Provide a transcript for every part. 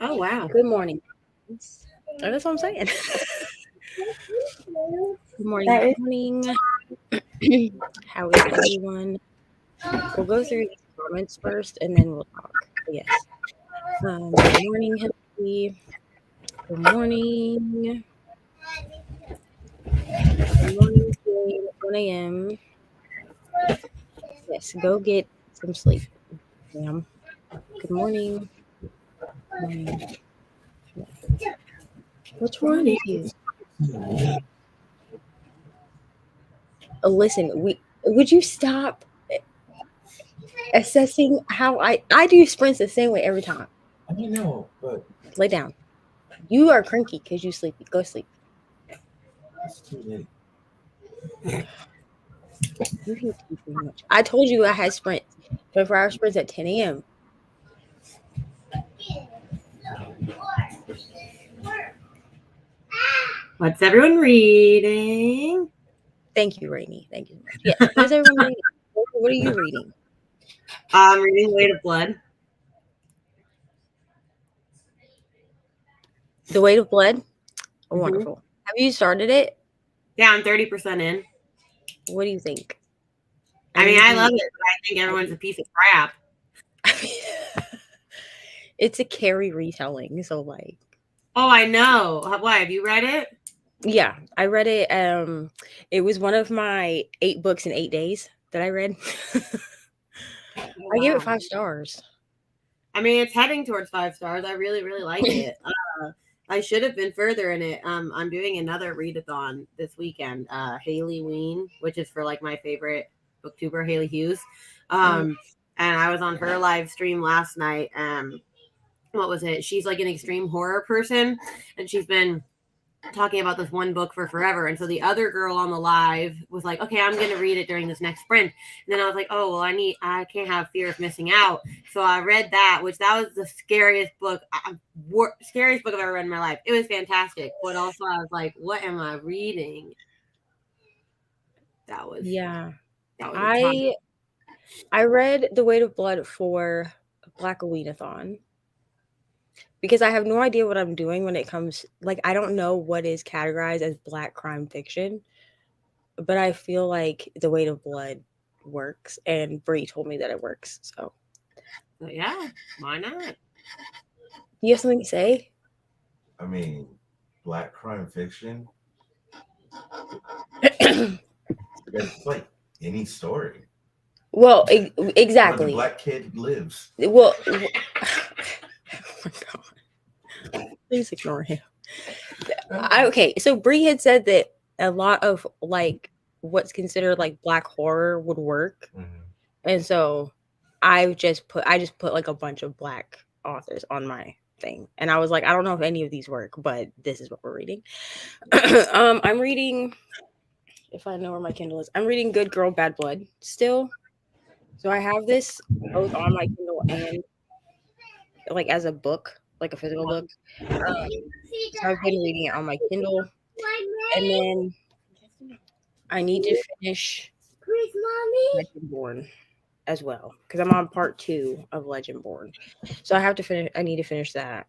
Oh, wow. Good morning. That's what I'm saying. Good morning. Good morning. How is everyone? We'll go through these comments first, and then we'll talk. Yes. Good morning, Hillary. Good morning. Good morning, Jane. 1 a.m. Yes, go get some sleep, ma'am. Good morning. Morning. What's wrong with you? Listen, would you stop assessing how I do sprints the same way every time? I know, but Lay down. You are cranky because you sleepy. Go sleep. it's too late. You can do too much. I told you I had sprints, 24-hour sprints at 10 a.m. What's everyone reading? Thank you, Rainey. Thank you so much. Yes. What is everyone reading? What are you reading? I'm reading Weight of Blood. The Weight of Blood? Oh, wonderful. Have you started it? Yeah, I'm 30% in. What do you think? I mean, I love it, but I think everyone's a piece of crap. It's a Carrie retelling, so like. Oh, I know. Why? Have you read it? Yeah, I read it. It was one of my 8 books in 8 days that I read. I gave it 5 stars. I mean, it's heading towards 5 stars. I really, really like it. I should have been further in it. I'm doing another readathon this weekend, Halloween, which is for like my favorite booktuber, Haley Hughes. And I was on her live stream last night. What was it? She's like an extreme horror person, and she's been talking about this one book for forever. And so the other girl on the live was like, okay, I'm gonna read it during this next sprint. And then I was like, oh well, I can't have fear of missing out. So I read that, which that was the scariest book I've ever read in my life. It was fantastic, but also I was like, what am I reading? That was I read The Weight of Blood for Blackaweenathon because I have no idea what I'm doing when it comes, like, I don't know what is categorized as Black crime fiction, but I feel like The Weight of Blood works, and Bree told me that it works, so yeah, why not? You have something to say? I mean, Black crime fiction. It's like any story. Well, exactly. Where the black kid lives. Well, oh my God. Please ignore him. Okay, so Bree had said that a lot of like what's considered like Black horror would work, and so I just put like a bunch of Black authors on my thing, and I was like, I don't know if any of these work, but this is what we're reading. I'm reading. If I know where my Kindle is, I'm reading Good Girl, Bad Blood still. So I have this both on my Kindle and like as a book, like a physical book. So I've been reading it on my Kindle, and then I need to finish Legendborn as well because I'm on part 2 of Legendborn. So I need to finish that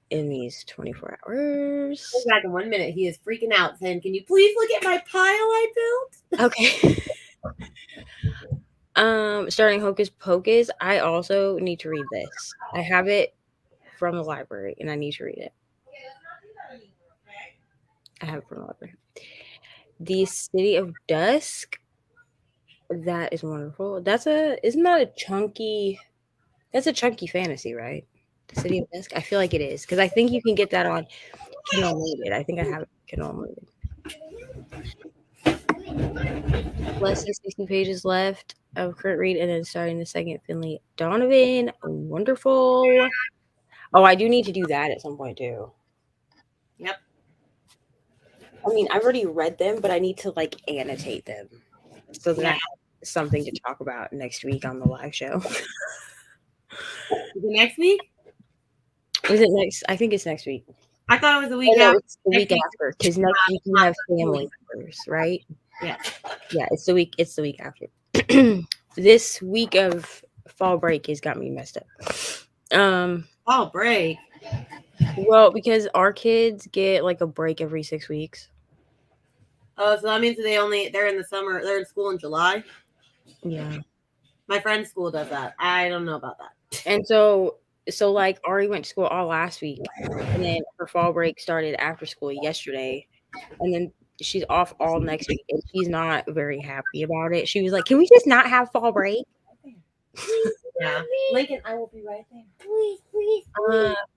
in these 24 hours. Go back in 1 minute. He is freaking out, saying, "Can you please look at my pile I built?" Okay. Starting Hocus Pocus, I also need to read this. I have it from the library, and I need to read it. I have it from the library. The City of Dusk. That is wonderful. Isn't that a chunky? That's a chunky fantasy, right? The City of Dusk. I feel like it is because I think you can get that on Kindle Unlimited. I think I have it Kindle Unlimited. Less than 60 pages left of current read, and then starting the second Finley Donovan. Wonderful. Oh, I do need to do that at some point too. Yep. I mean, I've already read them, but I need to like annotate them so that I have something to talk about next week on the live show. Is it next week? Is it next? I think it's next week. I thought it was the week after. It's the week after because next week you have family members, right? Yeah. Yeah, it's the week after. This week of fall break has got me messed up. Fall break. Well, because our kids get like a break every 6 weeks. Oh, so that means they're in the summer. They're in school in July. Yeah. My friend's school does that. I don't know about that. And so like Ari went to school all last week, and then her fall break started after school yesterday, and then she's off all next week, and she's not very happy about it. She was like, "Can we just not have fall break?" Yeah. Lincoln, I will be right there. Please.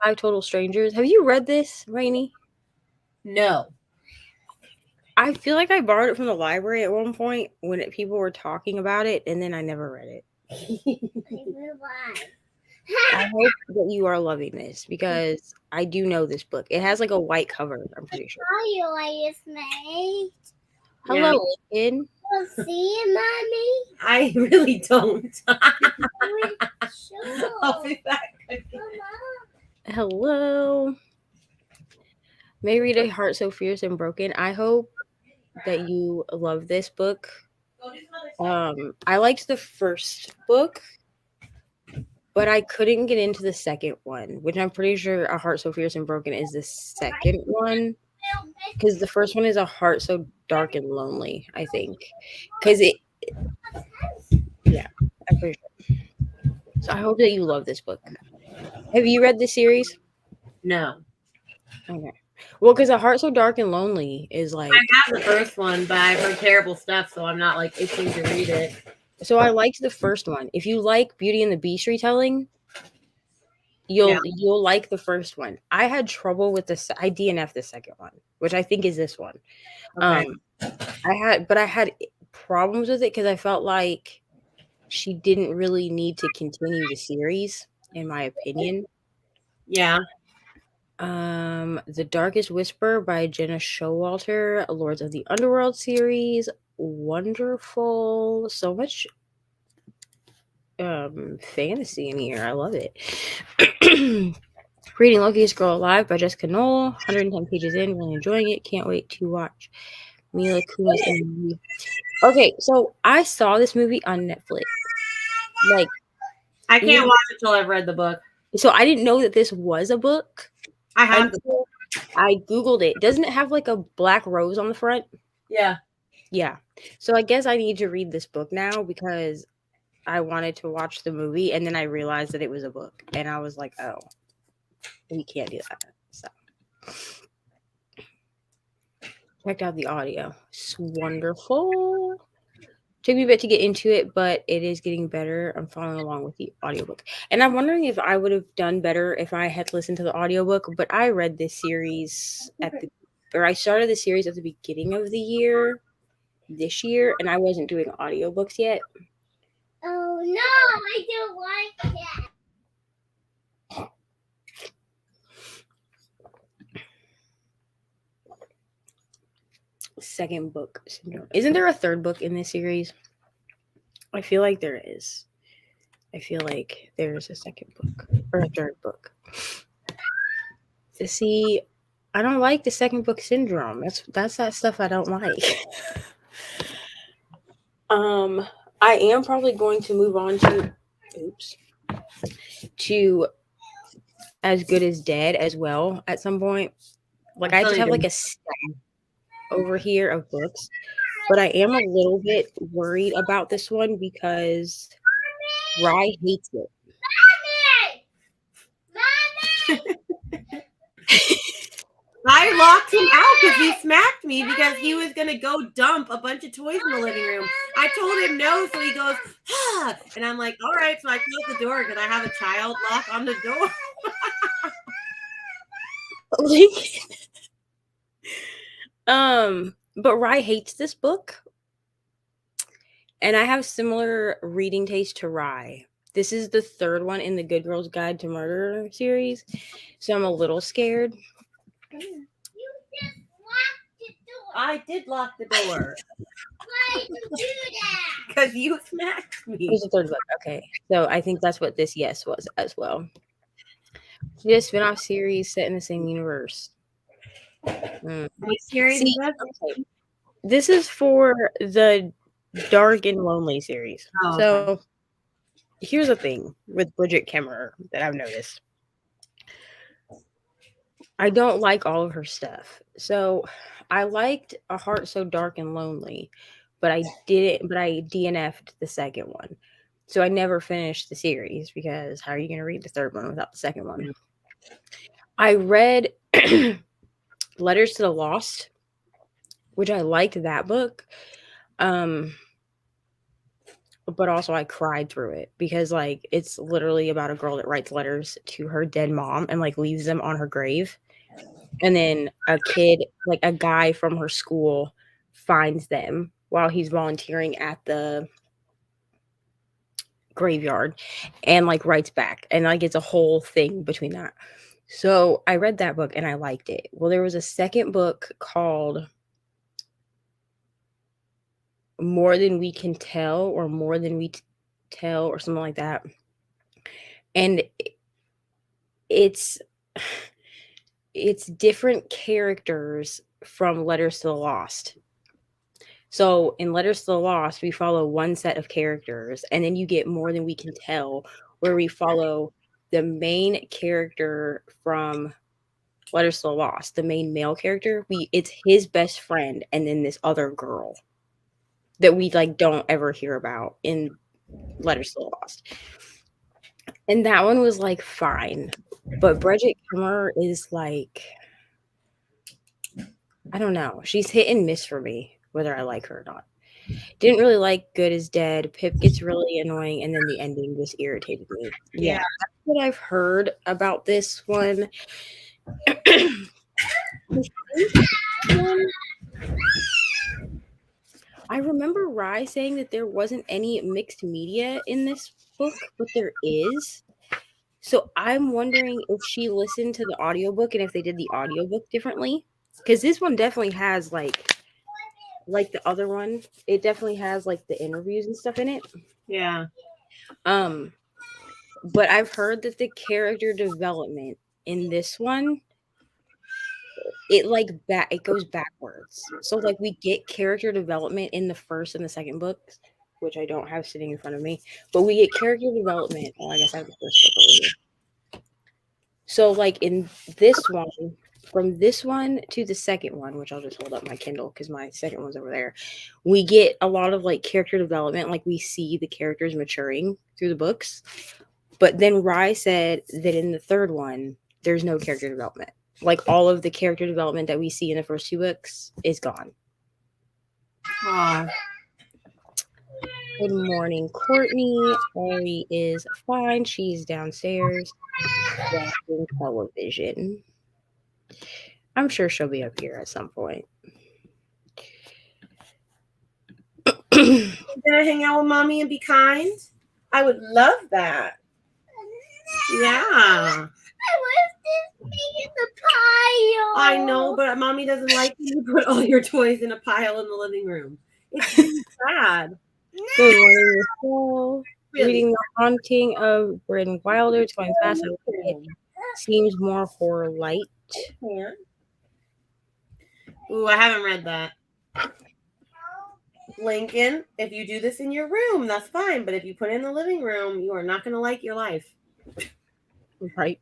5 Total Strangers. Have you read this, Rainey? No. I feel like I borrowed it from the library at one point when people were talking about it, and then I never read it. I hope that you are loving this because I do know this book. It has like a white cover, I'm pretty sure. Hello, Lincoln. See you, Mommy. I really don't. Sure. I'll be back. Hello. May read A Heart So Fierce and Broken. I hope that you love this book. I liked the first book, but I couldn't get into the second one, which I'm pretty sure A Heart So Fierce and Broken is the second one, because the first one is A Heart So Dark and Lonely, I think. Because I'm pretty sure. So I hope that you love this book. Have you read this series? No. Okay. Well, because A Heart So Dark and Lonely is like... I have the first one, but I've heard terrible stuff, so I'm not like itching to read it. So I liked the first one. If you like Beauty and the Beast retelling, you'll like the first one. I had trouble with this. I DNF the second one, which I think is this one. Okay. I had problems with it because I felt like she didn't really need to continue the series, in my opinion. Yeah. The Darkest Whisper by Jenna Showalter, Lords of the Underworld series. Wonderful. So much fantasy in here. I love it. Reading Luckiest Girl Alive by Jessica Knoll. 110 pages in. Really enjoying it. Can't wait to watch Mila Kunis in the movie. Okay, so I saw this movie on Netflix. Like, I can't watch it until I've read the book. So I didn't know that this was a book. I have I Googled it. Doesn't it have like a black rose on the front? Yeah. Yeah. So I guess I need to read this book now because I wanted to watch the movie, and then I realized that it was a book, and I was like, oh, we can't do that. So checked out the audio. It's wonderful. Took me a bit to get into it, but it is getting better. I'm following along with the audiobook. And I'm wondering if I would have done better if I had listened to the audiobook, but I read this series I started the series at the beginning of the year, this year, and I wasn't doing audiobooks yet. Oh no, I don't like that. Second book syndrome. Isn't there a third book in this series? I feel like there is. I feel like there's a second book or a third book. See, I don't like the second book syndrome. That's that stuff I don't like. I am probably going to move on to As Good as Dead as well at some point. Like I just have like a stack over here of books, but I am a little bit worried about this one because Rye hates it. I locked him out because he smacked me because he was going to go dump a bunch of toys in the living room. I told him no, so he goes, ah, and I'm like, all right, so I closed the door because I have a child lock on the door. But Rye hates this book. And I have similar reading taste to Rye. This is the third one in the Good Girl's Guide to Murder series. So I'm a little scared. You just locked the door. I did lock the door. Why did you do that? Because you smacked me. Here's the third book. Okay. So I think that's what this yes was as well. She a spin-off series set in the same universe. What series is that? Okay. This is for the Dark and Lonely series. Oh, so here's the thing with Bridget Kemmerer that I've noticed. I don't like all of her stuff. So I liked A Heart So Dark and Lonely, but I DNF'd the second one. So I never finished the series because how are you going to read the third one without the second one? I read Letters to the Lost, which I liked that book. But also I cried through it because like it's literally about a girl that writes letters to her dead mom and like leaves them on her grave. And then a kid, like a guy from her school, finds them while he's volunteering at the graveyard and like writes back. And like it's a whole thing between that. So I read that book and I liked it. Well, there was a second book called More Than We Can Tell or More Than We Tell or something like that. And it's different characters from Letters to the Lost. So in Letters to the Lost, we follow one set of characters, and then you get More Than We Can Tell, where we follow the main character from Letters to the Lost, the main male character. It's his best friend, and then this other girl that we like don't ever hear about in Letters to the Lost. And that one was like fine, but Bridget Kemmerer is like, I don't know. She's hit and miss for me, whether I like her or not. Didn't really like Good as Dead. Pip gets really annoying, and then the ending just irritated me. Yeah, that's what I've heard about this one. I remember Rye saying that there wasn't any mixed media in this book, but there is. So I'm wondering if she listened to the audiobook and if they did the audiobook differently. Because this one definitely has like the other one, it definitely has like the interviews and stuff in it. Yeah. But I've heard that the character development in this one, it goes backwards. So like we get character development in the first and the second books, which I don't have sitting in front of me, but we get character development. Well, I guess I have the first book over here. So like in this one, from this one to the second one, which I'll just hold up my Kindle because my second one's over there, we get a lot of like character development. Like we see the characters maturing through the books. But then Rye said that in the third one, there's no character development. Like all of the character development that we see in the first two books is gone. Aww. Good morning, Courtney. Ari is fine. She's downstairs watching television. I'm sure she'll be up here at some point. You gonna hang out with mommy and be kind? I would love that. Yeah. I was just making the pile. I know, but mommy doesn't like when you put all your toys in a pile in the living room. It's really sad. Good morning, Michelle. Really? Reading The Haunting of Bryn Wilder. It's going fast. It seems more horror light. Ooh, I haven't read that. Lincoln, if you do this in your room, that's fine. But if you put it in the living room, you are not going to like your life. Right.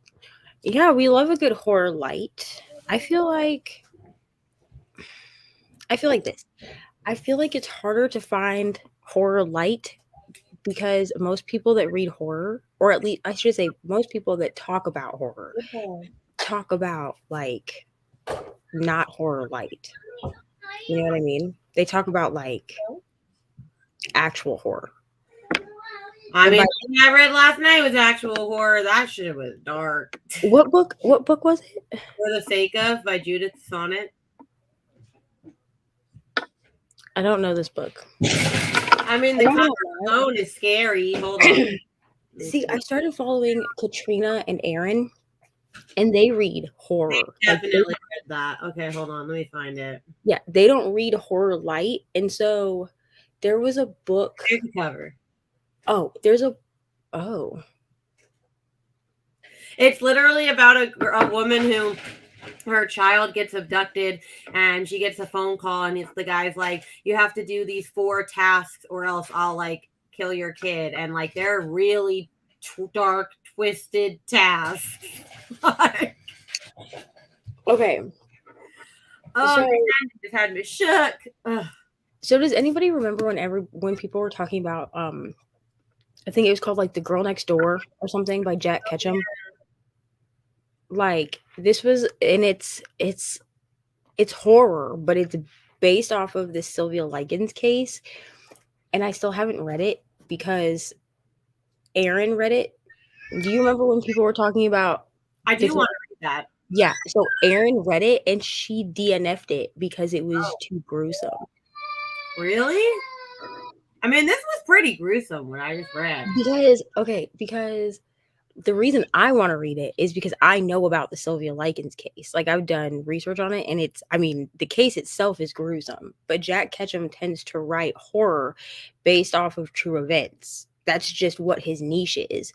Yeah, we love a good horror light. I feel like this. I feel like it's harder to find horror light because most people that read horror, or at least I should say most people that talk about horror, talk about like not horror light. You know what I mean? They talk about like actual horror. I mean, the thing I read last night was actual horror. That shit was dark. What book was it? For the Sake of by Judith Sonnet. I don't know this book. I mean, the cover alone is scary. Hold on. See, I started following Katrina and Aaron, and they read horror. Definitely read that. Okay, hold on. Let me find it. Yeah, they don't read horror light, and so there was a book. Here's the cover. It's literally about a woman who her child gets abducted and she gets a phone call and the guy's like, you have to do these 4 tasks or else I'll like kill your kid, and like they're really dark, twisted tasks. Okay. Oh, So- man, it just had me shook. Ugh. So does anybody remember when people were talking about I think it was called like The Girl Next Door or something by Jack Ketchum? Like this was, and it's horror, but it's based off of this Sylvia Likens case, and I still haven't read it because Aaron read it. Do you remember when people were talking about? I do want to read that. Yeah, so Aaron read it and she DNF'd it because it was too gruesome. Really? I mean, this was pretty gruesome when I just read. Because the reason I want to read it is because I know about the Sylvia Likens case. Like I've done research on it, and the case itself is gruesome, but Jack Ketchum tends to write horror based off of true events. That's just what his niche is.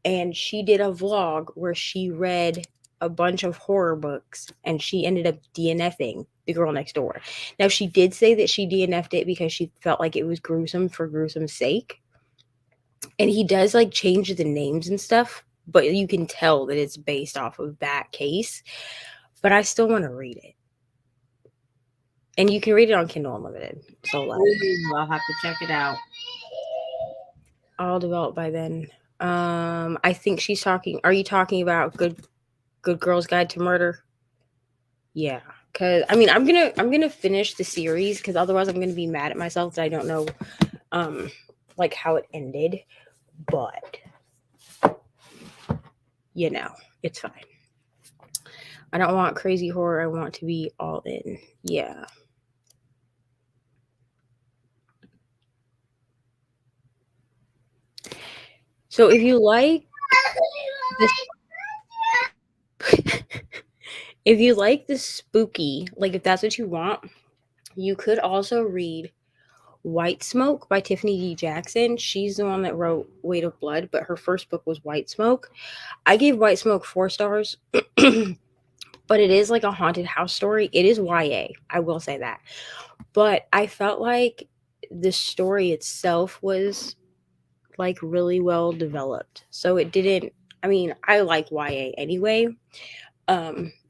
And she did a vlog where she read a bunch of horror books, and she ended up DNFing The Girl Next Door. Now, she did say that she DNF'd it because she felt like it was gruesome for gruesome's sake. And he does like change the names and stuff, but you can tell that it's based off of that case. But I still want to read it. And you can read it on Kindle Unlimited. So like, I'll have to check it out. All developed by then. I think she's talking. Are you talking about Good Girl's Guide to Murder? Yeah, because I mean, I'm gonna finish the series because otherwise I'm gonna be mad at myself that I don't know, like how it ended. But you know, it's fine. I don't want crazy horror. I want to be all in. Yeah. So if you like this, if you like the spooky, like if that's what you want, you could also read White Smoke by Tiffany D. Jackson. She's the one that wrote Weight of Blood, but her first book was White Smoke. I gave White Smoke 4 stars, but it is like a haunted house story. It is YA, I will say that. But I felt like the story itself was like really well developed. So it didn't, I mean, I like YA anyway,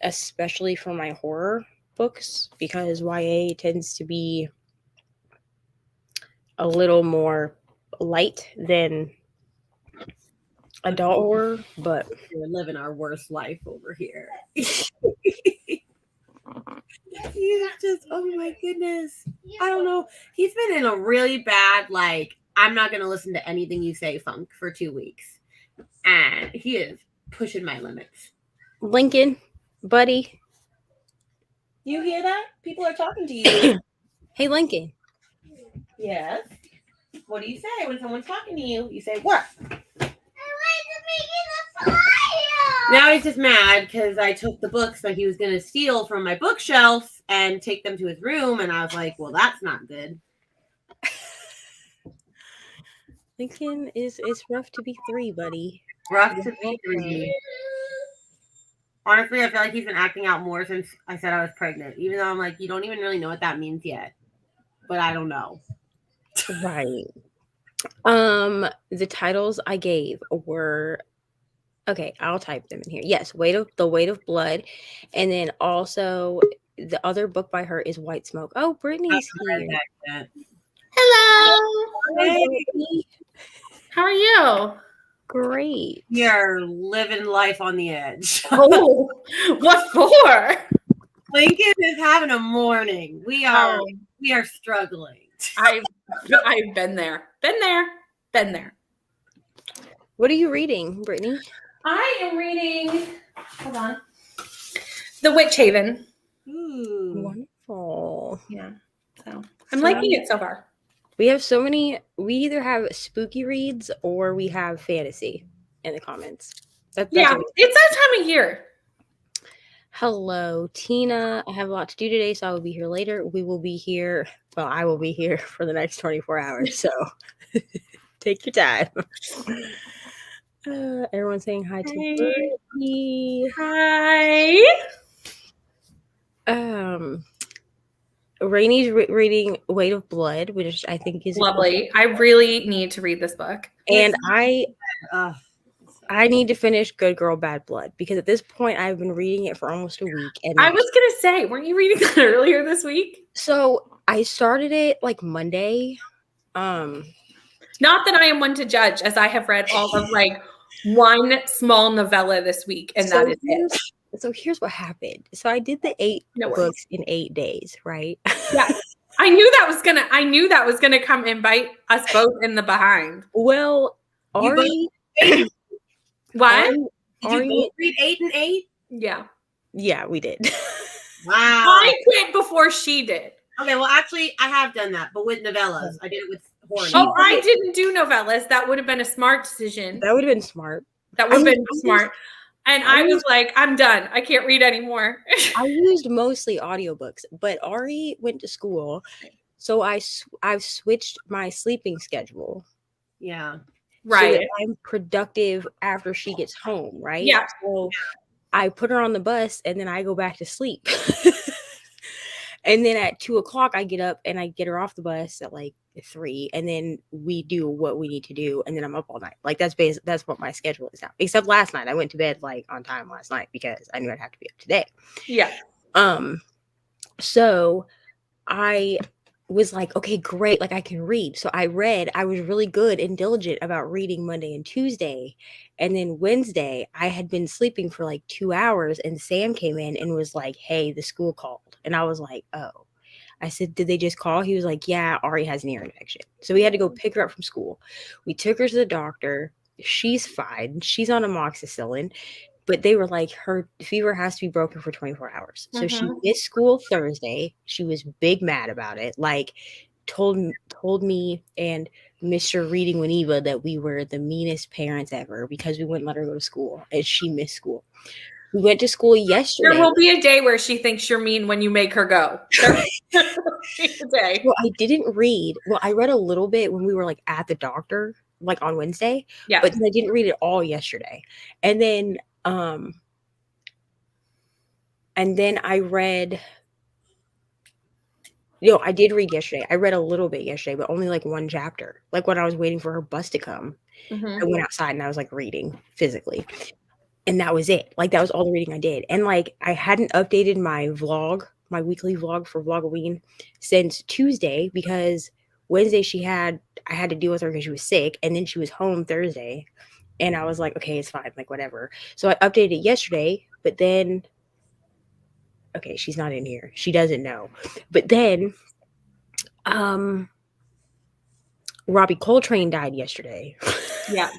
especially for my horror books, because YA tends to be a little more light than adult horror, but we're living our worst life over here. He's just, oh my goodness. I don't know. He's been in a really bad, like, I'm not going to listen to anything you say funk for 2 weeks. And he is pushing my limits. Lincoln, buddy. You hear that? People are talking to you. Hey, Lincoln. Yes. What do you say when someone's talking to you? You say, what? Now he's just mad because I took the books that he was going to steal from my bookshelf and take them to his room. And I was like, well, that's not good. Lincoln it's rough to be 3, buddy. Rough to be 3. Honestly, I feel like he's been acting out more since I said I was pregnant. Even though I'm like, you don't even really know what that means yet. But I don't know. Right. The titles I gave were, okay, I'll type them in here. Yes, The Weight of Blood, and then also the other book by her is White Smoke. Oh, Brittany's here. Hello. Hey. How are you? Great. We are living life on the edge. Oh, what for? Lincoln is having a morning. We are struggling. I've been there. Been there. What are you reading, Brittany? I am reading, hold on, The Witch Haven. Ooh. Wonderful. Yeah. So I'm liking it so far. We have so many, we either have spooky reads or we have fantasy in the comments. That's Yeah, it's that time of year. Hello, Tina. I have a lot to do today, so I will be here later. We will be here. Well, I will be here for the next 24 hours, so take your time. Everyone's saying hi to Brittany. Hi. Rainy's reading Weight of Blood, which I think is Lovely. I really need to read this book. And Uh, I need to finish Good Girl, Bad Blood because at this point I've been reading it for almost a week. And I was gonna say, weren't you reading that earlier this week? So I started it like Monday. Not that I am one to judge, as I have read all of like one small novella this week, and that is it. So here's what happened. So I did the 8 books in 8 days, right? Yeah. I knew that was gonna come and bite us both in the behind. Well, Ari, what? Did you both read 8 and 8? Yeah. Yeah, we did. Wow. I quit before she did. Okay, well, actually, I have done that, but with novellas. I did it with horror. Oh, I didn't do novellas. That would have been a smart decision. That would have been smart. That would have been smart. And I was like, I'm done. I can't read anymore. I used mostly audiobooks, but Ari went to school. So I've switched my sleeping schedule. Yeah. Right. So that I'm productive after she gets home, right? Yeah. So I put her on the bus and then I go back to sleep. And then at 2:00 I get up and I get her off the bus at like 3, and then we do what we need to do, and then I'm up all night. Like that's what my schedule is now. Except last night I went to bed like on time last night because I knew I'd have to be up today. Yeah. So I was like, okay, great, like I can read. So I read. I was really good and diligent about reading Monday and Tuesday, and then Wednesday I had been sleeping for like 2 hours, and Sam came in and was like, hey, the school called. And I was like, oh. I said, did they just call? He was like, yeah, Ari has an ear infection. So we had to go pick her up from school. We took her to the doctor. She's fine. She's on amoxicillin. But they were like, her fever has to be broken for 24 hours. So she missed school Thursday. She was big mad about it. Like, told me and Mr. Reading Winiva that we were the meanest parents ever because we wouldn't let her go to school. And she missed school. We went to school yesterday. There will be a day where she thinks you're mean when you make her go. Well, I didn't read. Well, I read a little bit when we were like at the doctor, like on Wednesday. Yeah. But I didn't read it all yesterday. And then I read. I did read yesterday. I read a little bit yesterday, but only like one chapter. Like when I was waiting for her bus to come, I went outside and I was like reading physically. And that was it. Like that was all the reading I did. And like I hadn't updated my vlog, my weekly vlog for Vlogoween since Tuesday because Wednesday I had to deal with her because she was sick, and then she was home Thursday. And I was like, okay, it's fine, like whatever. So I updated it yesterday, but then okay, she's not in here. She doesn't know. But then Robbie Coltrane died yesterday. Yeah.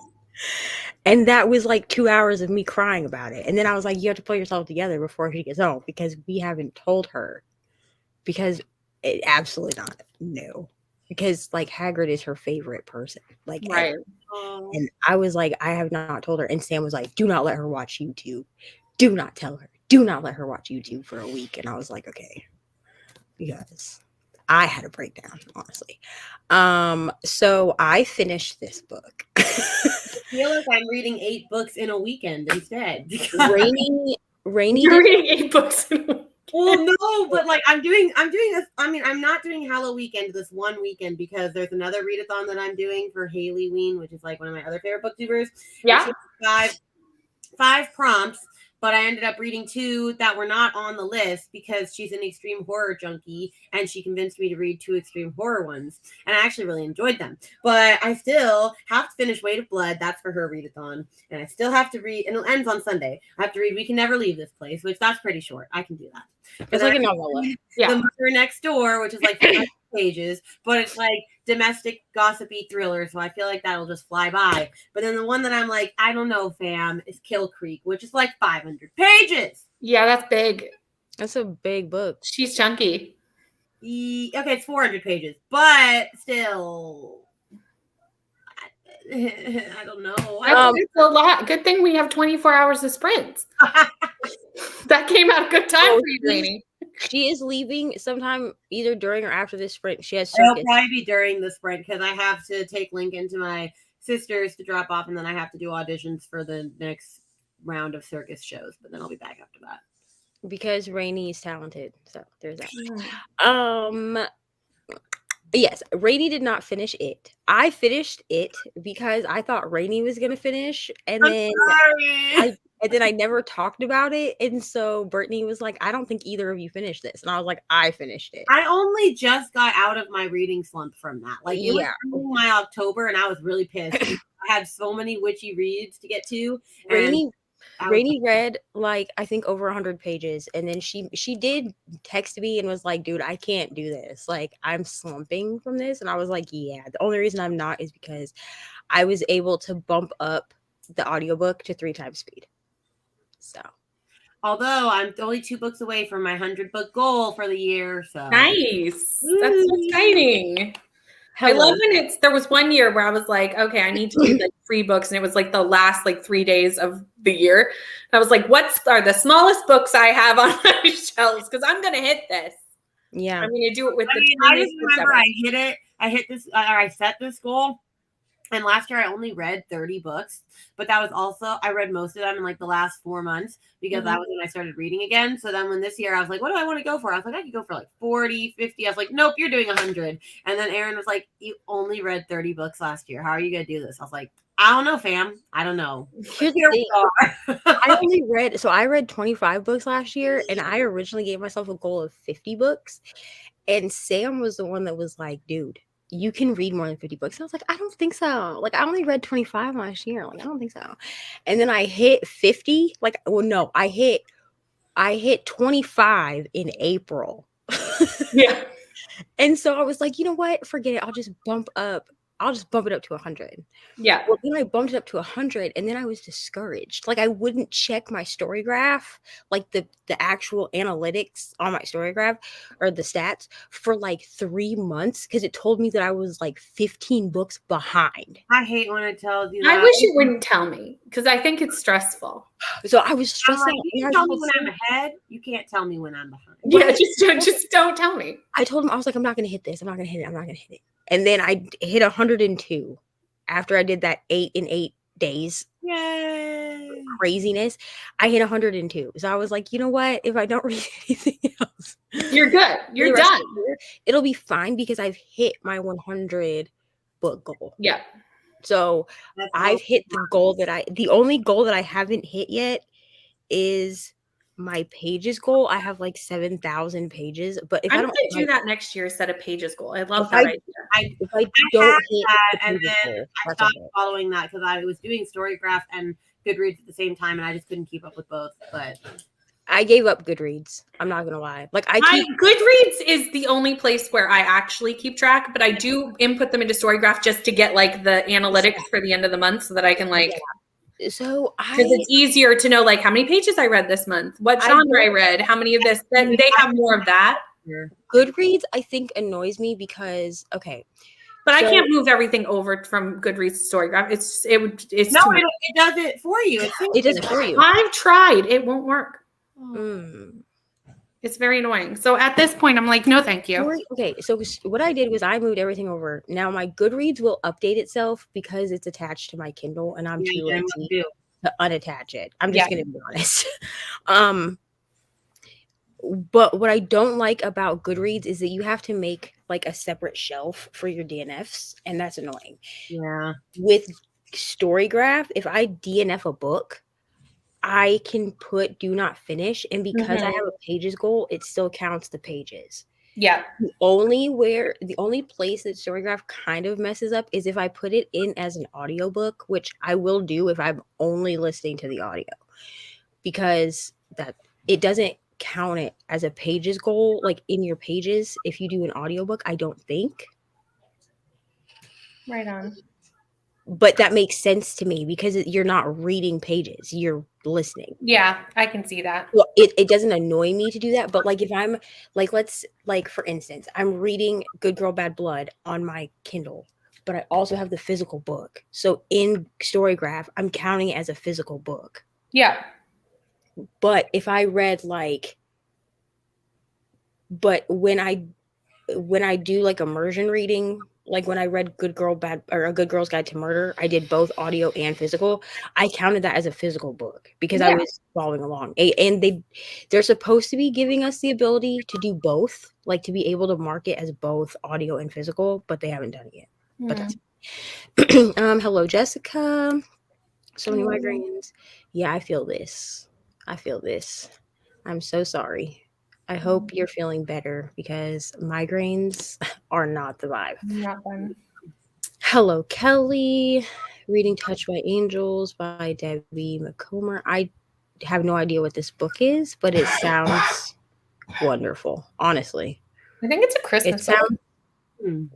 And that was like 2 hours of me crying about it. And then I was like, you have to pull yourself together before she gets home because we haven't told her. Because it absolutely not. No. Because like Hagrid is her favorite person. Like, right. And I was like, I have not told her. And Sam was like, do not let her watch YouTube. Do not tell her. Do not let her watch YouTube for a week. And I was like, okay. Because I had a breakdown, honestly. So I finished this book. I feel like I'm reading 8 books in a weekend instead. Rainy. You're reading 8 books in a weekend. Well, no, but like I'm doing this. I mean, I'm not doing Halloweekend this one weekend because there's another readathon that I'm doing for Hallowe'een, which is like one of my other favorite booktubers. Yeah. Five prompts. But I ended up reading 2 that were not on the list because she's an extreme horror junkie and she convinced me to read 2 extreme horror ones. And I actually really enjoyed them. But I still have to finish Weight of Blood. That's for her readathon. And I still have to read, and it ends on Sunday. I have to read We Can Never Leave This Place, which that's pretty short. I can do that. It's like a novella. Yeah. The Mother Next Door, which is like 5 pages, but it's like domestic gossipy thriller, so I feel like that'll just fly by. But then the one that I'm like, I don't know, fam, is Kill Creek, which is like 500 pages. Yeah, that's big. That's a big book. She's chunky. Okay, it's 400 pages, but still, I don't know. It's a lot. Good thing we have 24 hours of sprints. That came out a good time for you, Rainy. She is leaving sometime either during or after this sprint. She has It'll circus. probably be during the sprint because I have to take Lincoln to my sister's to drop off, and then I have to do auditions for the next round of circus shows. But then I'll be back after that. because Rainey is talented. So there's that. Yes, Rainey did not finish it. I finished it because I thought Rainey was gonna finish, and then I never talked about it. And so Brittany was like, I don't think either of you finished this. And I was like, I finished it. I only just got out of my reading slump from that. Like, it was Yeah. during my October, and I was really pissed. I had so many witchy reads to get to. And Rainey read like I think over 100 pages, and then she did text me and was like, dude, I can't do this. Like, I'm slumping from this. And I was like, yeah, the only reason I'm not is because I was able to bump up the audiobook to 3 times speed. So although I'm only 2 books away from my 100-book goal for the year. So Nice. That's so exciting. I love when there was one year where I was like, okay, I need to do like 3 books. And it was like the last like 3 days of the year. I was like, what are the smallest books I have on my shelves? Because I'm going to hit this. Yeah. I'm going to do it with I just remember I hit it. I hit this, or I set this goal. And last year I only read 30 books, but that was also, I read most of them in like the last 4 months because that was when I started reading again. So then when this year I was like, what do I want to go for? I was like, I could go for like 40, 50. I was like, nope, you're doing 100. And then Aaron was like, you only read 30 books last year. How are you going to do this? I was like, I don't know, fam. I don't know. Here's the thing. I read 25 books last year, and I originally gave myself a goal of 50 books. And Sam was the one that was like, dude, you can read more than 50 books. And I was like, I don't think so. Like, I only read 25 last year. Like, I don't think so. And then I hit 50. Like, well, no, I hit 25 in April. Yeah. And so I was like, you know what? Forget it. I'll just bump it up to 100. Yeah. Well, then I bumped it up to 100, and then I was discouraged. Like, I wouldn't check my story graph, like the actual analytics on my story graph or the stats for like 3 months because it told me that I was like 15 books behind. I hate when it tells you that. I wish it wouldn't tell me because I think it's stressful. So I was stressed out. You can tell me when I'm ahead. You can't tell me when I'm behind. Yeah, just don't tell me. I told him, I was like, I'm not going to hit this. I'm not going to hit it. I'm not going to hit it. And then I hit 102 after I did that 8 in 8 days. Yay. Craziness. I hit 102. So I was like, you know what? If I don't read anything else, you're good. You're done. It'll be fine because I've hit my 100 book goal. Yeah. So I've hit the only goal that I haven't hit yet is my pages goal. I have like 7,000 pages, but if I'm I going don't to do that next year, set a pages goal. I love If that I- idea. if I don't hit that, the and pages then goal, I that's stopped okay. following that because I was doing Storygraph and Goodreads at the same time, and I just couldn't keep up with both. But I gave up Goodreads. I'm not gonna lie. Like Goodreads is the only place where I actually keep track, but I do input them into Storygraph just to get like the analytics for the end of the month so that I can like. So Because it's easier to know like how many pages I read this month, what genre I read, how many of this. Then they have more of that. Goodreads, I think, annoys me because But I can't move everything over from Goodreads to Storygraph. It's too much. it does it for you. it does it for you. I've tried. It won't work. Mm. It's very annoying. So at this point, I'm like, no, thank you. Okay, so what I did was I moved everything over. Now my Goodreads will update itself because it's attached to my Kindle, and I'm too lazy to unattach it. I'm just gonna be honest. But what I don't like about Goodreads is that you have to make like a separate shelf for your DNFs, and that's annoying. Yeah. With Storygraph, if I DNF a book, I can put do not finish, and because I have a pages goal, it still counts the pages. Yeah. The only place that Storygraph kind of messes up is if I put it in as an audiobook, which I will do if I'm only listening to the audio, because that it doesn't count it as a pages goal like in your pages if you do an audiobook, I don't think. Right on. But that makes sense to me because you're not reading pages, you're listening. Yeah, I can see that. Well, it doesn't annoy me to do that, but like if I'm like, for instance, I'm reading Good Girl Bad Blood on my Kindle, but I also have the physical book. So in Storygraph, I'm counting it as a physical book. Yeah. But if I read when I do like immersion reading, like when I read A Good Girl's Guide to Murder, I did both audio and physical. I counted that as a physical book. because I was following along. And they're supposed to be giving us the ability to do both, like to be able to mark it as both audio and physical, but they haven't done it yet. But that's hello, Jessica. So many migraines. Yeah, I feel this. I'm so sorry. I hope you're feeling better because migraines are not the vibe. Not fun. Hello, Kelly. Reading Touched by Angels by Debbie McComber. I have no idea what this book is, but it sounds wonderful, honestly. I think it's a Christmas book.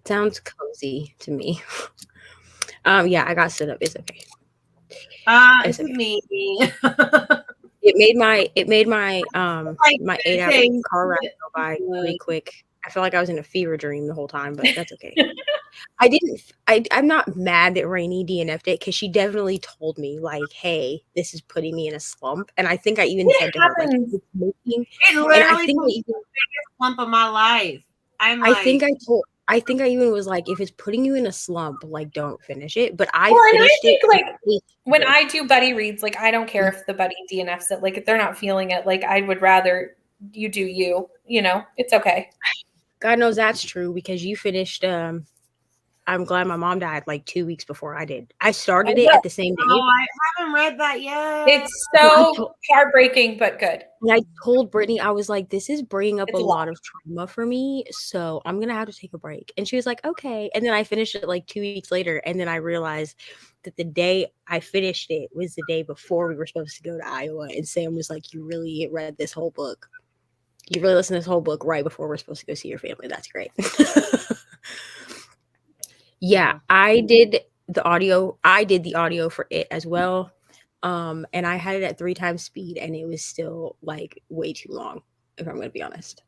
Sounds cozy to me. Yeah, I got stood up. It's okay. It's me. It made my my 8-hour car ride go by really quick. I felt like I was in a fever dream the whole time, but that's okay. I'm not mad that Rainey DNF'd it because she definitely told me like, hey, this is putting me in a slump. And I think I even said to her, like, it literally the biggest slump of my life. I think I even was like, if it's putting you in a slump, like don't finish it. But I finished it. Like when I do buddy reads, like I don't care if the buddy DNFs it. Like if they're not feeling it, like I would rather you do you. You know, it's okay. God knows that's true because you finished. I'm glad my mom died like 2 weeks before I did. I started it at the same day. Oh, I haven't read that yet. It's so heartbreaking, but good. And I told Brittany, I was like, this is bringing up a lot of trauma for me. So I'm going to have to take a break. And she was like, okay. And then I finished it like 2 weeks later. And then I realized that the day I finished it was the day before we were supposed to go to Iowa. And Sam was like, you really read this whole book. You really listened to this whole book right before we're supposed to go see your family. That's great. Yeah, I did the audio for it as well. And I had it at 3 times speed and it was still like way too long, if I'm going to be honest.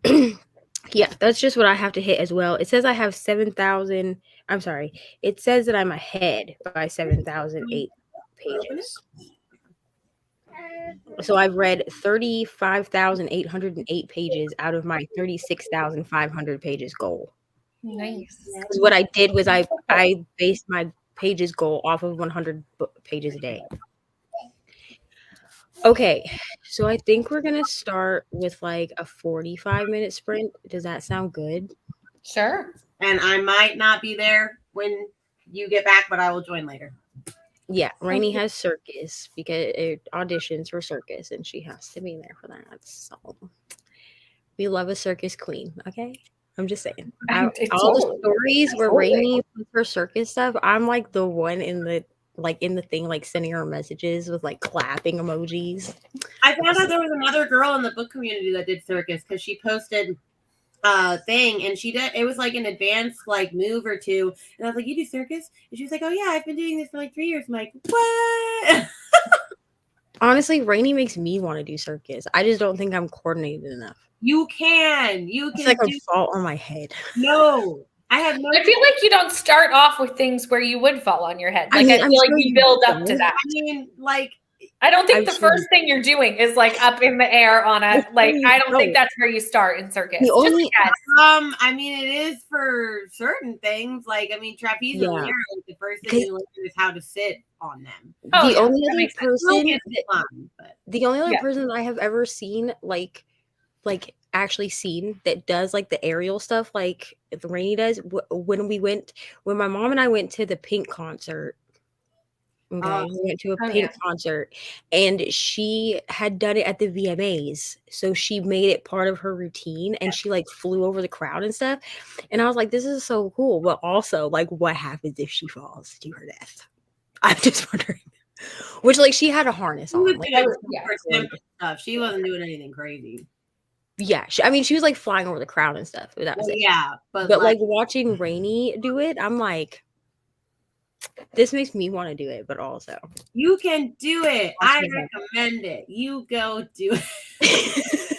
Yeah, that's just what I have to hit as well. It says I have 7,000. I'm sorry. It says that I'm ahead by 7,008 pages. So I've read 35,808 pages out of my 36,500 pages goal. Nice. What I did was I based my pages goal off of 100 pages a day. Okay, so I think we're gonna start with like a 45-minute sprint. Does that sound good? Sure. And I might not be there when you get back, but I will join later. Yeah, Rainey has circus because it auditions for circus and she has to be there for that. So we love a circus queen, okay? I'm just saying. All the stories where Rainey puts her circus stuff, I'm like the one in the thing, like sending her messages with like clapping emojis. I found out there was another girl in the book community that did circus because she posted thing and she did it was like an advanced like move or two, and I was like, you do circus? And she was like, oh yeah, I've been doing this for like 3 years. I'm like, what? Honestly, Rainey makes me want to do circus. I just don't think I'm coordinated enough. You can it's like a fault on my head. No, I have no. I feel like you don't start off with things where you would fall on your head. Like I feel like you build up to that. I mean, like I don't think the first thing you're doing is like up in the air on a like. I don't think that's where you start in circus. I mean, it is for certain things. Like I mean, trapeze and lyre. The first thing you learn is how to sit on them. The only other person I have ever seen like actually seen that does like the aerial stuff like Rainey does when my mom and I went to the Pink concert. Okay, we went to a Pink concert and she had done it at the VMAs, so she made it part of her routine and she like flew over the crowd and stuff, and I was like, this is so cool, but also like what happens if she falls to her death? I'm just wondering. Which like she had a harness on, like, stuff. She wasn't doing anything crazy. Yeah, she was like flying over the crowd and stuff. That was it. Yeah, but like watching Rainey do it, I'm like, this makes me want to do it. But also, you can do it. I recommend it. You go do it.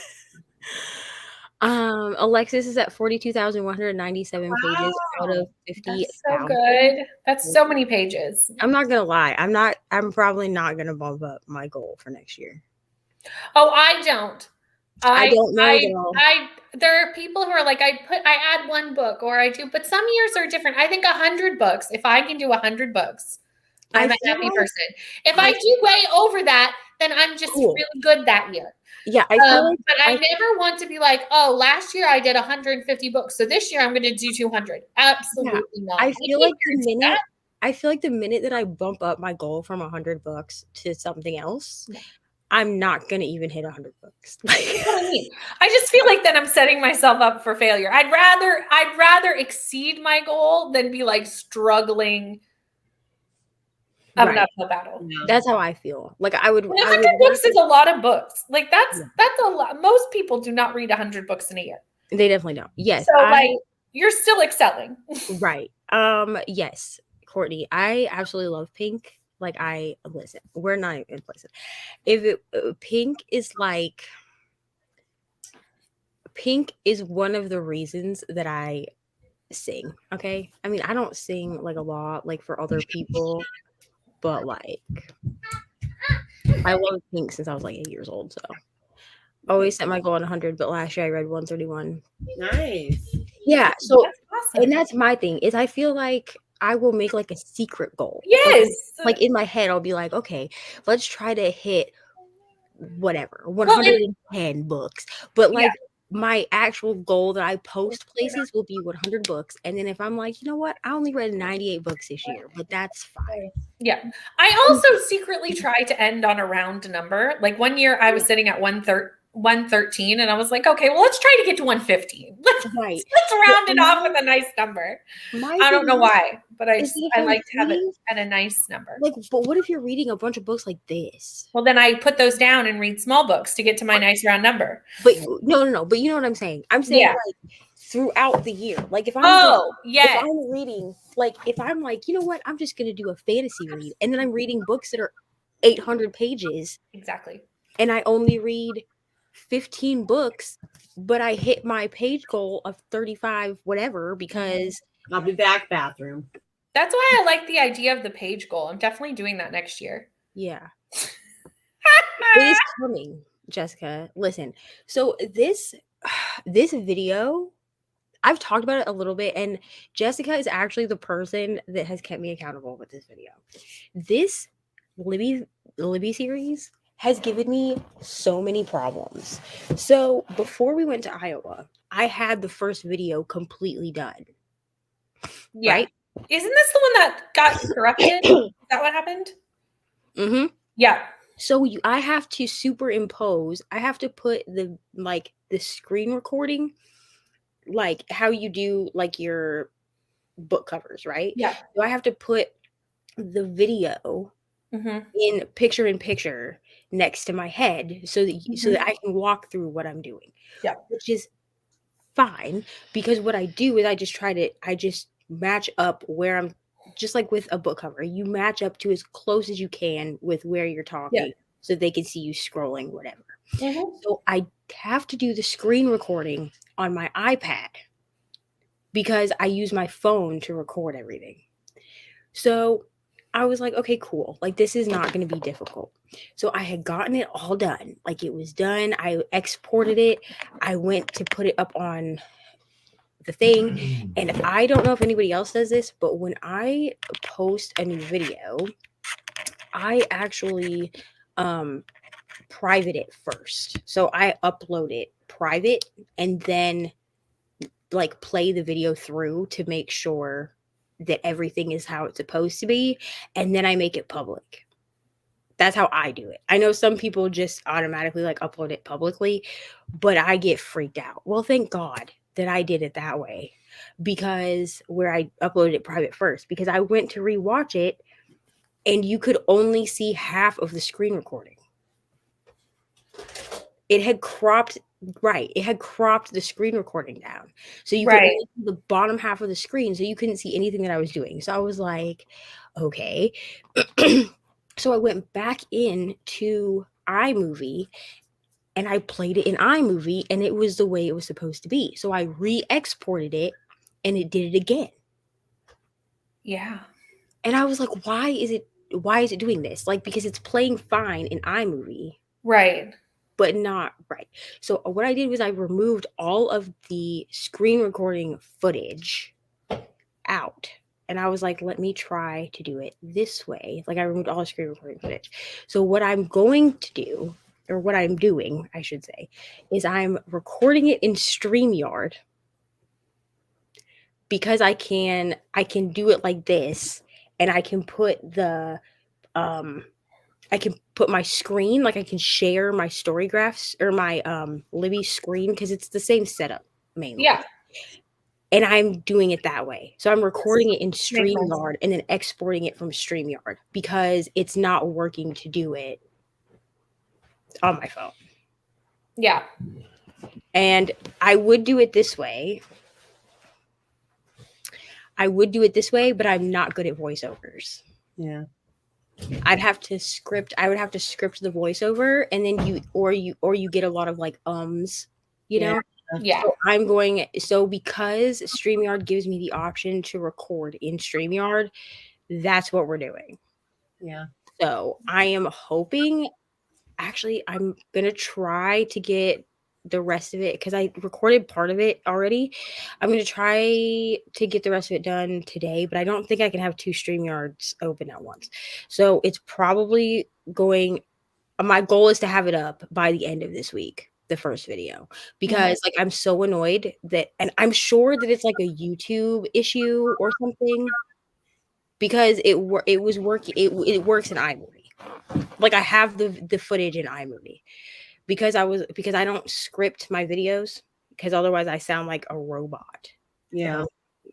Alexis is at 42,197 pages out of 50. That's so good. That's so many pages. I'm not gonna lie. I'm probably not gonna bump up my goal for next year. Oh, I don't. I don't know. There are people who are like, I add one book or I do, but some years are different. I think 100 books. If I can do 100 books, I'm a happy person. If I do way over that, then I'm just really good that year. Yeah, I feel like but I never want to be like, oh, last year I did 150 books, so this year I'm going to do 200. Absolutely not. I feel like the minute that I bump up my goal from 100 books to something else, I'm not going to even hit 100 books. I just feel like then I'm setting myself up for failure. I'd rather exceed my goal than be like struggling of an uphill battle. That's how I feel. Like I would. 100 books is a lot of books. Like that's a lot. Most people do not read 100 books in a year. They definitely don't. Yes. So like you're still excelling. Right. Yes, Courtney. I absolutely love Pink. Like listen. We're not even listen. Pink is one of the reasons that I sing. Okay. I mean, I don't sing like a lot, like for other people. But like, I love Pink since I was like 8 years old. So always set my goal at 100. But last year I read 131. Nice. Yeah. So that's awesome. And that's my thing is I feel like I will make like a secret goal. Yes. Like in my head, I'll be like, okay, let's try to hit whatever 110 books. But like my actual goal that I post places will be 100 books. And then if I'm like, you know what, I only read 98 books this year, but that's fine. Yeah. I also secretly try to end on a round number. Like one year I was sitting at 113 and I was like, okay, well, let's try to get to 115. Let's round it off with a nice number. I don't know why, but I like to have it at a nice number. Like, but what if you're reading a bunch of books like this? Well, then I put those down and read small books to get to my nice round number. But no. But you know what I'm saying? I'm saying like throughout the year. Like if I'm if I'm reading, like if I'm like, you know what, I'm just gonna do a fantasy read, and then I'm reading books that are 800 pages. Exactly. And I only read 15 books, but I hit my page goal of 35 whatever because I'll be back bathroom. That's why I like the idea of the page goal. I'm definitely doing that next year. Yeah. It is coming, Jessica. Listen. So this video, I've talked about it a little bit, and Jessica is actually the person that has kept me accountable with this video. This Libby series has given me so many problems. So before we went to Iowa, I had the first video completely done. Yeah. Right? Isn't this the one that got corrupted? Is that what happened? Mm-hmm. Yeah. So I have to superimpose. I have to put the screen recording, like how you do like your book covers, right? Yeah. So I have to put the video in picture next to my head so that I can walk through what I'm doing. Yeah. Which is fine because what I do is I just match up where I'm, just like with a book cover. You match up to as close as you can with where you're talking so they can see you scrolling, whatever. So I have to do the screen recording on my iPad because I use my phone to record everything. So I was like, okay, cool. Like, this is not going to be difficult. So I had gotten it all done. Like, it was done. I exported it. I went to put it up on the thing. And I don't know if anybody else does this, but when I post a new video, I actually private it first. So I upload it private and then like play the video through to make sure that everything is how it's supposed to be, and then I make it public. That's how I do it. I know some people just automatically like upload it publicly, but I get freaked out. Well, thank God that I did it that way, because where I uploaded it private first, because I went to rewatch it and you could only see half of the screen recording. It had cropped the screen recording down. So you could only see the bottom half of the screen, so you couldn't see anything that I was doing. So I was like, okay. So I went back into iMovie and I played it in iMovie, and it was the way it was supposed to be. So I re-exported it and it did it again. Yeah. And I was like, why is it doing this? Like, because it's playing fine in iMovie. Right. But not right. So what I did was I removed all of the screen recording footage out, and I was like, let me try to do it this way. Like I removed all the screen recording footage. So what I'm going to do, or what I'm doing, I should say, is I'm recording it in StreamYard because I can do it like this, and I can put the I can put my screen, like I can share my story graphs or my Libby screen because it's the same setup mainly. Yeah. And I'm doing it that way. So I'm recording it in StreamYard and then exporting it from StreamYard because it's not working to do it on my phone. Yeah. And I would do it this way. But I'm not good at voiceovers. Yeah. I would have to script the voiceover, and then you get a lot of like you know. Yeah. So because StreamYard gives me the option to record in StreamYard, that's what we're doing. Yeah. So I am hoping, actually, I'm gonna try to get the rest of it because I recorded part of it already. I'm gonna try to get the rest of it done today, but I don't think I can have 2 StreamYards open at once. So it's probably going. My goal is to have it up by the end of this week, the first video, because like I'm so annoyed that, and I'm sure that it's like a YouTube issue or something, because it works in iMovie. Like I have the footage in iMovie because I don't script my videos because otherwise I sound like a robot. Yeah.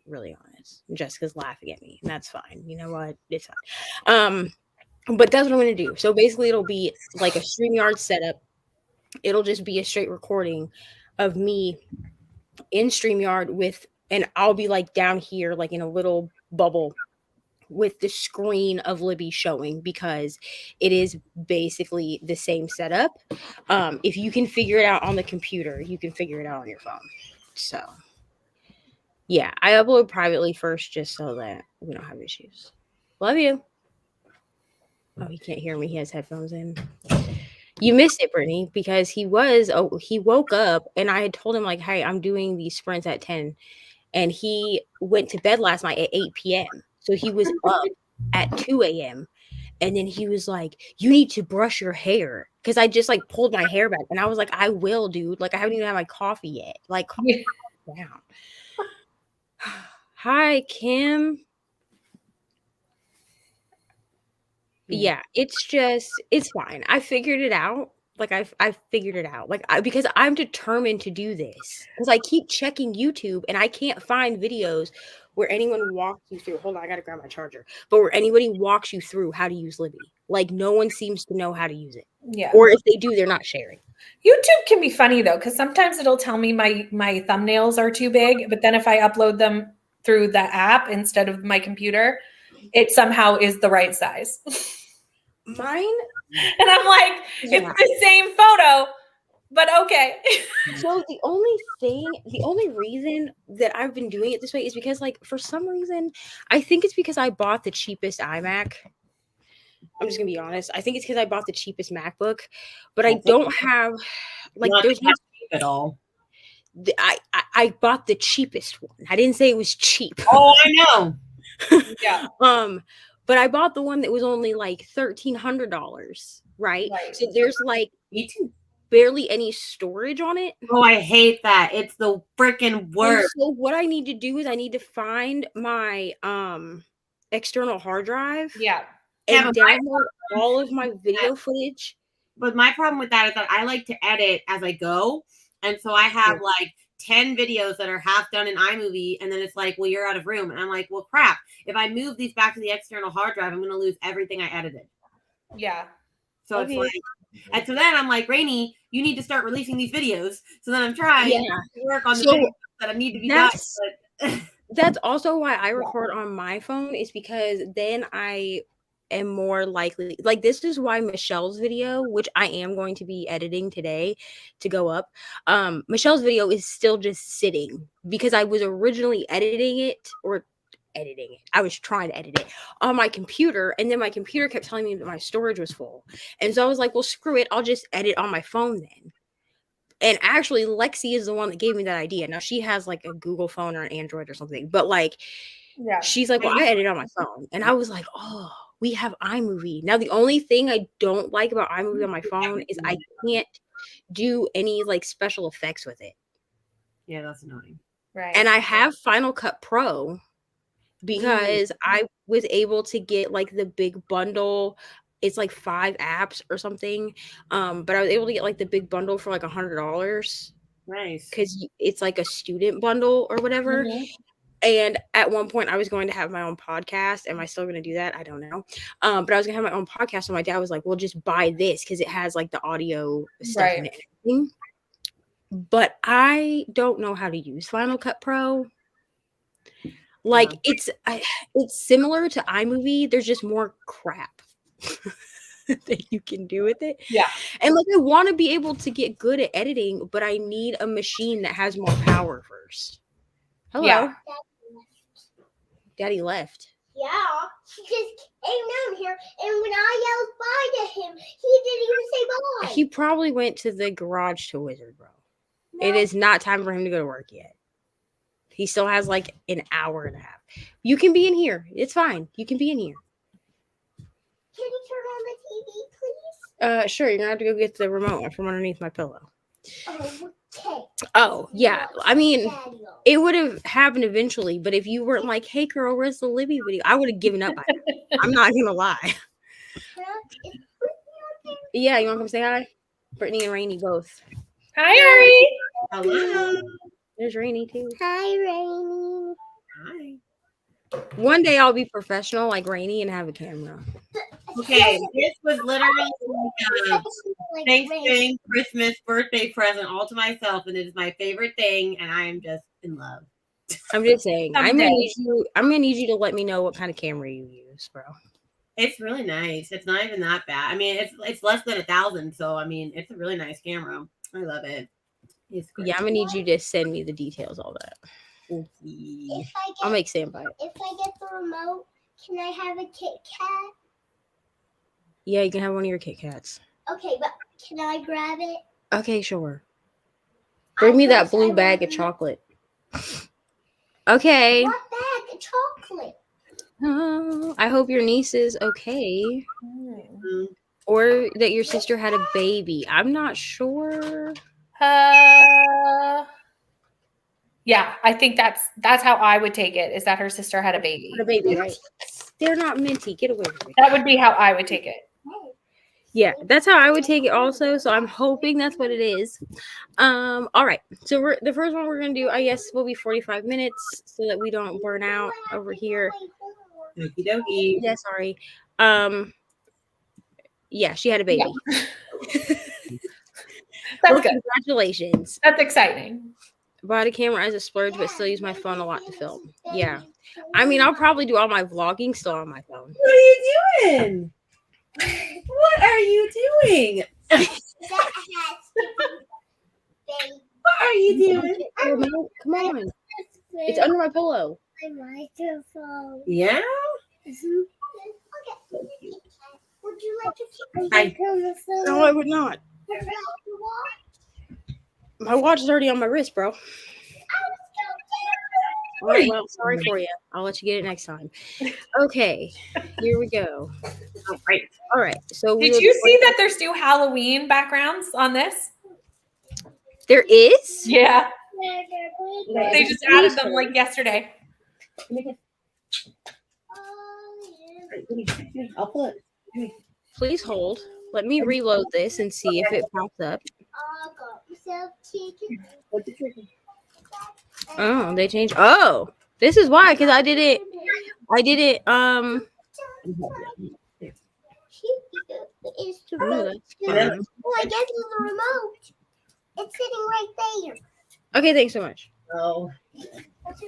Really honest. Jessica's laughing at me, and that's fine. You know what? It's fine. But that's what I'm going to do. So basically it'll be like a StreamYard setup. It'll just be a straight recording of me in StreamYard and I'll be like down here, like in a little bubble with the screen of Libby showing, because it is basically the same setup. If you can figure it out on the computer, you can figure it out on your phone. So yeah, I upload privately first just so that we don't have issues. Love you. Oh, he can't hear me. He has headphones in. You missed it, Brittany, because he woke up and I had told him like, hey, I'm doing these sprints at 10. And he went to bed last night at 8 p.m. So he was up at 2 a.m. And then he was like, you need to brush your hair. Because I just like pulled my hair back. And I was like, I will, dude. Like I haven't even had my coffee yet. Like, calm down. Hi, Kim. Yeah, it's fine. I figured it out. Like I figured it out. Like because I'm determined to do this. Because I keep checking YouTube and I can't find videos where anyone walks you through. Hold on, I gotta grab my charger. But where anybody walks you through how to use Libby. Like no one seems to know how to use it. Yeah. Or if they do, they're not sharing. YouTube can be funny though, because sometimes it'll tell me my thumbnails are too big, but then if I upload them through the app instead of my computer, it somehow is the right size. Mine, and I'm like, it's the same photo, but okay. So the only reason that I've been doing it this way is because, like, for some reason, I think it's because I bought the cheapest iMac. I'm just gonna be honest. I think it's because I bought the cheapest MacBook, but I don't have like there's not cheap at all. I bought the cheapest one. I didn't say it was cheap. Oh, I know. Yeah. But I bought the one that was only like $1,300, right? So there's like barely any storage on it. Oh, I hate that. It's the freaking worst. So what I need to do is I need to find my external hard drive. Yeah. And download all of my video footage. But my problem with that is that I like to edit as I go. And so I have like 10 videos that are half done in iMovie, and then it's like, well, you're out of room. And I'm like, well, crap. If I move these back to the external hard drive, I'm going to lose everything I edited. Yeah. So it's like, and so then I'm like, Rainey, you need to start releasing these videos. So then I'm trying to work on the videos that need to be done. But that's also why I record on my phone, is because then I am more likely, like, this is why Michelle's video, which I am going to be editing today to go up, Michelle's video is still just sitting because I was originally I was trying to edit it on my computer, and then my computer kept telling me that my storage was full, and so I was like, well, screw it, I'll just edit on my phone then. And actually Lexi is the one that gave me that idea. Now she has like a Google phone or an Android or something, but like Yeah. She's like, well, I edit on my phone. And I was like, oh, we have iMovie. Now, the only thing I don't like about iMovie on my phone is I can't do any like special effects with it. Yeah, that's annoying. Right. And I have Final Cut Pro because I was able to get like the big bundle. It's like 5 apps or something. But I was able to get like the big bundle for like $100. Nice. Because it's like a student bundle or whatever. Mm-hmm. And at one point I was going to have my own podcast. Am I still going to do that? I don't know. But I was going to have my own podcast. So my dad was like, well, just buy this because it has like the audio stuff in it and everything. But I don't know how to use Final Cut Pro. Like it's similar to iMovie. There's just more crap that you can do with it. Yeah. And like I want to be able to get good at editing, but I need a machine that has more power first. Hello. Yeah. Daddy left. Yeah, he just came down here, and when I yelled bye to him, he didn't even say bye. He probably went to the garage to Wizard, bro. No. It is not time for him to go to work yet. He still has like an hour and a half. You can be in here. It's fine. You can be in here. Can you turn on the TV, please? Sure. You're gonna have to go get the remote from underneath my pillow. Okay. Oh, yeah. I mean, Daddy. it would have happened eventually, but if you weren't like, hey girl, where's the Libby video? I would have given up by now. I'm not gonna lie. Huh? Is Brittany on there? Yeah, you wanna come say hi? Brittany and Rainy both. Hi, Ari. Hello. There's Rainy too. Hi, Rainy. Hi. One day I'll be professional like Rainy and have a camera. Okay, this was literally like Like Thanksgiving, Christmas, birthday present all to myself, and it is my favorite thing, and I am just in love. I'm just saying. I'm Someday. gonna need you to let me know what kind of camera you use, bro. It's really nice. It's not even that bad. I mean, it's less than 1,000, so I mean, it's a really nice camera. I love it. It's great. Yeah, I'm gonna need you to send me the details, all that. Okay. If I'll make Sam buy it. if I get the remote, can I have a Kit Kat? Yeah, you can have one of your Kit Kats. Okay, but can I grab it? Okay, sure. Bring me that blue bag of chocolate. Okay. What bag of chocolate? Oh, I hope your niece is okay. Mm. Or that your sister had a baby. I'm not sure. Yeah, I think that's how I would take it, is that her sister had a baby. Had a baby, right? They're not minty. Get away from me. That would be how I would take it. Yeah, that's how I would take it also. So I'm hoping that's what it is. All right. So the first one we're gonna do, I guess, will be 45 minutes so that we don't burn out over here. Okie dokie. Yeah, sorry. Yeah, she had a baby. Yeah. Well, That's good. congratulations. That's exciting. Bought a camera as a splurge, but still use my phone a lot to film. Yeah. I mean, I'll probably do all my vlogging still on my phone. What are you doing? What are you doing? That has baby. What are you doing? Remote, come on. It's under my pillow. my microphone. Yeah. Okay. Would you like to keep I- No, I would not. My watch is already on my wrist, bro. Oh, well, sorry for you. I'll let you get it next time. Okay, here we go. All right. All right. So Did you see that there's new Halloween backgrounds on this? there is? Yeah. Okay. They just added them like yesterday. I'll pull it. Please hold. Let me reload this and see if it pops up. Oh, they changed. Oh, this is why, because I did it. It's Oh, the that's Yeah. fine. Oh, I guess it's the remote. It's sitting right there. Okay, thanks so much. Oh. Okay.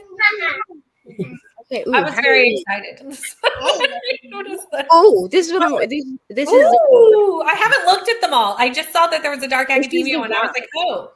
I was very excited. What is that? Oh, this is what I'm. This is. Ooh, I haven't looked at them all. I just saw that there was a Dark This is Academia the one. I was like, oh,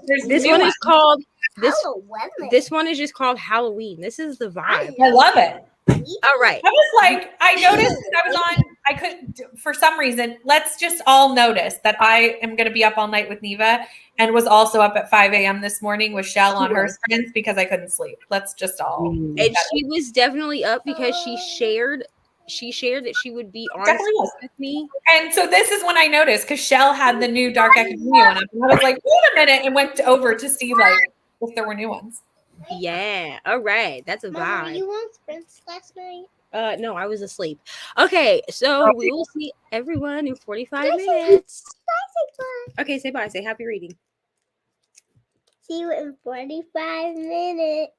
there's This new one is called. This Hello, Weather. this one is just called Halloween. This is the vibe. I love it. All right. I was like, I noticed that I was on, I couldn't, for some reason, let's just all notice that I am going to be up all night with Neva and was also up at 5 a.m. this morning with Shelle on her sprints because I couldn't sleep. Let's just all. And she was definitely up because she shared that she would be on Definitely was. with me. And so this is when I noticed because Shelle had the new Dark Academia one up. And I was like, wait a minute, and went over to see like if there were new ones. Yeah. All right. That's a Mama, were vibe. you on sprints last night? No, I was asleep. Okay, so we will see everyone in 45 minutes. Okay, say bye. Say happy reading. See you in 45 minutes.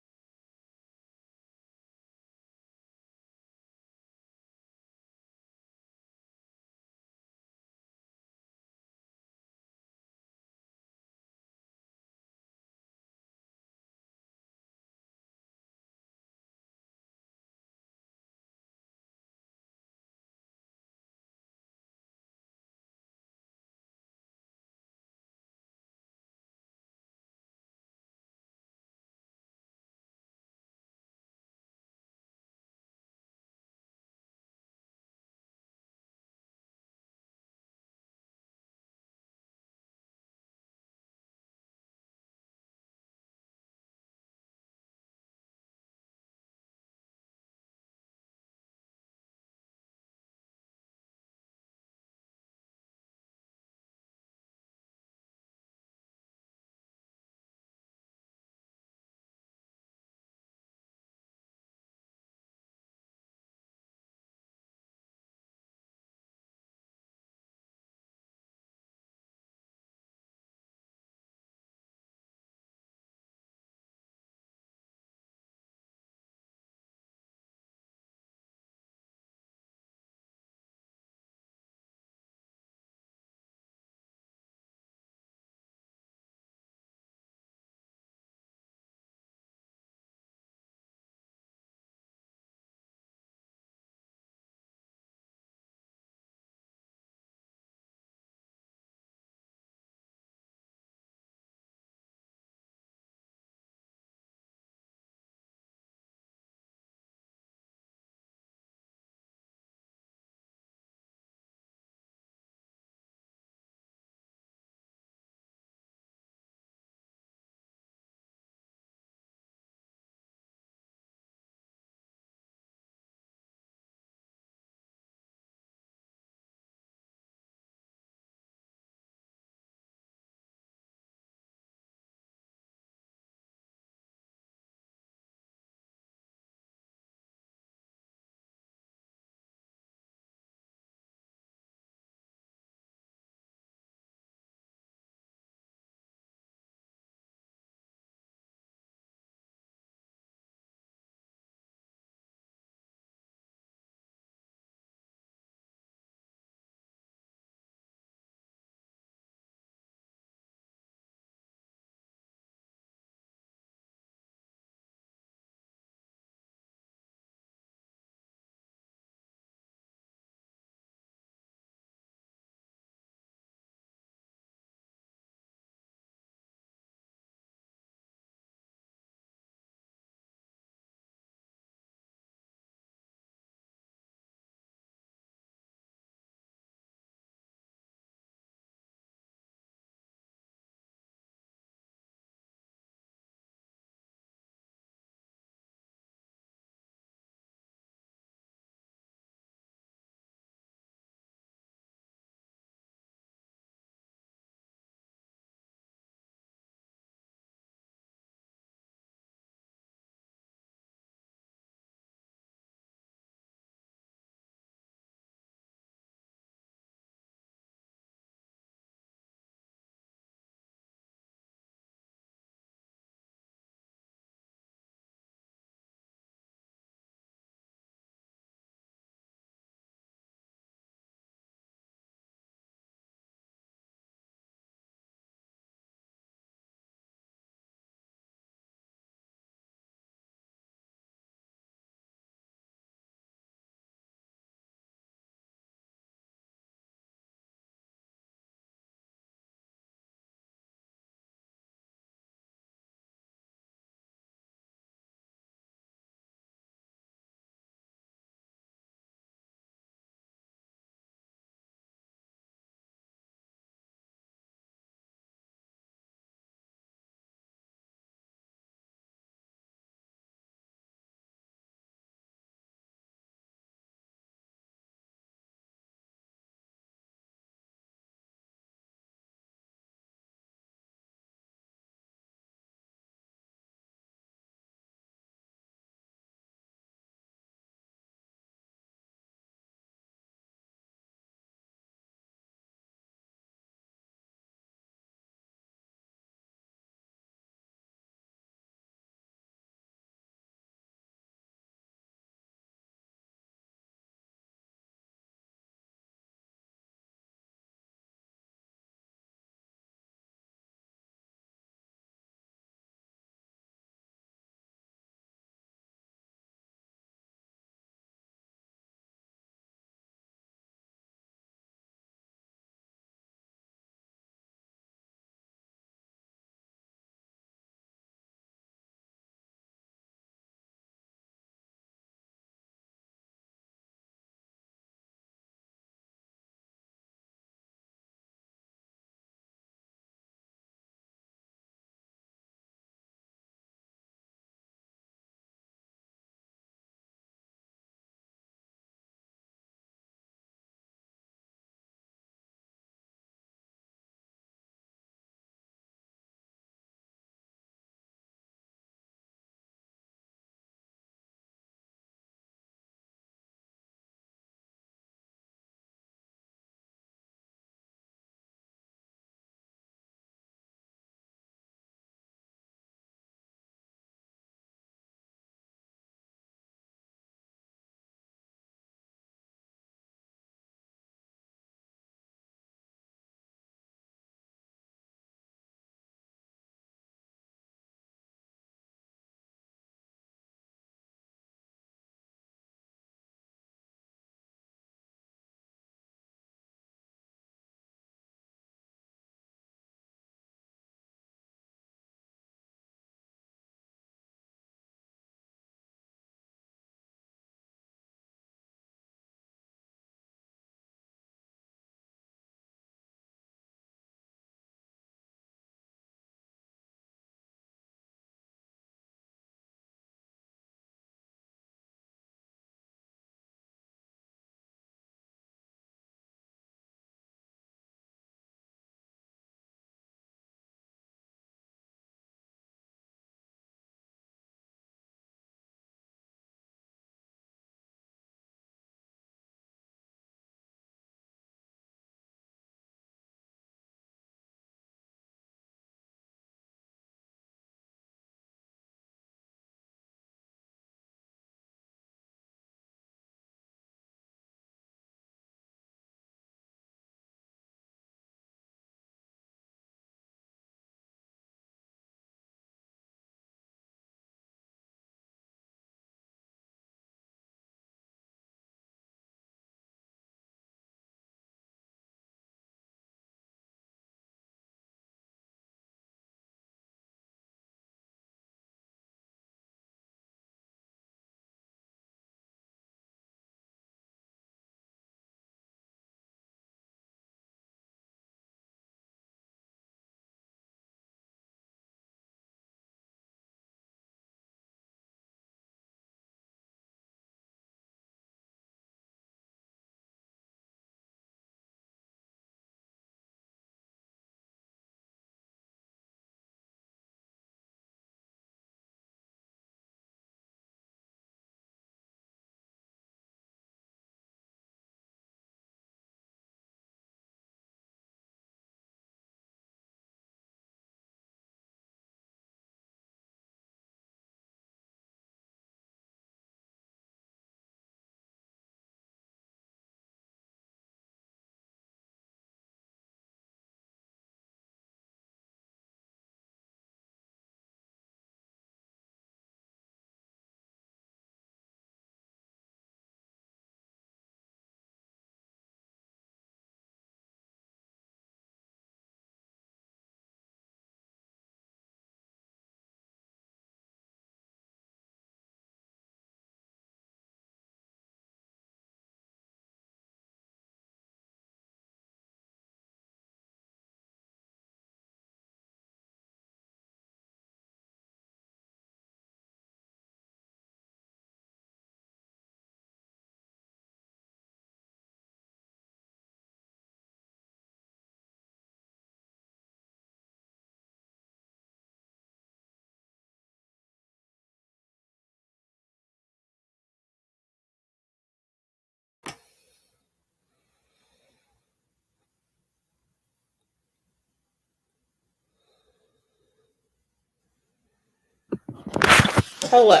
Hello.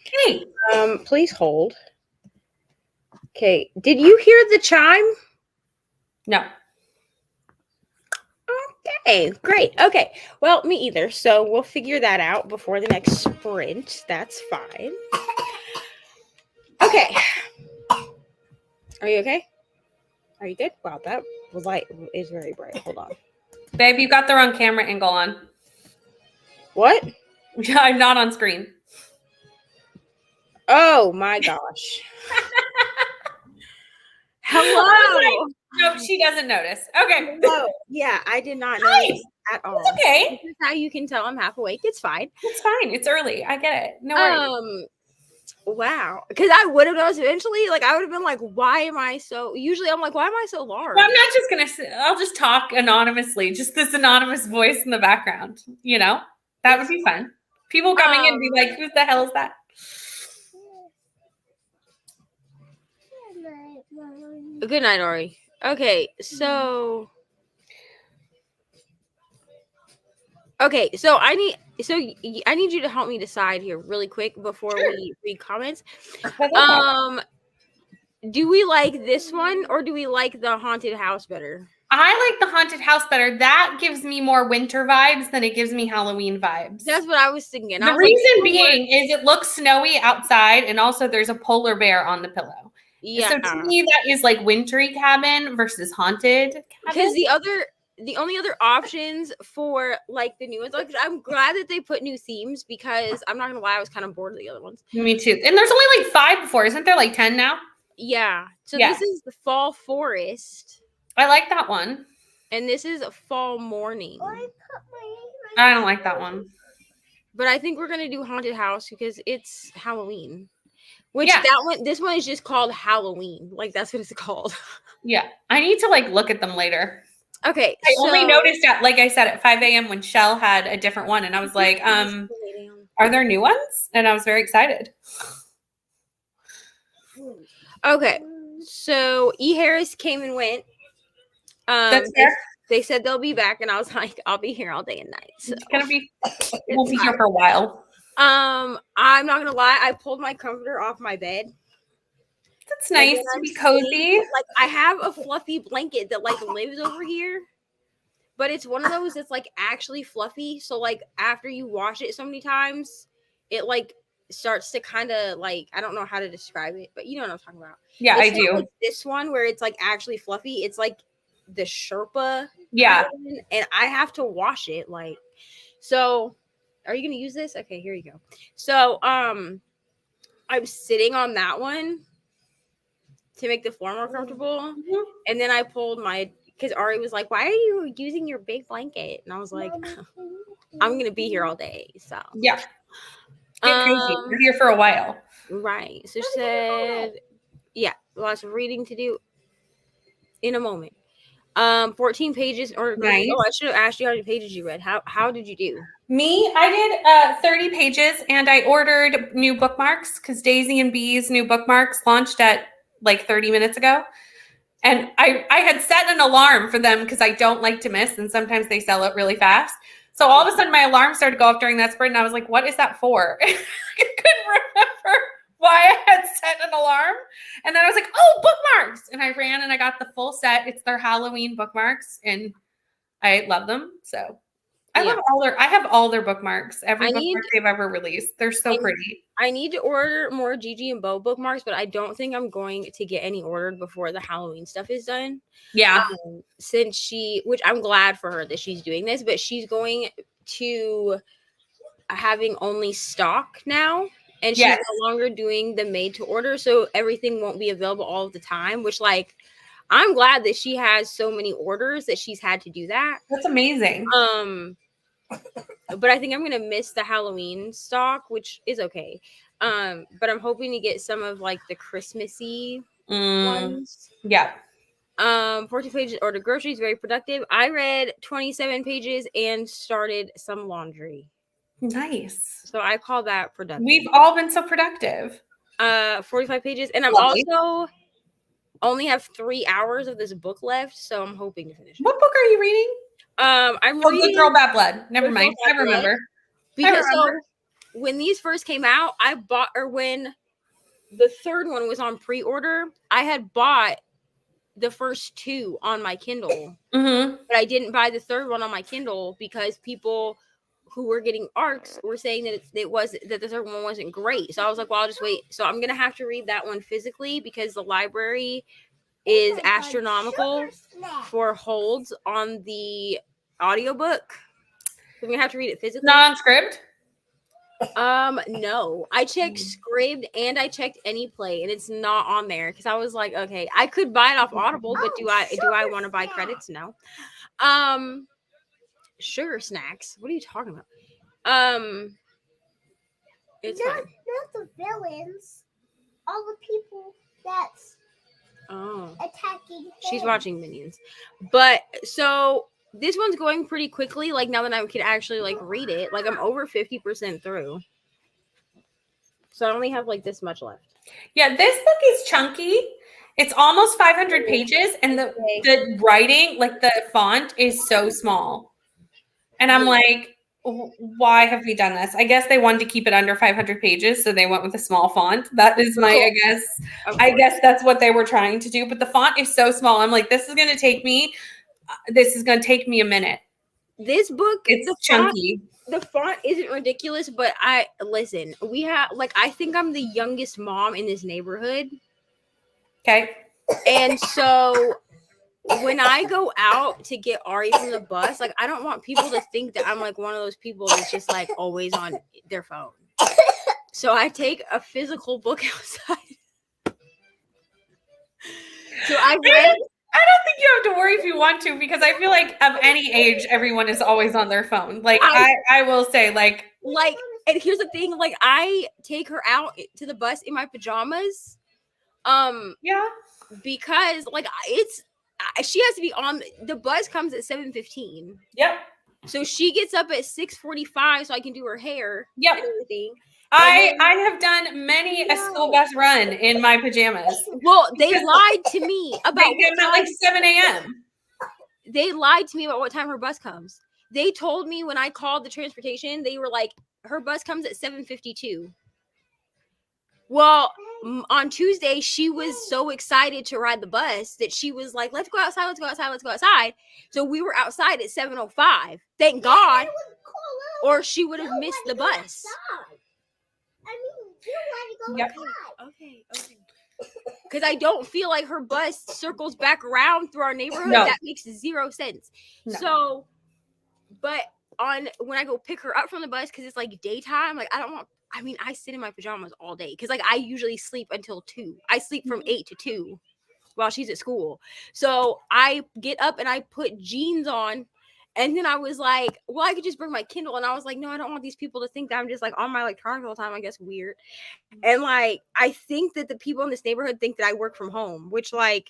Hey. Please hold. Okay. Did you hear the chime? No. Okay, great. Okay. Well, me either. So we'll figure that out before the next sprint. That's fine. Okay. Are you okay? Are you good? Wow, that light is very bright. Hold on. Babe, you got the wrong camera angle on. What? I'm not on screen. Oh my gosh. Hello. Nope, she doesn't notice. Okay. Hello. Yeah, I did not Hi. notice at all. It's okay. This is how you can tell I'm half awake. It's fine. It's fine. It's early. I get it. No worries. Wow. Because I would have noticed eventually. Like, I would have been like, why am I so... Usually, I'm like, why am I so large? Well, I'm not just going to... I'll just talk anonymously. Just this anonymous voice in the background. You know? That would be fun. People coming in and be like, who the hell is that? Good night, Ori. Okay, so... Okay, so I need you to help me decide here really quick before we read comments. Do we like this one or do we like the haunted house better? I like the haunted house better. That gives me more winter vibes than it gives me Halloween vibes. That's what I was thinking. The reason being is it looks snowy outside, and also there's a polar bear on the pillow. Yeah. So to me, that is like wintry cabin versus haunted. Because the only other options for like the new ones, like I'm glad that they put new themes because I'm not gonna lie, I was kind of bored of the other ones. Me too. And there's only like 5 before, isn't there like 10 now? Yeah. So this is the fall forest. I like that one. And this is a fall morning. I don't like that one. But I think we're gonna do haunted house because it's Halloween. This one is just called Halloween. Like that's what it's called. Yeah. I need to like look at them later. Okay. I only noticed at, like I said, at 5 a.m. when Chelle had a different one, and I was like, are there new ones? And I was very excited. Okay. So E. Harris came and went. That's fair. They said they'll be back, and I was like, I'll be here all day and night. So we'll be here for a while. I'm not gonna lie, I pulled my comforter off my bed. That's nice to be cozy. Like I have a fluffy blanket that like lives over here, but it's one of those that's like actually fluffy. So like after you wash it so many times, it like starts to kind of like, I don't know how to describe it, but you know what I'm talking about. Yeah, it's I do. Like this one where it's like actually fluffy. It's like the Sherpa. Yeah. And I have to wash it. Like, so are you going to use this? Okay, here you go. So, I'm sitting on that one to make the floor more comfortable. Mm-hmm. And then I pulled because Ari was like, why are you using your big blanket? And I was like, I'm going to be here all day. So, yeah. Get crazy. We're here for a while. Right. So she said, yeah, lots of reading to do in a moment. 14 pages or nice. Oh, I should have asked you how many pages you read. How did you do? Me, I did 30 pages and I ordered new bookmarks because Daisy and Bee's new bookmarks launched at like 30 minutes ago. And I had set an alarm for them because I don't like to miss, and sometimes they sell it really fast. So all of a sudden my alarm started to go off during that sprint, and I was like, what is that for? I couldn't remember why I had set an alarm. And then I was like, oh, bookmarks. And I ran and I got the full set. It's their Halloween bookmarks, and I love them. So I have all their bookmarks. Every bookmark they've ever released. They're so pretty. I need to order more Gigi and Bo bookmarks, but I don't think I'm going to get any ordered before the Halloween stuff is done. Yeah. Which I'm glad for her that she's doing this, but she's going to having only stock now. And she's no longer doing the made to order. So everything won't be available all of the time, which like, I'm glad that she has so many orders that she's had to do that. That's amazing. But I think I'm going to miss the Halloween stock, which is okay. But I'm hoping to get some of like the Christmassy ones. Yeah. 14 pages ordered groceries, very productive. I read 27 pages and started some laundry. Nice. So I call that productive. We've all been so productive. 45 pages. And I'm also only have 3 hours of this book left, so I'm hoping to finish it. What book are you reading? I'm reading Good Girl, Bad Blood. Never mind. I remember. Because when these first came out, I bought, or when the third one was on pre-order, I had bought the first 2 on my Kindle, but I didn't buy the third one on my Kindle because people who were getting ARCs were saying that that the third one wasn't great. So I was like, well, I'll just wait. So I'm gonna have to read that one physically because the library is astronomical for holds on the audiobook. So I'm gonna have to read it physically. Not on Scribd? No. I checked Scribd and I checked AnyPlay and it's not on there because I was like, okay, I could buy it off Audible, but do I want to buy credits? No. Sugar snacks. What are you talking about? It's fine. Not the villains. All the people that's attacking. She's watching Minions. But so this one's going pretty quickly. Like now that I can actually like read it, like I'm over 50% through. So I only have like this much left. Yeah, this book is chunky. It's almost 500 pages, and the writing, like the font, is so small. And I'm like, why have we done this? I guess they wanted to keep it under 500 pages, so they went with a small font. That is my, I guess that's what they were trying to do. But the font is so small. I'm like, this is going to take me a minute. This book, it's chunky. The font isn't ridiculous, but listen, we have, like, I think I'm the youngest mom in this neighborhood. Okay. And so when I go out to get Ari from the bus, like, I don't want people to think that I'm like one of those people that's just like always on their phone. So I take a physical book outside. So I don't think you have to worry if you want to, because I feel like of any age, everyone is always on their phone. Like I will say, like, and here's the thing, like, I take her out to the bus in my pajamas. Yeah, because like she has to be on. The bus comes at 7:15. Yep. So she gets up at 6:45 so I can do her hair. Yep. And everything. I have done many a school bus run in my pajamas. Well, they lied to me about they came at like 7 a.m. They lied to me about what time her bus comes. They told me when I called the transportation, they were like, her bus comes at 7:52. Well, on Tuesday, she was so excited to ride the bus that she was like, let's go outside, let's go outside, let's go outside. So we were outside at 7:05. Thank God. Or she would have missed the bus. I mean, you let it go outside. Okay. Because I don't feel like her bus circles back around through our neighborhood. No. That makes zero sense. No. So, but when I go pick her up from the bus, because it's like daytime, like I sit in my pajamas all day because like I usually sleep until 2. I sleep from 8 to 2 while she's at school. So I get up and I put jeans on, and then I was like, well, I could just bring my Kindle. And I was like, no, I don't want these people to think that I'm just like on my electronics all the time. I guess weird. And like, I think that the people in this neighborhood think that I work from home, which like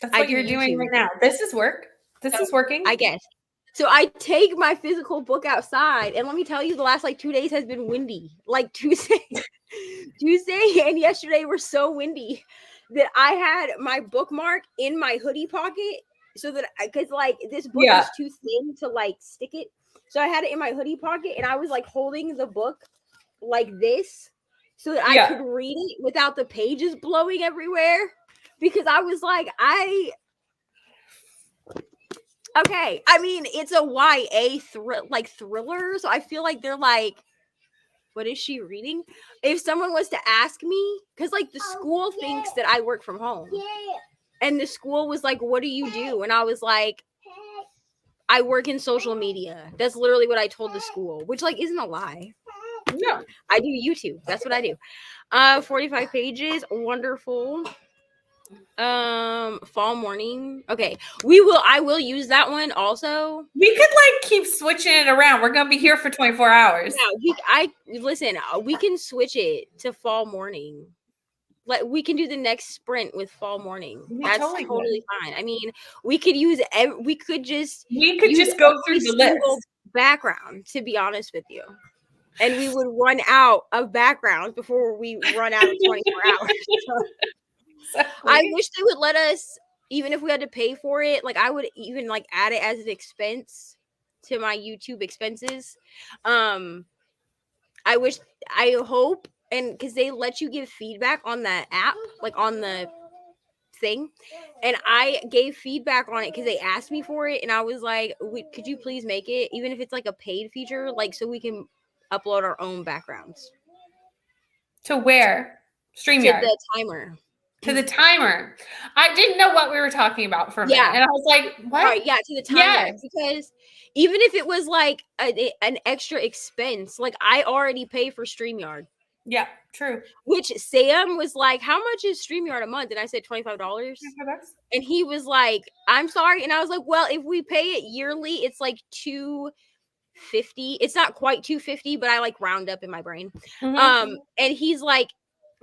that's what you're doing right now. This is work. This is working, I guess. So I take my physical book outside, and let me tell you, the last like 2 days has been windy. Like Tuesday and yesterday were so windy that I had my bookmark in my hoodie pocket, so that because like this book is too thin to like stick it. So I had it in my hoodie pocket, and I was like holding the book like this so that I could read it without the pages blowing everywhere, because I was like, okay, I mean, it's a YA thriller, so I feel like they're like, what is she reading? If someone was to ask me, because like the school thinks that I work from home, and the school was like, what do you do? And I was like, I work in social media. That's literally what I told the school, which like isn't a lie. No, I do YouTube. That's what I do. 45 pages, wonderful. Fall morning. Okay, I will use that one also. We could like keep switching it around. We're gonna be here for 24 hours. Yeah, we can switch it to fall morning. Like we can do the next sprint with fall morning. That's totally fine. I mean, we could just go through the list background, to be honest with you. And we would run out of backgrounds before we run out of 24 hours. I wish they would let us, even if we had to pay for it, like I would even like add it as an expense to my YouTube expenses. I hope, and because they let you give feedback on that app, like on the thing, and I gave feedback on it because they asked me for it, and I was like, could you please make it, even if it's like a paid feature, like so we can upload our own backgrounds To where? to StreamYard. the timer. To the timer. I didn't know what we were talking about for a minute. And I was like, what? Right, yeah, to the timer. Yes. Because even if it was like an extra expense, like I already pay for StreamYard. Yeah, true. Which Sam was like, how much is StreamYard a month? And I said $25. And he was like, I'm sorry. And I was like, well, if we pay it yearly, it's like $250. It's not quite $250, but I like round up in my brain. And he's like,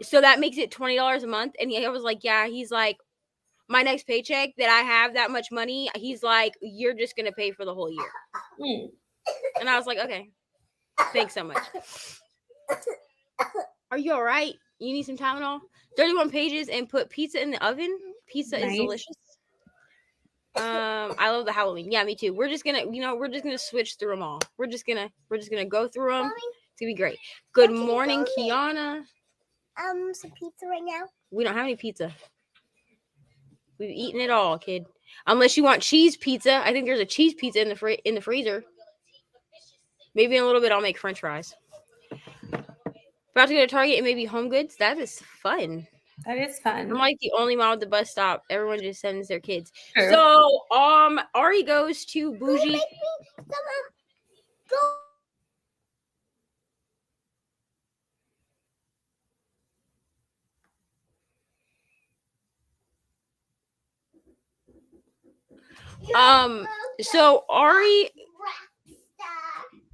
so that makes it $20 a month. And I was like, yeah. He's like, my next paycheck that I have that much money, he's like, you're just gonna pay for the whole year. And I was like, okay, thanks so much. Are you all right? You need some Tylenol? 31 pages and put pizza in the oven. Pizza is delicious. I love the Halloween. Yeah, me too. We're just gonna switch through them all. We're just gonna go through them. It's gonna be great. Good morning, Kiana. Some pizza right now. We don't have any pizza. We've eaten it all, kid. Unless you want cheese pizza. I think there's a cheese pizza in the freezer. Maybe in a little bit I'll make French fries. About to go to Target and maybe Home Goods. That is fun. That is fun. I'm like the only mom at the bus stop. Everyone just sends their kids. True. So Ari goes to Bougie. So Ari.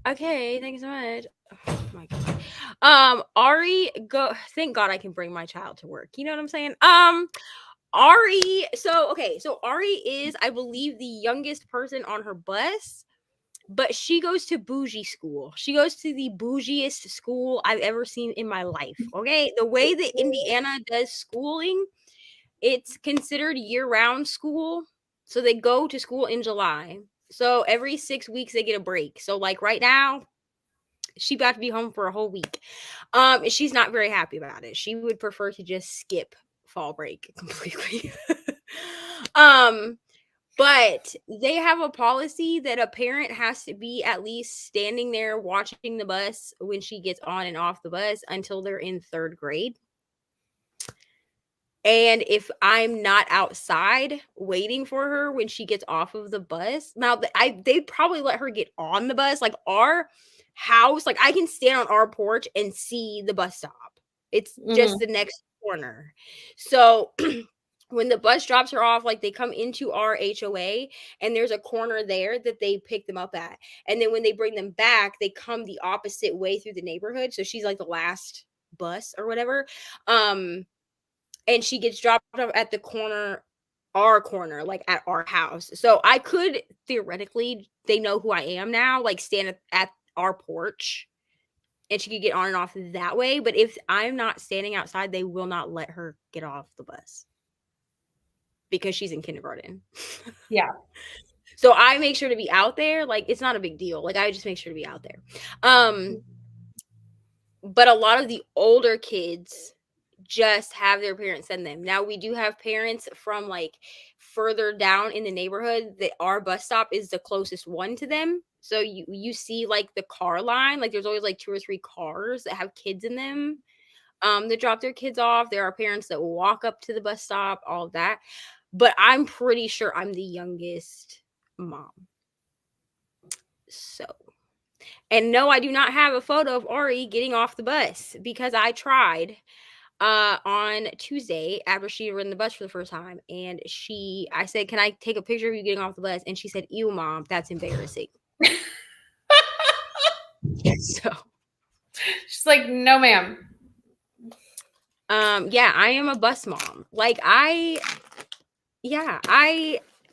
Okay, thank you so much. Oh my god. Ari go. Thank God I can bring my child to work. You know what I'm saying? Ari. So Ari is, I believe, the youngest person on her bus, but she goes to bougie school. She goes to the bougiest school I've ever seen in my life. Okay, the way that Indiana does schooling, it's considered year-round school. So they go to school in July. So every 6 weeks they get a break. So like right now, she about to be home for a whole week. She's not very happy about it. She would prefer to just skip fall break completely. But they have a policy that a parent has to be at least standing there watching the bus when she gets on and off the bus until they're in 3rd grade. And if I'm not outside waiting for her when she gets off of the bus, now they probably let her get on the bus. Like our house, like I can stand on our porch and see the bus stop. It's just the next corner. So when the bus drops her off, like they come into our HOA and there's a corner there that they pick them up at. And then when they bring them back, they come the opposite way through the neighborhood. So she's like the last bus or whatever. And she gets dropped off at the corner, our corner, like at our house. So I could theoretically, they know who I am now, like stand at our porch and she could get on and off that way. But if I'm not standing outside, they will not let her get off the bus because she's in kindergarten. Yeah. So I make sure to be out there. Like it's not a big deal. Like I just make sure to be out there. But a lot of the older kids just have their parents send them. Now we do have parents from like further down in the neighborhood that our bus stop is the closest one to them. So you see like the car line, like there's always like 2 or 3 cars that have kids in them that drop their kids off. There are parents that walk up to the bus stop, all of that. But I'm pretty sure I'm the youngest mom. So, and no, I do not have a photo of Ari getting off the bus because I tried on Tuesday after she ridden the bus for the first time. And I said, can I take a picture of you getting off the bus? And she said, ew, mom, that's embarrassing. So she's like, no, ma'am. Yeah, I am a bus mom. Like I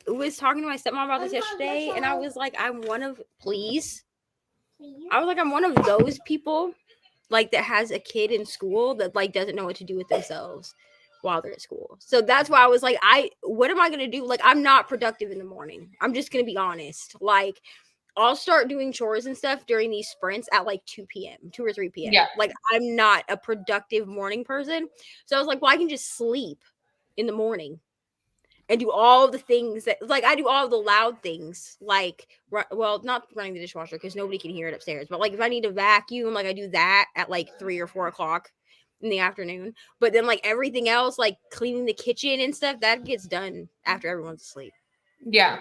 was talking to my stepmom about this yesterday, and I was like, I'm one of those people like that has a kid in school that like doesn't know what to do with themselves while they're at school. So that's why I was like, what am I gonna do? Like, I'm not productive in the morning. I'm just gonna be honest. Like, I'll start doing chores and stuff during these sprints at like 2 p.m., 2 or 3 p.m. Yeah. Like, I'm not a productive morning person. So I was like, well, I can just sleep in the morning and do all the things that, like, I do all the loud things, like, well, not running the dishwasher because nobody can hear it upstairs. But like, if I need to vacuum, like, I do that at like 3 or 4 o'clock in the afternoon. But then like everything else, like cleaning the kitchen and stuff, that gets done after everyone's asleep. Yeah.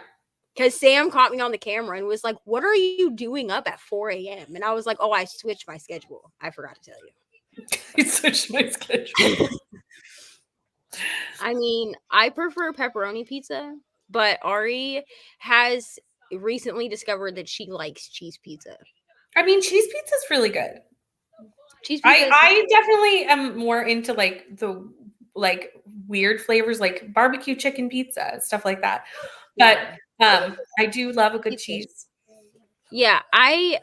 Because Sam caught me on the camera and was like, what are you doing up at 4 a.m.? And I was like, oh, I switched my schedule. I forgot to tell you. I switched my schedule. I mean, I prefer pepperoni pizza, but Ari has recently discovered that she likes cheese pizza. I mean, cheese pizza's really good. Cheese pizza I definitely am more into like the like weird flavors, like barbecue chicken pizza, stuff like that. But I do love a good cheese. Yeah, I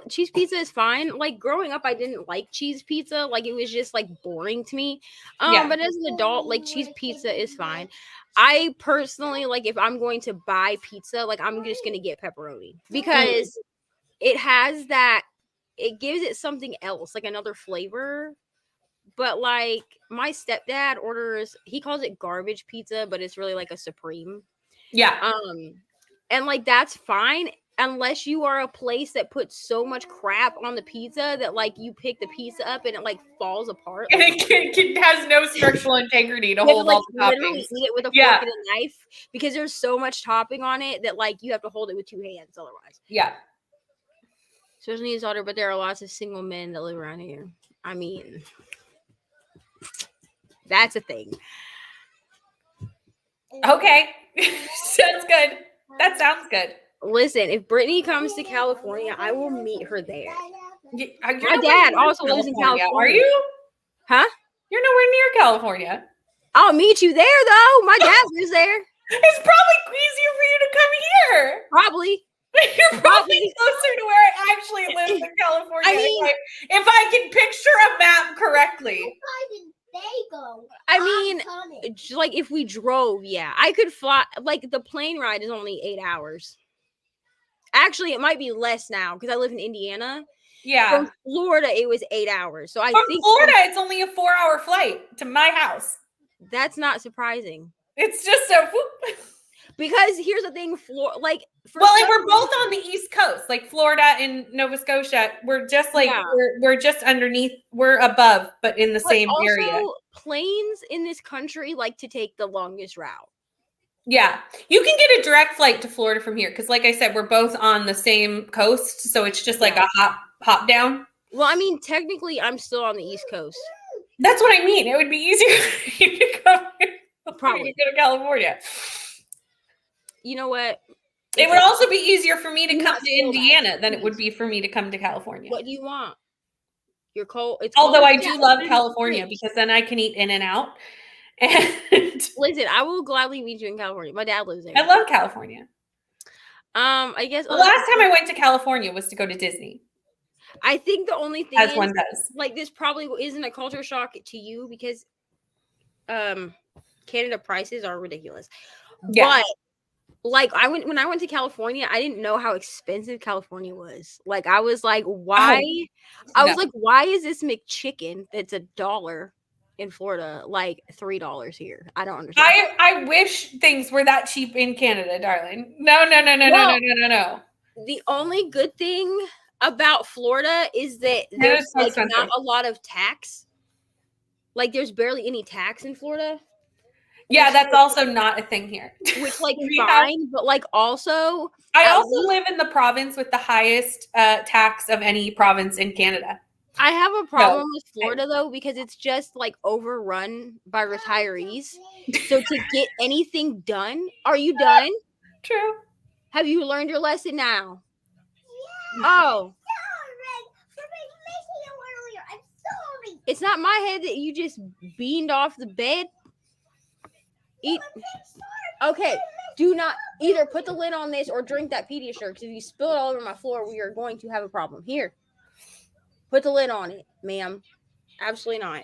cheese pizza is fine. Like growing up, I didn't like cheese pizza. Like it was just like boring to me. But as an adult, like cheese pizza is fine. I personally, like, if I'm going to buy pizza, like I'm just gonna get pepperoni because it has that. It gives it something else, like another flavor. But like my stepdad orders, he calls it garbage pizza, but it's really like a supreme. Yeah. And like that's fine unless you are a place that puts so much crap on the pizza that like you pick the pizza up and it like falls apart. And it has no structural integrity to hold all the toppings. Eat it with a fork and a knife because there's so much topping on it that like you have to hold it with 2 hands otherwise. Yeah. Especially his daughter, but there are lots of single men that live around here. I mean, that's a thing. Okay. Sounds good. That sounds good. Listen, if Brittany comes to California, I will meet her there. My dad also lives in California. Are you? Huh? You're nowhere near California. I'll meet you there, though. My dad lives there. It's probably easier for you to come here. Probably. You're probably closer to where I actually live in California. I mean, if I can picture a map correctly. I mean, like if we drove, yeah, I could fly. Like the plane ride is only 8 hours. Actually, it might be less now because I live in Indiana. Yeah. From Florida, it was 8 hours. So From Florida, it's only a 4-hour flight to my house. That's not surprising. It's just so. Because here's the thing, and we're both on the East Coast, like Florida and Nova Scotia. We're just like we're just underneath, we're above, but in the same area. Planes in this country like to take the longest route. Yeah, you can get a direct flight to Florida from here because, like I said, we're both on the same coast, so it's just like a hop down. Well, I mean, technically, I'm still on the East Coast. That's what I mean. It would be easier for you to come probably go to California. You know what? It would also be easier for me to come to Indiana than it would be for me to come to California. What do you want? You're cold. Although I do love California because then I can eat in and out. And listen, I will gladly meet you in California. My dad lives there. I love California. I guess the last time I went to California was to go to Disney. I think the only thing as one does, like this probably isn't a culture shock to you because Canada prices are ridiculous. Yeah. But like when I went to California, I didn't know how expensive California was. Like I was like, why? I was like, why is this McChicken that's $1 in Florida like $3 here? I don't understand. I wish things were that cheap in Canada, darling. No. The only good thing about Florida is that there's like not a lot of tax. Like there's barely any tax in Florida. Yeah, that's also not a thing here. Which like fine, but like also I also live in the province with the highest tax of any province in Canada. I have a problem with Florida though because it's just like overrun by retirees. So to get anything done, are you done? True. Have you learned your lesson now? Yeah. Oh. I'm sorry. It's not my head that you just beamed off the bed. Okay, do not either put the lid on this or drink that Pediasure because if you spill it all over my floor, we are going to have a problem. Here, put the lid on it, ma'am. Absolutely not.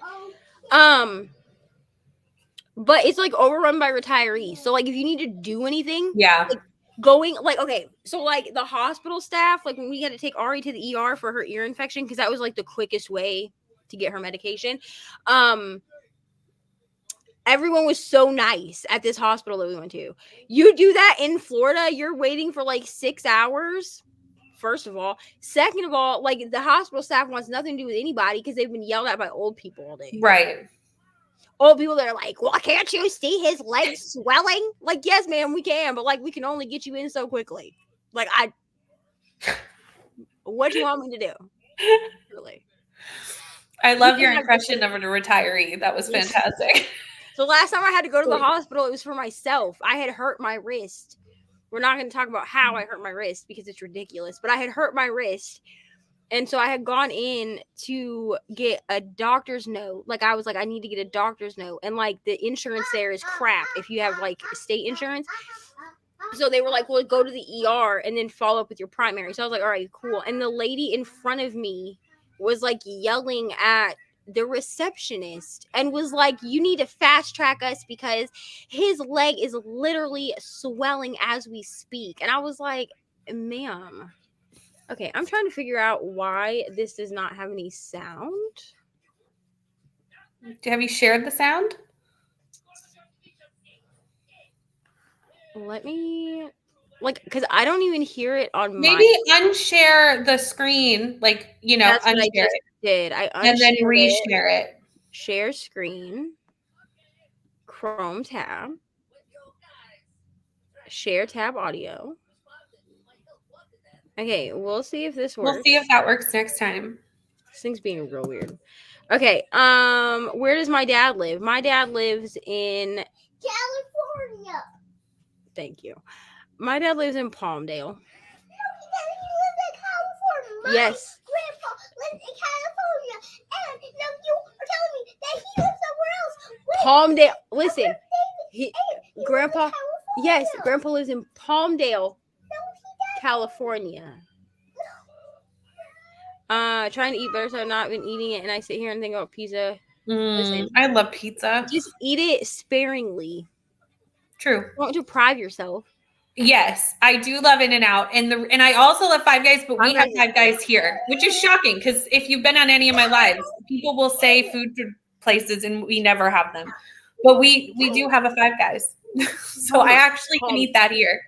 But it's like overrun by retirees. So like if you need to do anything, yeah, like, going like, okay, so like the hospital staff, like when we had to take Ari to the ER for her ear infection, because that was like the quickest way to get her medication. Everyone was so nice at this hospital that we went to. You do that in Florida, you're waiting for like 6 hours. First of all, second of all, like the hospital staff wants nothing to do with anybody because they've been yelled at by old people all day. Right. Old people that are like, well, can't you see his legs swelling? Like, yes, ma'am, we can, but like we can only get you in so quickly. Like, what do you want me to do? Really? I love your impression of a retiree. That was fantastic. So last time I had to go to the hospital, it was for myself. I had hurt my wrist. We're not going to talk about how I hurt my wrist because it's ridiculous, but I had hurt my wrist. And so I had gone in to get a doctor's note. Like, I was like, I need to get a doctor's note. And like the insurance there is crap if you have like state insurance. So they were like, well, go to the ER and then follow up with your primary. So I was like, all right, cool. And the lady in front of me was like yelling at the receptionist and was like, you need to fast track us because his leg is literally swelling as we speak. And I was like, ma'am, okay, I'm trying to figure out why this does not have any sound. Have you shared the sound? Let me, like, because I don't even hear it on Maybe unshare the screen, like, you know, That's what I unshare just it. did. I And then unshared reshare it. Share screen, Chrome tab, share tab audio. Okay, we'll see if this works. We'll see if that works next time. This thing's being real weird. Okay, where does my dad live? My dad lives in California. Thank you. My dad lives in Palmdale. My Yes. grandpa lives in California, and now you are telling me that he lives somewhere else. Palmdale. Listen, Grandpa. Yes, Grandpa lives in Palmdale, California. Trying to eat better, so I've not been eating it, and I sit here and think about pizza. Listen, I love pizza. just eat it sparingly. True. Don't deprive yourself. Yes, I do love In-N-Out, and I also love Five Guys, but we have Five Guys here, which is shocking because if you've been on any of my lives, people will say food places and we never have them, but we do have a Five Guys, so I actually can eat that here.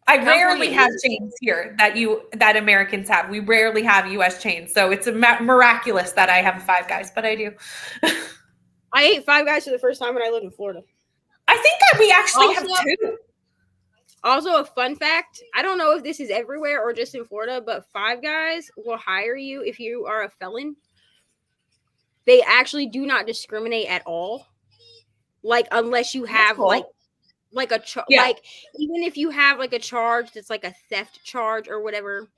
I rarely have chains here that Americans have. We rarely have U.S. chains, so it's miraculous that I have a Five Guys, but I do. I ate Five Guys for the first time when I lived in Florida. I think that we actually have two. Also, a fun fact, I don't know if this is everywhere or just in Florida, but Five Guys will hire you if you are a felon. They actually do not discriminate at all. Like, unless you have cool. like a like, even if you have like a charge that's like a theft charge or whatever,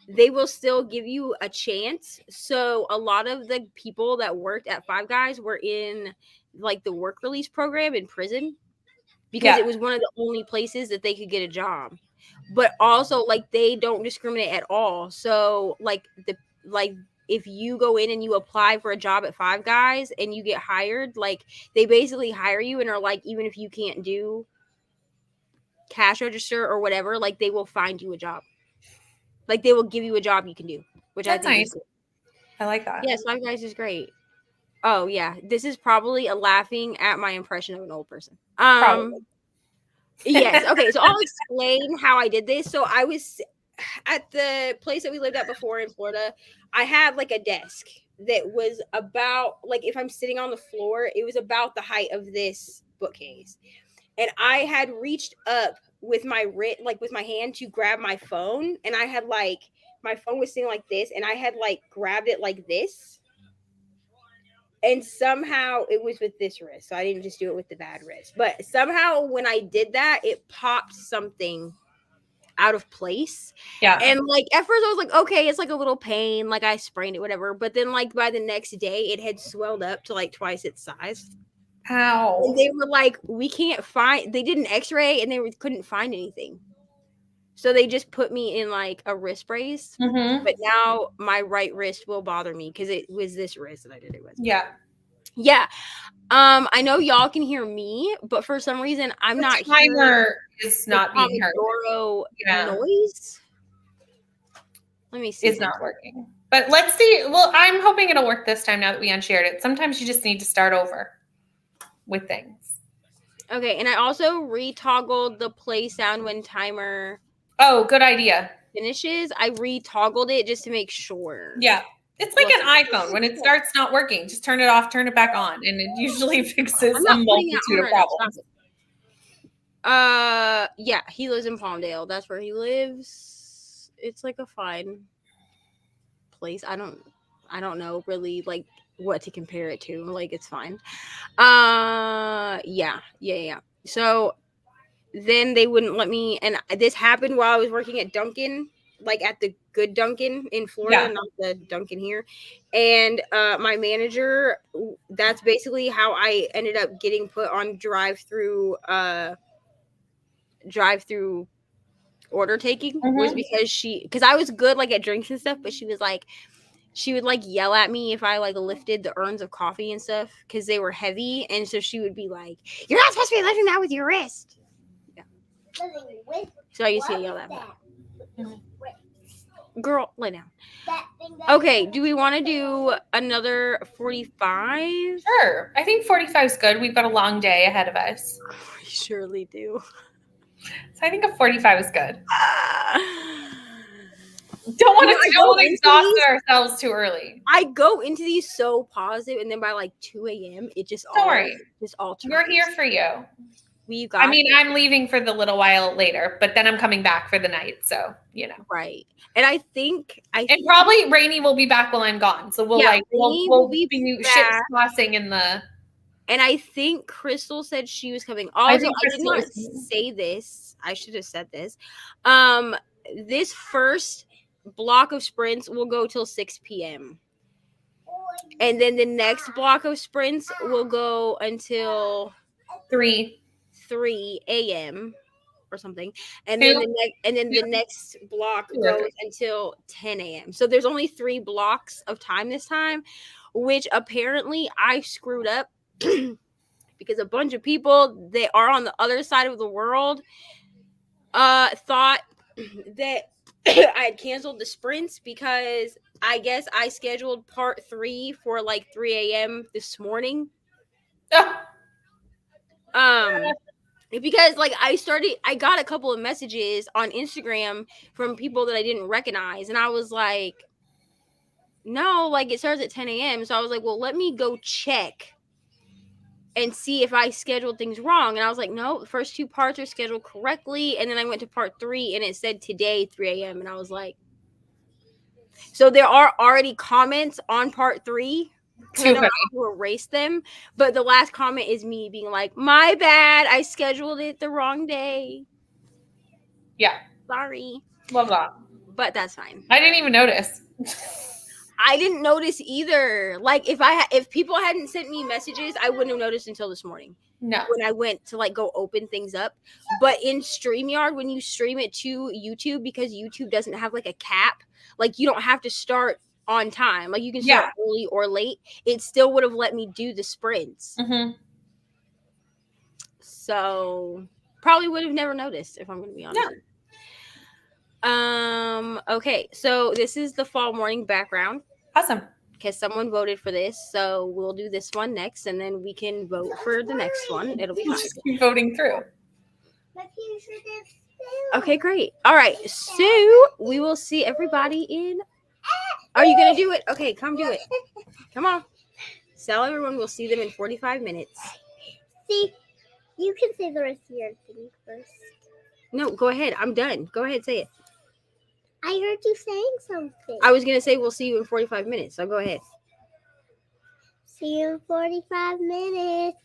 they will still give you a chance. So a lot of the people that worked at Five Guys were in like the work release program in prison because it was one of the only places that they could get a job. But also, like, they don't discriminate at all. So like if you go in and you apply for a job at Five Guys and you get hired, like, they basically hire you and are like, even if you can't do cash register or whatever, like, they will find you a job. Like, they will give you a job you can do, which That's I think nice. is cool. I like that. Yes, Five Guys is great. Oh yeah, this is probably a laughing at my impression of an old person. Probably. Yes. Okay, so I'll explain how I did this. So I was at the place that we lived at before in Florida. I had like a desk that was about, like, if I'm sitting on the floor, it was about the height of this bookcase. And I had reached up with my with my hand to grab my phone, and I had like, my phone was sitting like this, and I had like grabbed it like this. And somehow it was with this wrist. So I didn't just do it with the bad wrist. But somehow when I did that, it popped something out of place. Yeah. And like, at first I was like, okay, it's like a little pain. Like, I sprained it, whatever. But then like by the next day, it had swelled up to like twice its size. Ow. And they were like, they did an x-ray and they couldn't find anything. So they just put me in like a wrist brace. Mm-hmm. But now my right wrist will bother me because it was this wrist that I did it with. Yeah. Yeah. I know y'all can hear me, but for some reason I'm The not timer is not being heard. Pomodoro Yeah. noise. Let me see. It's not working. But let's see. Well, I'm hoping it'll work this time now that we unshared it. Sometimes you just need to start over with things. Okay, and I also retoggled the play sound when timer Oh, good idea. finishes. I retoggled it just to make sure. Yeah. It's like an iPhone. When it starts not working, just turn it off, turn it back on, and it usually fixes a multitude of problems. Yeah, he lives in Palmdale. That's where he lives. It's like a fine place. I don't know really like what to compare it to. Like it's fine. Yeah. So then they wouldn't let me, and this happened while I was working at Dunkin', like at the good Dunkin' in Florida, not the Dunkin' here. And my manager, that's basically how I ended up getting put on drive-through order taking, was because I was good like at drinks and stuff, but she would like yell at me if I like lifted the urns of coffee and stuff because they were heavy, and so she would be like, "You're not supposed to be lifting that with your wrist." So I used to yell at me. Girl, lay down. Okay, do we want to do another 45? Sure. I think 45 is good. We've got a long day ahead of us. We surely do. So I think a 45 is good. Don't want to exhaust ourselves too early. I go into these so positive, and then by like 2 a.m., it just all turns. We're here for you. I'm leaving for the little while later, but then I'm coming back for the night. So, Right. And I think probably Rainy will be back while I'm gone. So we'll be ship tossing in the. And I think Krystal said she was coming. Also, I did not say this. I should have said this. This first block of sprints will go till 6 p.m. And then the next block of sprints will go until 3 a.m. or something. And then the next block goes until 10 a.m. So there's only 3 blocks of time this time, which apparently I screwed up because a bunch of people that are on the other side of the world thought that I had canceled the sprints because I guess I scheduled part 3 for like 3 a.m. this morning. Because like I got a couple of messages on Instagram from people that I didn't recognize, and I was like, no, like it starts at 10 a.m. So I was like, well, let me go check and see if I scheduled things wrong. And I was like, no, the first 2 parts are scheduled correctly. And then I went to part 3 and it said today, 3 a.m. And I was like, so there are already comments on part 3. I don't have to erase them. But the last comment is me being like, my bad. I scheduled it the wrong day. Yeah. Sorry. Love that. But that's fine. I didn't even notice. I didn't notice either. Like if people hadn't sent me messages, I wouldn't have noticed until this morning. No. When I went to like go open things up. But in StreamYard, when you stream it to YouTube, because YouTube doesn't have like a cap, like you don't have to start on time. Like you can start early or late. It still would have let me do the sprints. So probably would have never noticed if I'm going to be honest. No. Okay, so this is the fall morning background. Awesome. Because someone voted for this, so we'll do this one next, and then we can vote for the next one. It'll be fine. Just keep voting through. Okay, great. All right, so we will see everybody in. Are you gonna do it? Okay, come do it. Come on. Tell everyone we'll see them in 45 minutes. See, you can say the rest of your thing first. No, go ahead. I'm done. Go ahead, say it. I heard you saying something. I was gonna say we'll see you in 45 minutes, so go ahead. See you in 45 minutes.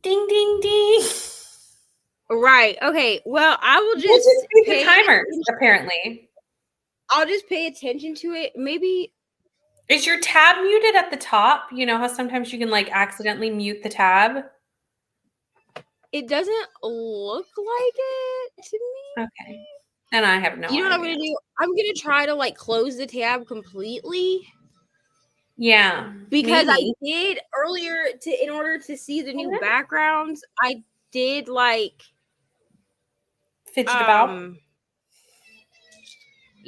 Ding, ding, ding. Right. Okay. Well, I will We'll just be the pay timers, attention- apparently. I'll just pay attention to it. Maybe. Is your tab muted at the top? You know how sometimes you can like accidentally mute the tab? It doesn't look like it to me. Okay. And I have no idea. You know what I'm going to do? I'm going to try to like close the tab completely. Yeah. Because maybe. I did earlier in order to see the new backgrounds, I did like fidget about.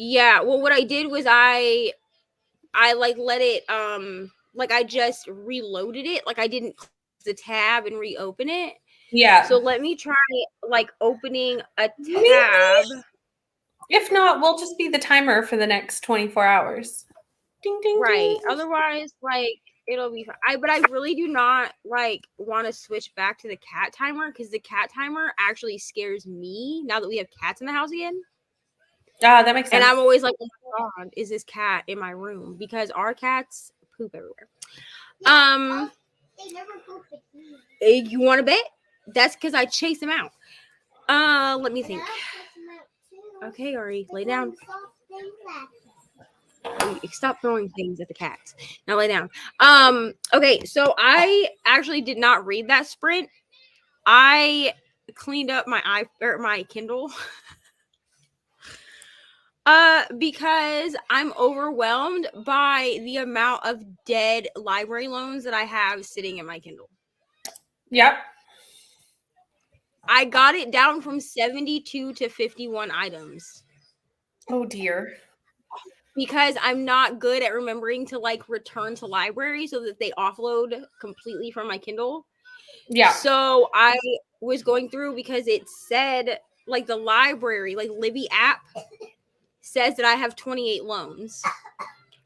Yeah, well what I did was I like let it like I just reloaded it. Like I didn't close the tab and reopen it. Yeah. So let me try like opening a tab. If not, we'll just be the timer for the next 24 hours. Ding, ding, Right. ding. Otherwise, like it'll be fine. But I really do not like want to switch back to the cat timer because the cat timer actually scares me now that we have cats in the house again. That makes sense. And I'm always like, oh my God, is this cat in my room? Because our cats poop everywhere. They never poop at me. You want to bet? That's because I chase them out. Let me think. Okay, Ari, lay down. Stop throwing things at the cats. Now lay down. Okay, so I actually did not read that sprint. I cleaned up my Kindle. Because I'm overwhelmed by the amount of dead library loans that I have sitting in my Kindle. Yep. I got it down from 72 to 51 items. Oh dear. Because I'm not good at remembering to like return to library so that they offload completely from my Kindle. Yeah. So I was going through because it said like the library, like Libby app says that I have 28 loans.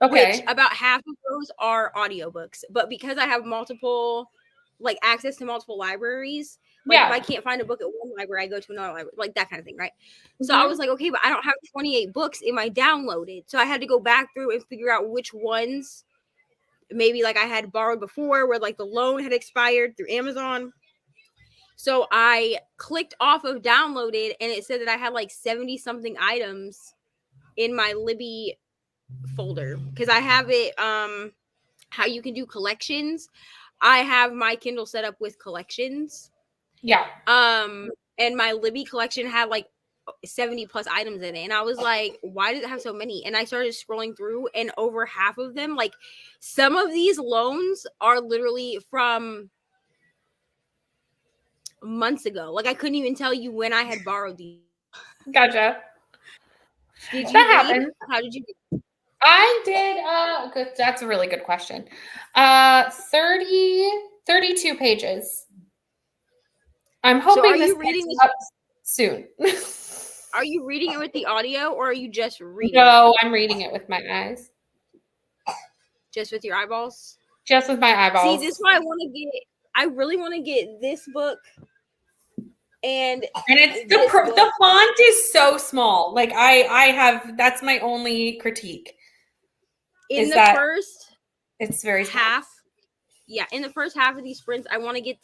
Okay. Which about half of those are audiobooks. But because I have multiple, like access to multiple libraries, like if I can't find a book at one library, I go to another library, like that kind of thing, right? Mm-hmm. So I was like, okay, but I don't have 28 books in my downloaded. So I had to go back through and figure out which ones maybe like I had borrowed before where like the loan had expired through Amazon. So I clicked off of downloaded and it said that I had like 70 something items in my Libby folder because I have it how you can do collections. I have my Kindle set up with collections. Yeah. And my Libby collection had like 70 plus items in it. And I was like, why does it have so many? And I started scrolling through and over half of them, like some of these loans are literally from months ago. Like I couldn't even tell you when I had borrowed these. Gotcha. Did you that read? happened? How did you do? I did good. That's a really good question. 32 pages. I'm hoping so are this you reading up soon. Are you reading it with the audio or are you just reading No, I'm reading it with my eyes. Just with your eyeballs? Just with my eyeballs. See, this is why I really want to get this book. And it's the font is so small. Like that's my only critique. In the first it's very half. Yeah, in the first half of these sprints, I want to get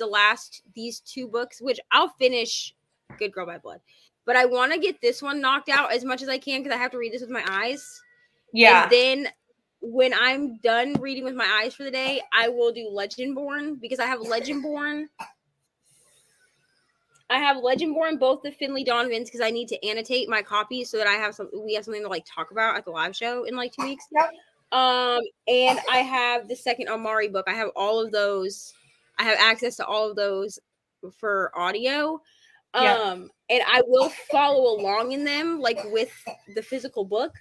these two books, which I'll finish Good Girl by Blood. But I want to get this one knocked out as much as I can because I have to read this with my eyes. Yeah. And then when I'm done reading with my eyes for the day, I will do Legendborn because I have Legendborn. I have Legendborn, both the Finley Donovans, because I need to annotate my copies so that we have something to like talk about at the live show in like 2 weeks. Yep. And I have the second Amari book. I have all of those. I have access to all of those for audio. And I will follow along in them like with the physical book,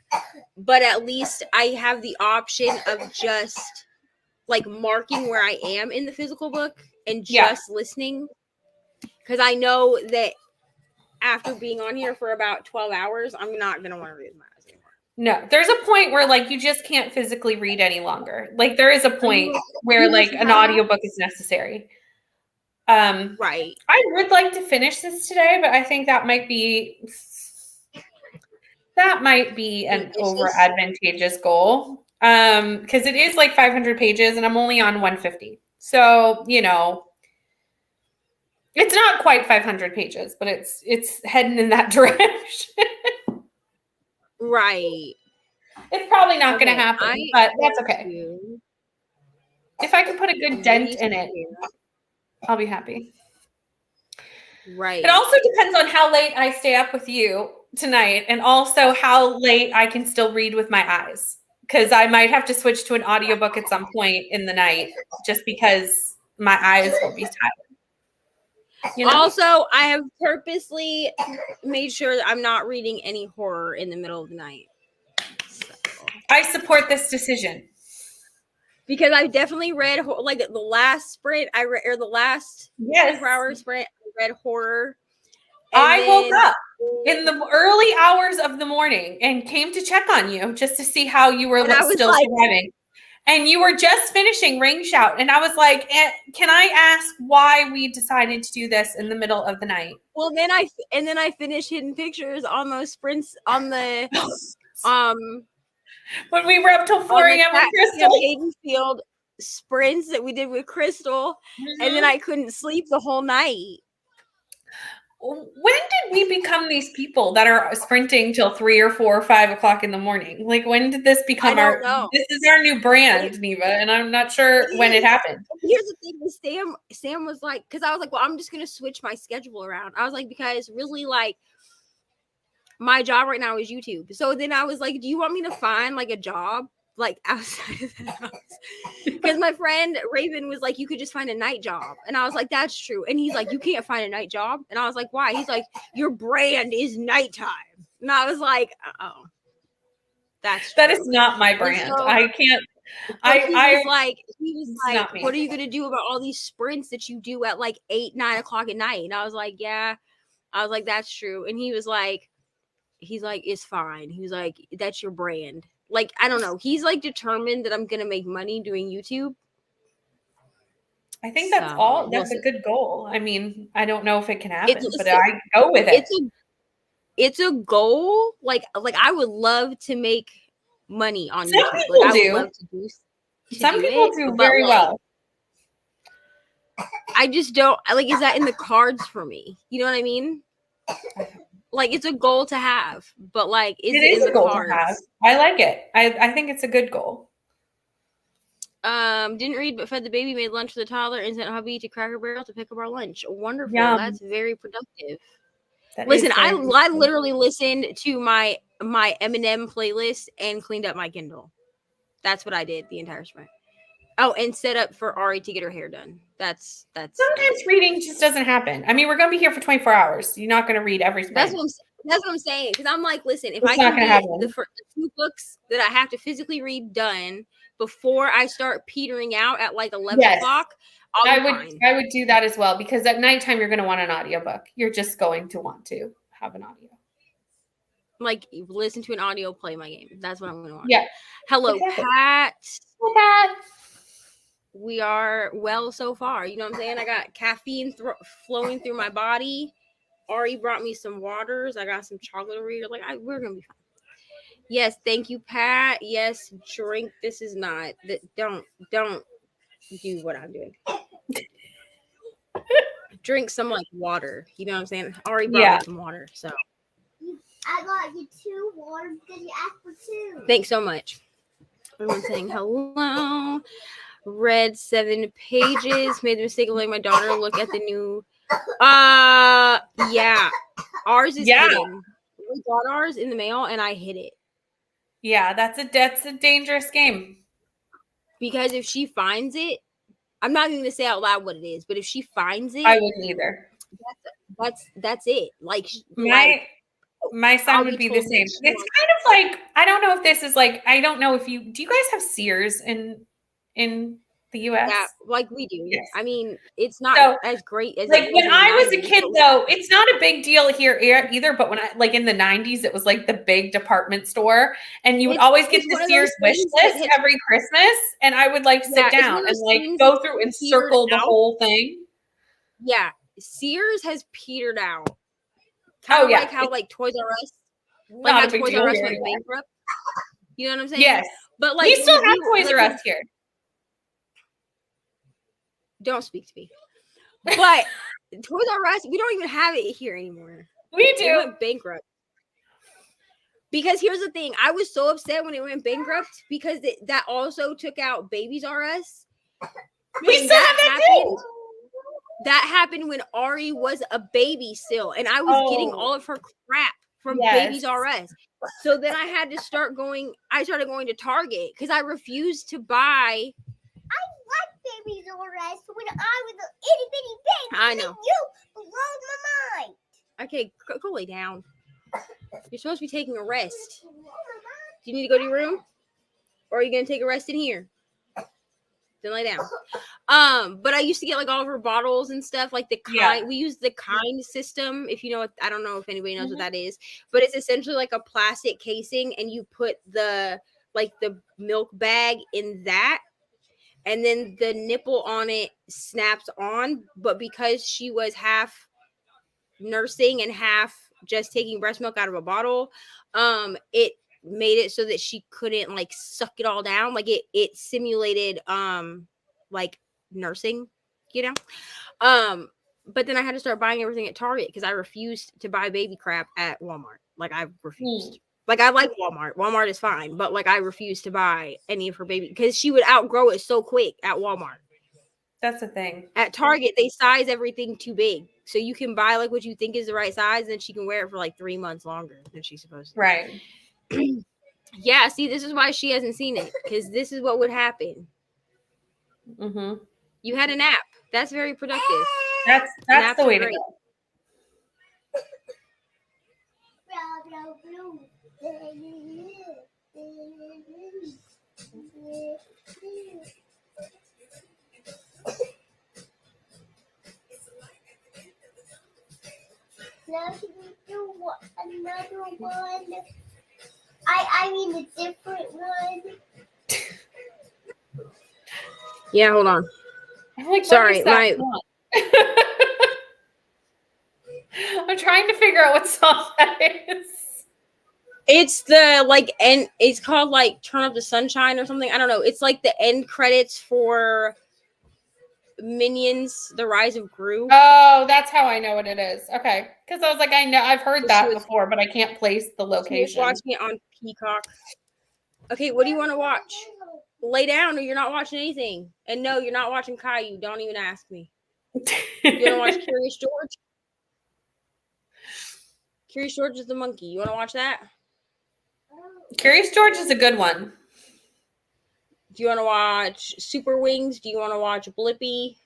but at least I have the option of just like marking where I am in the physical book and just listening. Because I know that after being on here for about 12 hours, I'm not going to want to read my eyes anymore. No, there's a point where like you just can't physically read any longer. Like there is a point where like an audiobook is necessary. Right. I would like to finish this today, but I think that might be an over advantageous goal. Because it is like 500 pages and I'm only on 150. So, you know, It's not quite 500 pages, but it's heading in that direction. Right. It's probably not going to Okay, happen, I but that's want okay. to If I can put a good dent read in it, here. I'll be happy. Right. It also depends on how late I stay up with you tonight, and also how late I can still read with my eyes. Because I might have to switch to an audiobook at some point in the night, just because my eyes will be tired. You know? Also, I have purposely made sure that I'm not reading any horror in the middle of the night. So. I support this decision. Because I definitely read like the last sprint I read, or the last 24-hour sprint, I read horror. I woke up in the early hours of the morning and came to check on you just to see how you were still surviving. And you were just finishing Ring Shout, and I was like, "Can I ask why we decided to do this in the middle of the night?" Well, then I finished Hidden Pictures on those sprints on the when we were up till 4 a.m. with Krystal. Haddenfield sprints that we did with Krystal, and then I couldn't sleep the whole night. When did we become these people that are sprinting till 3 or 4 or 5 o'clock in the morning? Like, when did this become this is our new brand, Neva, and I'm not sure when it happened. Here's the thing with Sam was like, because I was like, well, I'm just gonna switch my schedule around. I was like, because really, like, my job right now is YouTube. So then I was like, do you want me to find like a job like outside of the house? Because my friend Raven was like, you could just find a night job. And I was like, that's true. And he's like, you can't find a night job. And I was like, why? He's like, your brand is nighttime. And I was like, oh, that is not my brand. So, I can't. He was like, what are you gonna do about all these sprints that you do at like 8, 9 o'clock at night? And I was like, yeah. I was like, that's true. And he's like, it's fine. He was like, that's your brand. Like, I don't know. He's like determined that I'm gonna make money doing YouTube. I think that's that's a good goal. I mean, I don't know if it can happen, but I go with it. It's a goal. Like I would love to make money on Some YouTube. People like, do. I would love to do. Some people do very well. I just don't like. Is that in the cards for me? You know what I mean? Like, it's a goal to have, but like, it is a goal to have. I like it. I think it's a good goal. Didn't read, but fed the baby, made lunch for the toddler, and sent hubby to Cracker Barrel to pick up our lunch. Wonderful. Yum. That's very productive. Listen, I literally listened to my Eminem playlist and cleaned up my Kindle. That's what I did the entire sprint. Oh, and set up for Ari to get her hair done. That's sometimes reading just doesn't happen. I mean, we're gonna be here for 24 hours. You're not gonna read every sprint. That's what I'm saying. Because I'm like, listen, if I can get the 2 books that I have to physically read done before I start petering out at like 11 o'clock, I would do that as well, because at nighttime you're gonna want an audiobook. You're just going to want to have an audio. Like, listen to an audio, play my game. That's what I'm gonna want. Yeah. Hello, Pat. Hello, Pat. We are well so far. You know what I'm saying? I got caffeine flowing through my body. Ari brought me some waters. I got some chocolate over here. Like, we're gonna be fine. Yes, thank you, Pat. Yes, drink. This is not that. Don't do what I'm doing. Drink some like water. You know what I'm saying? Ari brought me some water. So I got you 2 waters because you asked for 2. Thanks so much. Everyone's saying hello. Read 7 pages. Made the mistake of letting my daughter look at the new. Yeah. Ours is hidden. We got ours in the mail and I hid it. Yeah, that's a dangerous game. Because if she finds it, I'm not even gonna say out loud what it is, but if she finds it, I wouldn't either. That's it. Like, my son would be the same. It's kind of like, I don't know if this is like, I don't know if do you guys have Sears in the US? Yeah, like we do. Yes. I mean, it's not as great as like when I was a kid, though. It's not a big deal here either. But when I like in the 90s, it was like the big department store, and you would always get the Sears wish list every Christmas, and I would like sit down and like go through and circle the whole thing. Yeah, Sears has petered out. Like how like Toys R Us, like how Toys R Us went bankrupt. You know what I'm saying? Yes, but like we still have Toys R Us here. Don't speak to me. But Toys R Us, we don't even have it here anymore. We It do. went bankrupt. Because here's the thing, I was so upset when it went bankrupt because that also took out Babies R Us. We And still have that too. That happened when Ari was a baby still, and I was getting all of her crap from Babies R Us. So then I had to start going. I started going to Target because I refused to buy. I like Babies R Us when I was an itty bitty baby. I know. And you blew my mind. Okay, go lay down. You're supposed to be taking a rest. Do you need to go to your room, or are you gonna take a rest in here? Then lay down. But I used to get like all of her bottles and stuff, like the kind. We use the kind system. If you know what, I don't know if anybody knows what that is, but it's essentially like a plastic casing, and you put the milk bag in that, and then the nipple on it snaps on. But because she was half nursing and half just taking breast milk out of a bottle, it made it so that she couldn't like suck it all down. Like it simulated like nursing, you know. But then I had to start buying everything at Target because I refused to buy baby crap at Walmart. Like I refused. Like I like Walmart. Walmart is fine, but like I refused to buy any of her baby because she would outgrow it so quick at Walmart. That's the thing. At Target, they size everything too big. So you can buy like what you think is the right size, and then she can wear it for like 3 months longer than she's supposed to. Right. Yeah, see, this is why she hasn't seen it, because this is what would happen. Mm-hmm. You had a nap. That's very productive. That's the way to go. Now can we do another one? I mean a different one. Yeah, hold on. I'm like, sorry, I'm trying to figure out what song that is. It's the like end. It's called like "Turn Up the Sunshine" or something. I don't know. It's like the end credits for Minions: The Rise of Gru. Oh, that's how I know what it is. Okay, because I was like, I know I've heard that before, but I can't place the location. She was watching it on Peacock. Okay, what do you want to watch? Lay down, or you're not watching anything. And no, you're not watching Caillou. Don't even ask me. You want to watch Curious George? Curious George is the monkey. You want to watch that? Curious George is a good one. Do you want to watch Super Wings? Do you want to watch Blippi?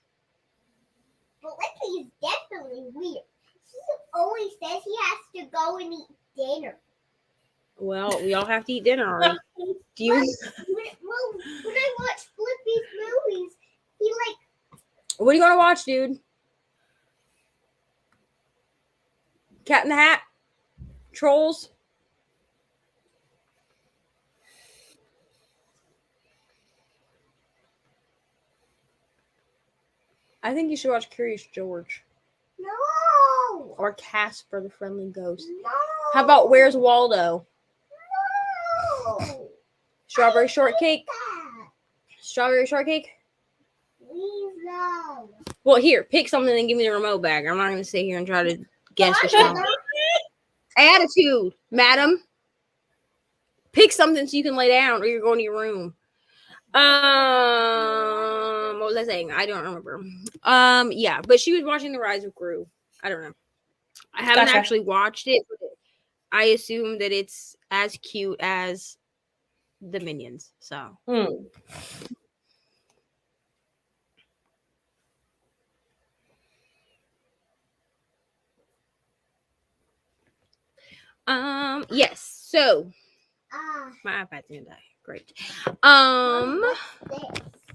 Blippi is definitely weird. He always says he has to go and eat dinner. Well, we all have to eat dinner already. Do you? When I watch Blippi's movies, he like. What do you want to watch, dude? Cat in the Hat? Trolls? I think you should watch Curious George. No. Or Casper the Friendly Ghost. No. How about Where's Waldo? No. Strawberry Shortcake? Strawberry Shortcake? Please no. Well, here, pick something and give me the remote back. I'm not going to sit here and try to guess which one. Attitude, madam. Pick something so you can lay down or you're going to your room. What was I saying? I don't remember. Yeah, but she was watching The Rise of Gru. I don't know. I haven't actually watched it, but I assume that it's as cute as the Minions. So. Yes. So my iPad's gonna die. Great.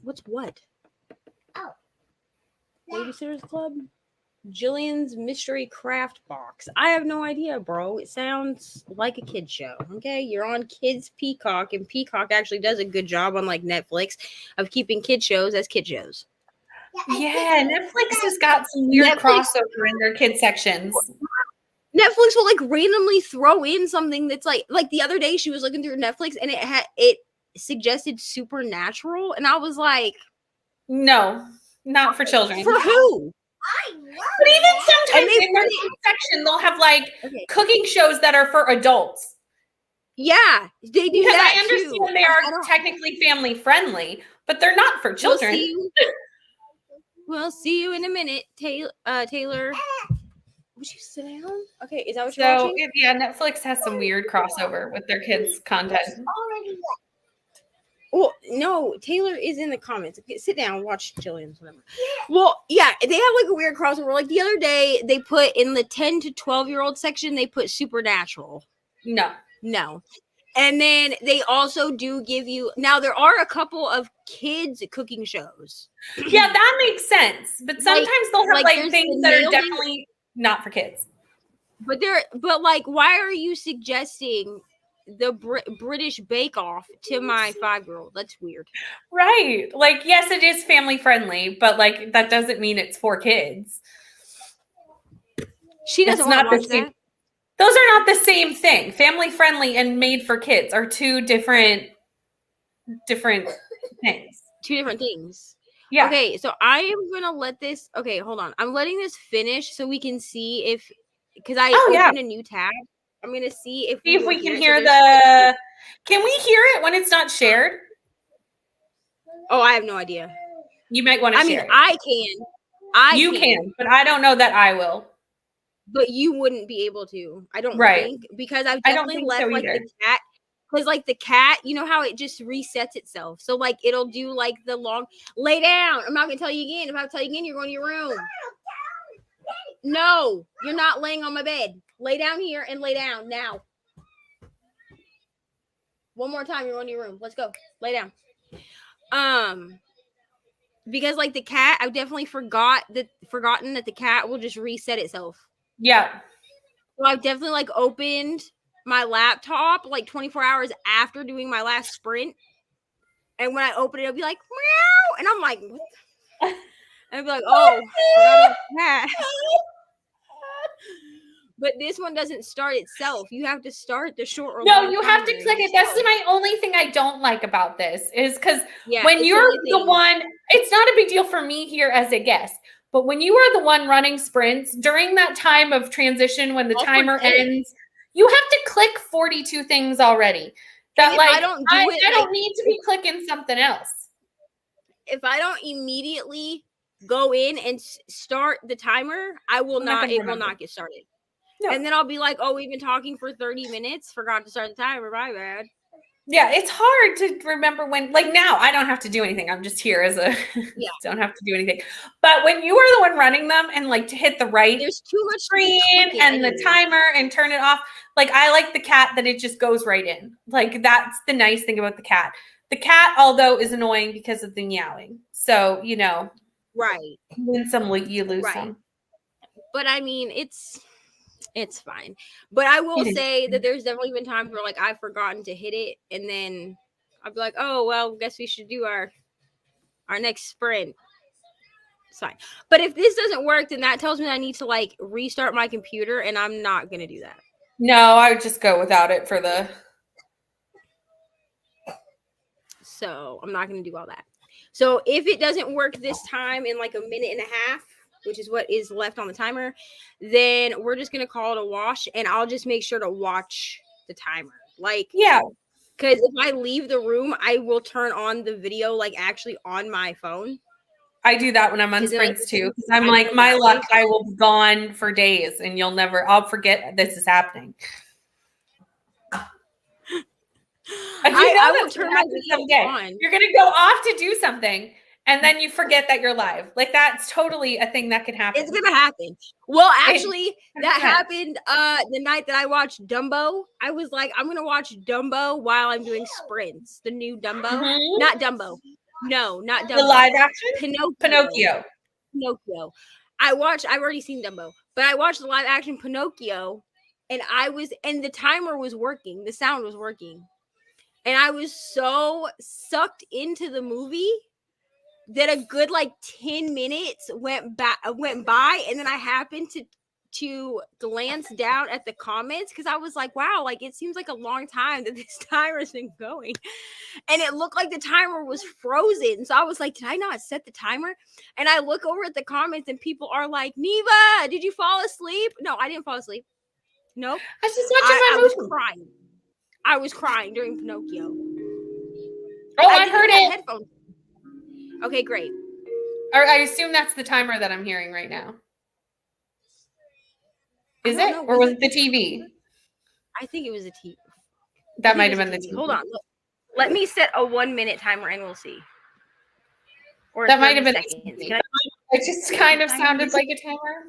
What's what? Oh. Babysitter's Club? Jillian's Mystery Craft Box. I have no idea, bro. It sounds like a kid show. Okay, you're on Kids Peacock, and Peacock actually does a good job on like Netflix of keeping kid shows as kid shows. Yeah, Netflix has got some weird crossover in their kid sections. Netflix will like randomly throw in something that's like the other day she was looking through Netflix and it suggested Supernatural, and I was like, no, not for children. For who? But even sometimes in their section, they'll have like cooking shows that are for adults. Yeah, they do because that I understand too. they are technically family friendly, but they're not for children. We'll see you in a minute, Taylor. Would you sit down? Okay, is that what you're watching? Yeah, Netflix has some weird crossover with their kids' content. Well, no, Taylor is in the comments. Okay, sit down, watch Jillian's, whatever. Well, yeah, they have like a weird crossover. Like the other day, they put in the 10 to 12-year-old section, they put Supernatural. No. And then they also do give you, now there are a couple of kids cooking shows. Yeah, that makes sense. But sometimes they'll have like things that are definitely not for kids. But like, why are you suggesting the British Bake Off to my 5-year-old? That's weird. Right. Like, yes, it is family friendly, but like that doesn't mean it's for kids. She doesn't want to watch that. Those are not the same thing. Family friendly and made for kids are two different things. Two different things. Yeah. Okay, so I am gonna let this. Okay, hold on. I'm letting this finish so we can see if, because I opened a new tab. I'm gonna see if we can hear the. Can we hear it when it's not shared? Oh, I have no idea. You might want to share. I can. You can, but I don't know that I will. But you wouldn't be able to. I don't think, because I've definitely left like the cat. Because like the cat, you know how it just resets itself. So like it'll do like the long lay down. I'm not gonna tell you again. If I tell you again, you're going to your room. No, you're not laying on my bed. Lay down here and lay down now. One more time, you're going to your room. Let's go. Lay down. Because like the cat, I've definitely forgotten that the cat will just reset itself. Yeah. So I've definitely like opened my laptop like 24 hours after doing my last sprint. And when I open it, it'll be like, meow. And I'm like, what the? And I'll be like, oh, cat. But this one doesn't start itself. You have to start the short. No, you have to click it. That's my only thing I don't like about this is because when you're the one, it's not a big deal for me here as a guest. But when you are the one running sprints during that time of transition, when the timer ends, you have to click 42 things already. That like I don't need to be clicking something else. If I don't immediately go in and start the timer, it will not get started. No. And then I'll be like, oh, we've been talking for 30 minutes. Forgot to start the timer. My bad. Yeah, it's hard to remember when, like now, I don't have to do anything. I'm just here as a, don't have to do anything. But when you are the one running them and like to hit the right there's too much screen and the timer and turn it off. Like I like the cat that it just goes right in. Like that's the nice thing about the cat. The cat, although, is annoying because of the meowing. So, you know. Right. You win some, you lose some. But I mean, it's fine. But I will say that there's definitely been times where like I've forgotten to hit it, and then I'll be like, oh well, guess we should do our next sprint. It's fine. But if this doesn't work, then that tells me I need to like restart my computer, and I'm not gonna do that. No, I would just go without it for the. So I'm not gonna do all that. So if it doesn't work this time in like a minute and a half, which is what is left on the timer, then we're just gonna call it a wash, and I'll just make sure to watch the timer. Like, yeah, because if I leave the room, I will turn on the video like actually on my phone. I do that when I'm on sprints too, because I'm like, my luck, I will be gone for days, and I'll forget this is happening. I will turn my video on. You're gonna go off to do something. And then you forget that you're live. Like that's totally a thing that can happen. It's gonna happen. Well, actually, that happened the night that I watched Dumbo. I was like, I'm gonna watch Dumbo while I'm doing sprints. The new Dumbo. Mm-hmm. Not Dumbo. No, not Dumbo. The live action? Pinocchio. I've already seen Dumbo, but I watched the live action Pinocchio, and the timer was working, the sound was working. And I was so sucked into the movie that a good like 10 minutes went by, and then I happened to to glance down at the comments because I was like, wow, like it seems like a long time that this timer's been going. And it looked like the timer was frozen. So I was like, did I not set the timer? And I look over at the comments and people are like, Neva, did you fall asleep? No, I didn't fall asleep. Nope. I was just watching my I movie. was crying. I was crying during Pinocchio. Oh, I heard it. Headphones. Okay, great. Or I assume that's the timer that I'm hearing right now. Is it? Or was it the TV? I think it was a TV. That might have been the TV. Hold on. Look. Let me set a 1-minute timer and we'll see. Or that might have been seconds. It just kind of sounded like a timer.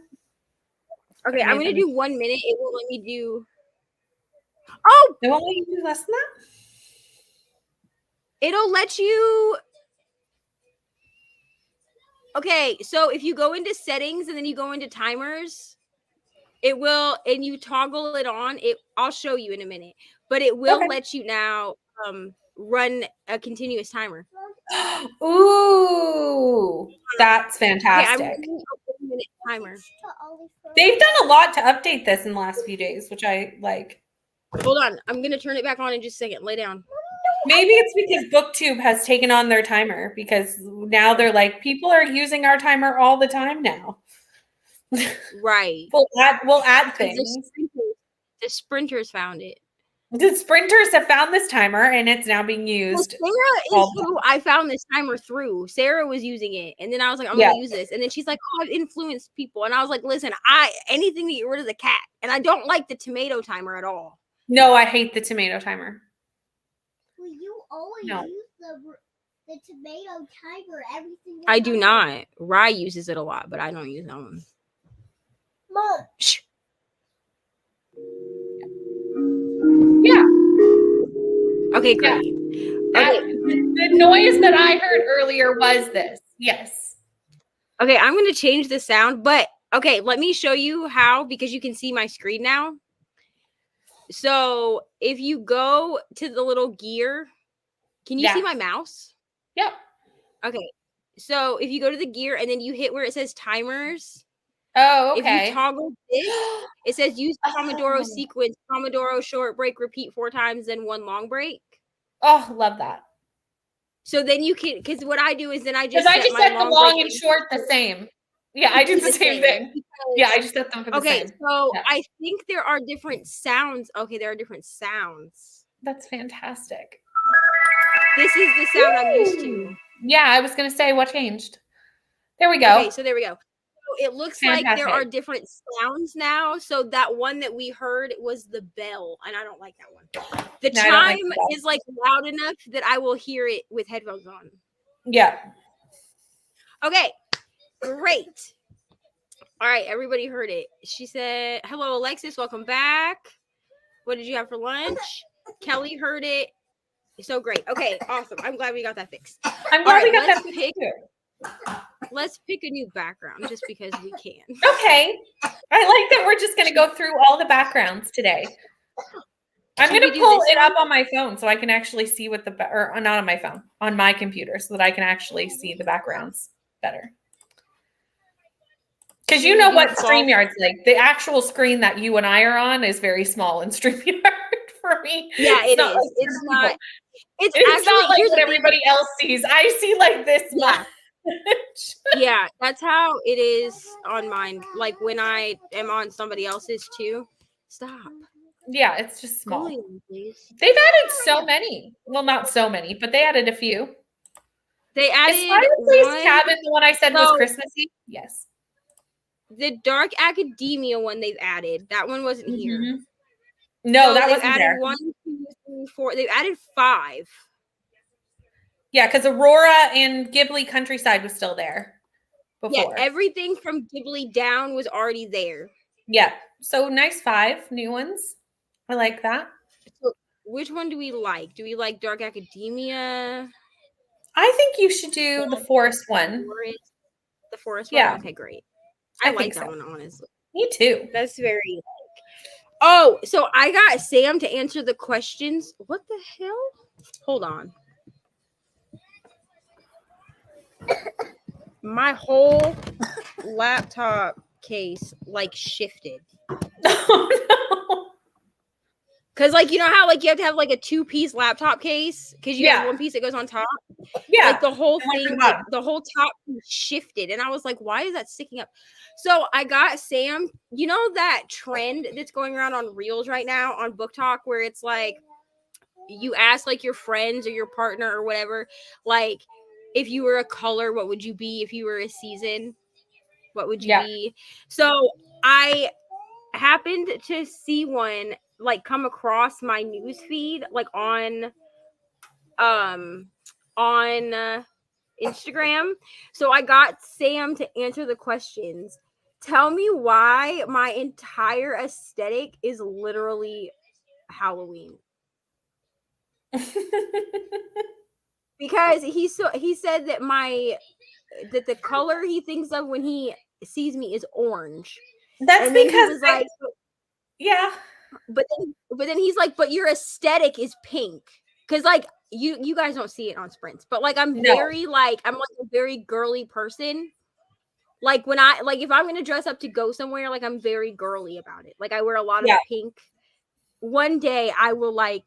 Okay, I'm going to do 1 minute. It won't let me do... Oh! It won't let you do less than that? It'll let you... Okay, so if you go into settings and then you go into timers... It will, and you toggle it on. I'll show you in a minute, but it will let you now run a continuous timer. Ooh, that's fantastic. Okay, I'm running a 1 minute timer. They've done a lot to update this in the last few days, which I like. Hold on, I'm gonna turn it back on in just a second. Lay down. Maybe it's because BookTube has taken on their timer because now they're like, people are using our timer all the time now. Right. We'll add things. The sprinters found it. The sprinters have found this timer and it's now being used. Well, Sarah is who I found this timer through. Sarah was using it, and then I was like, I'm gonna use this. And then she's like, oh, I've influenced people. And I was like, listen, anything to get rid of the cat. And I don't like the tomato timer at all. No, I hate the tomato timer. Well, you always use the tomato timer everything. I do not. Rye uses it a lot, but I don't use that one. Mom. Shh. Yeah. Okay, great. Yeah. Okay. The noise that I heard earlier was this. Yes. Okay, I'm going to change the sound, but okay, let me show you how, because you can see my screen now. So if you go to the little gear, can you see my mouse? Yep. Okay. So if you go to the gear and then you hit where it says timers. Oh, okay. If you toggle this, it says use Pomodoro sequence, Pomodoro short break, repeat 4 times, then 1 long break. Oh, love that. So then you can, because what I do is then I just set the long and short the same. Yeah, I do the same thing. Yeah, I just set them for the same. Okay, so I think there are different sounds. Okay, there are different sounds. That's fantastic. This is the sound I'm used to. Yeah, I was going to say what changed. There we go. Okay, so there we go. So it looks like there are different sounds now. So that one that we heard was the bell, and I don't like that one. The chime is like loud enough that I will hear it with headphones on. Yeah. Okay, great. All right, everybody heard it. She said, hello, Alexis, welcome back. What did you have for lunch? Kelly heard it. So great. Okay, awesome. I'm glad we got that fixed. I'm glad we got that fixed. Let's pick a new background just because we can. Okay. I like that we're just going to go through all the backgrounds today. I'm going to pull it up on my phone so I can actually see what or not on my phone, on my computer so that I can actually see the backgrounds better. Because you know what StreamYard's like. The actual screen that you and I are on is very small in StreamYard for me. Yeah, it is. It's not. It's not like what everybody else sees. I see like this much. Yeah, that's how it is on mine. Like when I am on somebody else's too. Stop. Yeah, it's just small. Please. They've added so many. Well, not so many, but they added a few. They added Fireplace Cabin, the one I said was Christmassy. Yes. The Dark Academia one they've added. That one wasn't here. No, that wasn't there. 1, 2, 3, 4. They've added 5. Yeah, because Aurora and Ghibli Countryside was still there before. Yeah, everything from Ghibli down was already there. Yeah. So nice 5 new ones. I like that. So which one do we like? Do we like Dark Academia? I think you should do the forest one. The forest one? Okay, great. I like that one, honestly. Me too. That's very Oh, so I got Sam to answer the questions. What the hell? Hold on. My whole laptop case like shifted. Oh no. Cause like you know how like you have to have like a 2-piece laptop case because you have Yeah. one piece that goes on top. Yeah. Like the whole one thing, for the like, bottom. the whole top shifted, and I was like, "Why is that sticking up?" So I got Sam. You know that trend that's going around on Reels right now on Book Talk, where it's like you ask like your friends or your partner or whatever, like if you were a color, what would you be? If you were a season, what would you be? So I happened to see one like come across my news feed like on Instagram. So I got Sam to answer the questions. Tell me why my entire aesthetic is literally Halloween. Because he said that the color he thinks of when he sees me is orange. That's and then because he was like, yeah. But then he's like, but your aesthetic is pink. Cause like you guys don't see it on sprints, but like I'm like a very girly person. Like when if I'm gonna dress up to go somewhere, like I'm very girly about it. Like I wear a lot of pink. One day I will like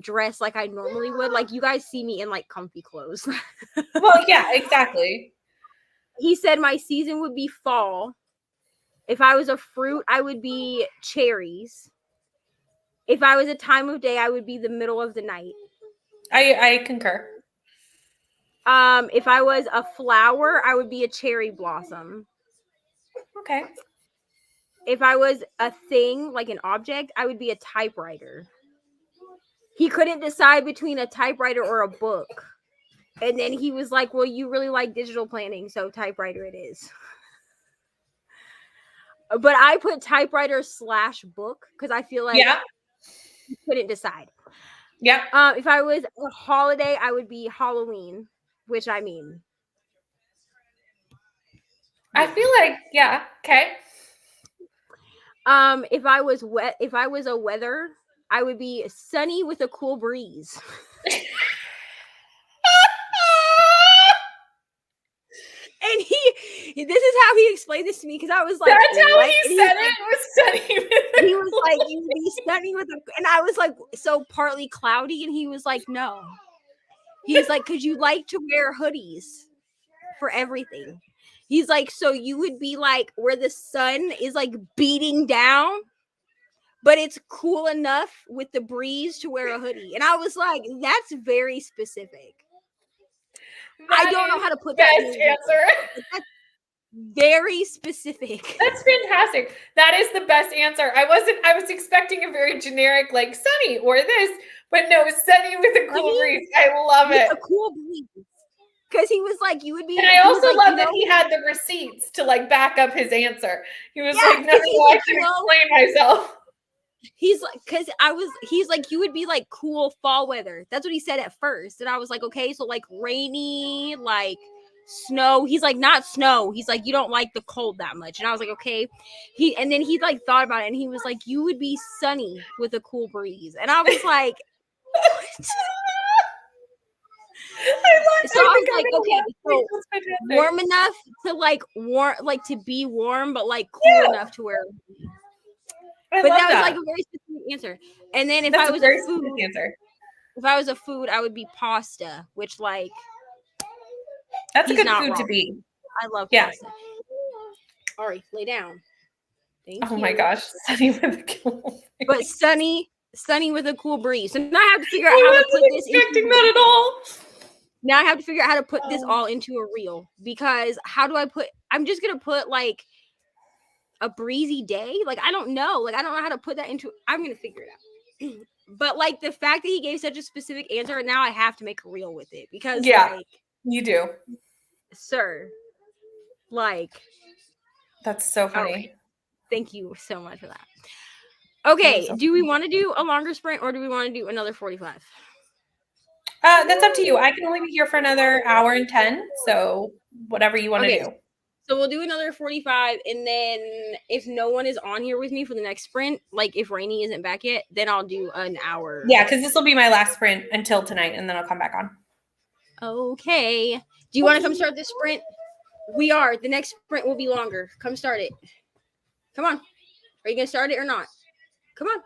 dress like I normally would. Like you guys see me in like comfy clothes. Well, yeah, exactly. He said my season would be fall. If I was a fruit, I would be cherries. If I was a time of day, I would be the middle of the night. I concur. If I was a flower, I would be a cherry blossom. Okay. If I was a thing, like an object, I would be a typewriter. He couldn't decide between a typewriter or a book. And then he was like, well, you really like digital planning, so typewriter it is. But I put typewriter / book because I feel like he couldn't decide. Yeah. If I was a holiday, I would be Halloween, which I mean. I feel like, okay. If I was a weather, I would be sunny with a cool breeze. And this is how he explained this to me because I was like, that's how what? He said it was sunny. He was like, you would be sunny with a, and I was like, so partly cloudy, and he was like, no. He's like, because you like to wear hoodies for everything. He's like, so you would be like where the sun is like beating down, but it's cool enough with the breeze to wear a hoodie. And I was like, that's very specific. I don't know how to put that best answer. That's very specific. That's fantastic. That is the best answer. I was expecting a very generic like sunny or this, but no, sunny with a cool breeze. I love it. A cool breeze. Because he was like, you would be. And I also like, love that he had the receipts to like back up his answer. He was like, no, I can explain myself. He's like, he's like, you would be like cool fall weather. That's what he said at first. And I was like, okay, so like rainy, like snow. He's like, not snow. He's like, you don't like the cold that much. And I was like, okay. And then he like thought about it and he was like, you would be sunny with a cool breeze. And I was like, what? So I was like, okay, so warm enough to to be warm, but like cool enough to wear. But that was like a very specific answer. And then if I was a food, I would be pasta, which like that's a good food to be. I love pasta. All right, lay down. Thank you. My gosh, sunny with a cool breeze. But sunny with a cool breeze. So now I have to figure out how to put this. Expecting that at all. Now I have to figure out how to put this all into a reel because how do I put? I'm just gonna put like a breezy day. Like I don't know. Like I don't know how to put that into. I'm gonna figure it out. But like the fact that he gave such a specific answer, now I have to make a reel with it because like you do, sir. Like that's so funny. Right. Thank you so much for that. Okay, do we want to do a longer sprint or do we want to do another 45? That's up to you. I can only be here for another hour and 10, so whatever you want to do. So we'll do another 45, and then if no one is on here with me for the next sprint, like if Rainy isn't back yet, then I'll do an hour. Yeah, because this will be my last sprint until tonight, and then I'll come back on. Okay. Do you want to come start this sprint? We are. The next sprint will be longer. Come start it. Come on. Are you gonna start it or not? Come on.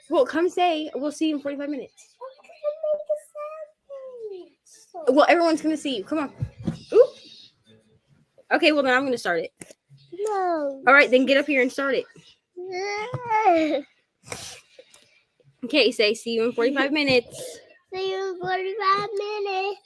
Well, come say. We'll see you in 45 minutes. Well, everyone's gonna see you. Come on. Ooh. Okay, well then I'm gonna start it. No. All right, then get up here and start it. Okay, say see you in 45 minutes. See you in 45 minutes.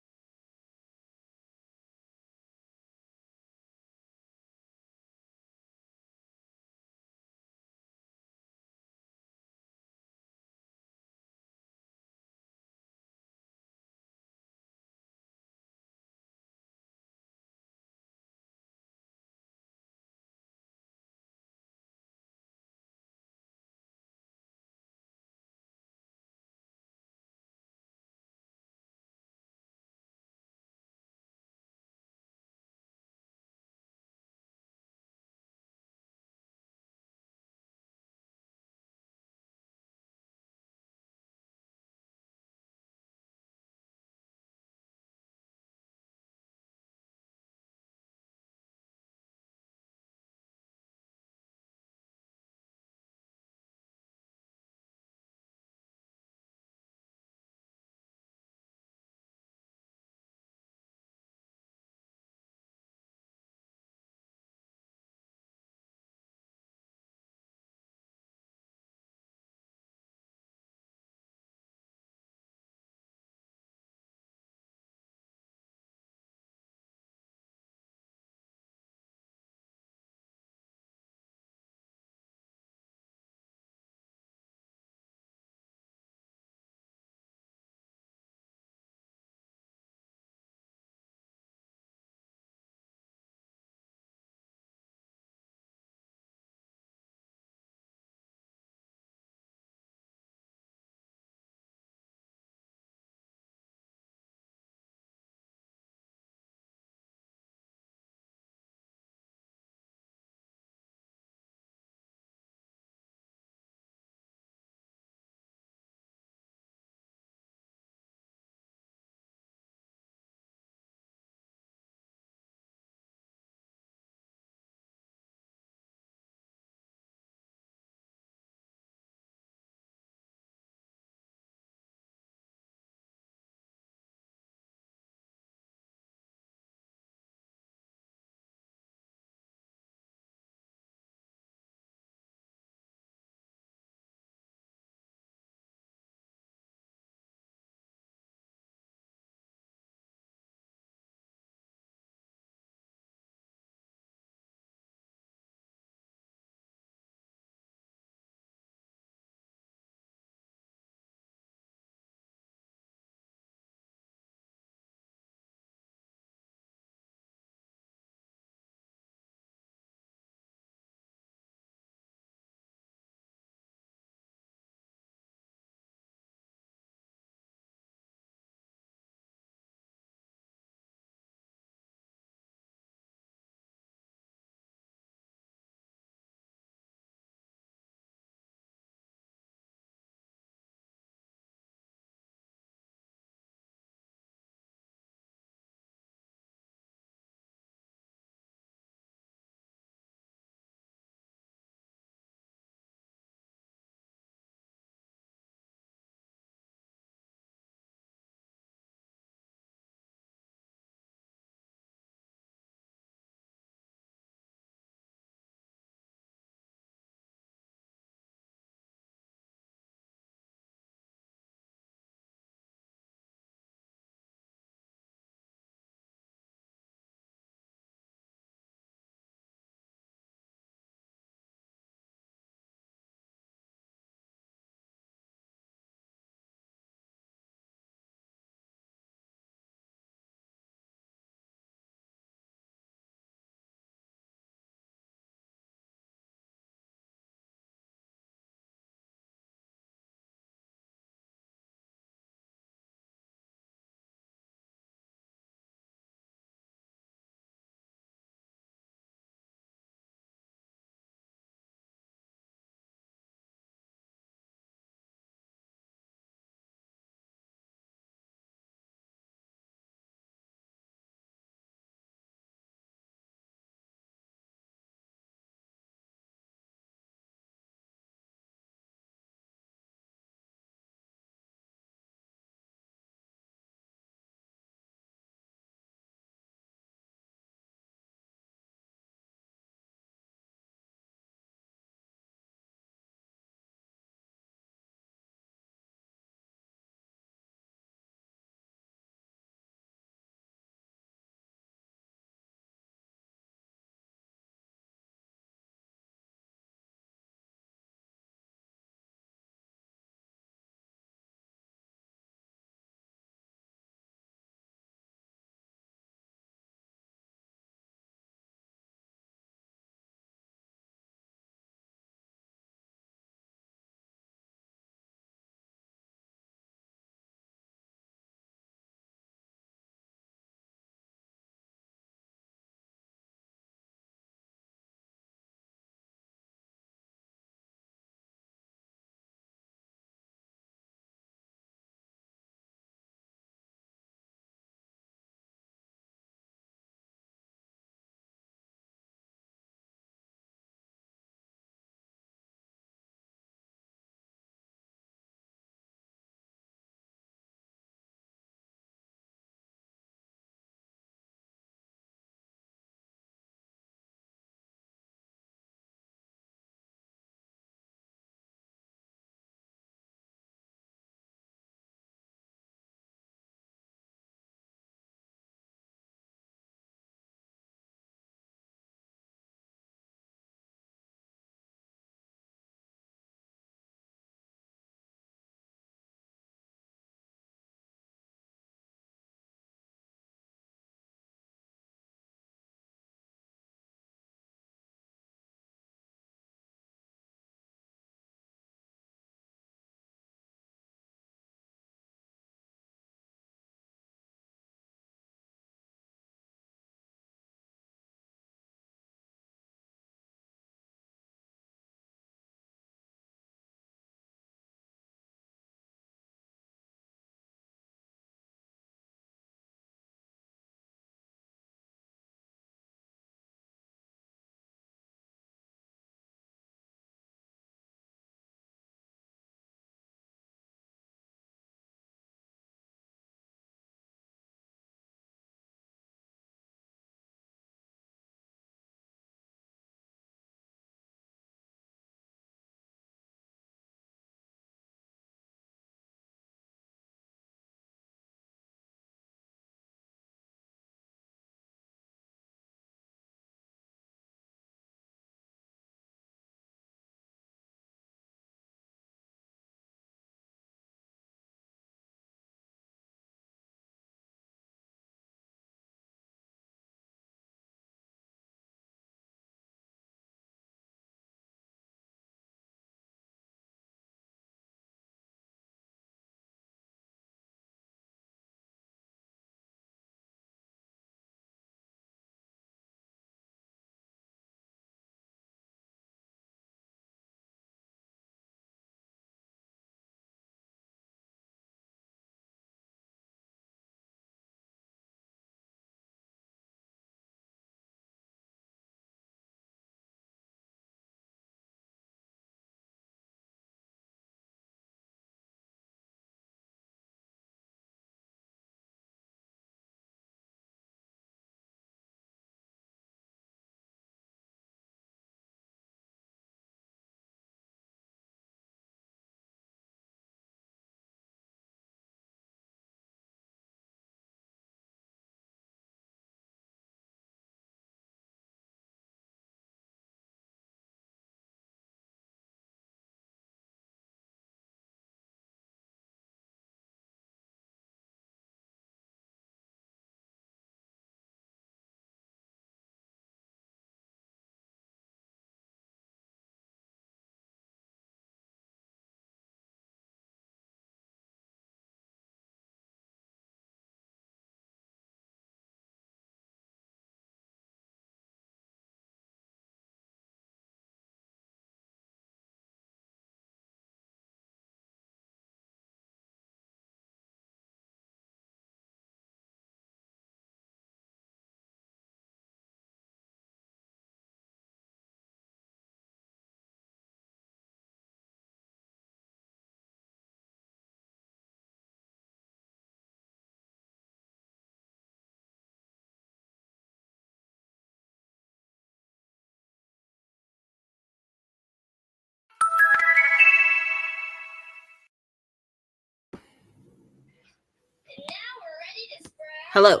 Hello.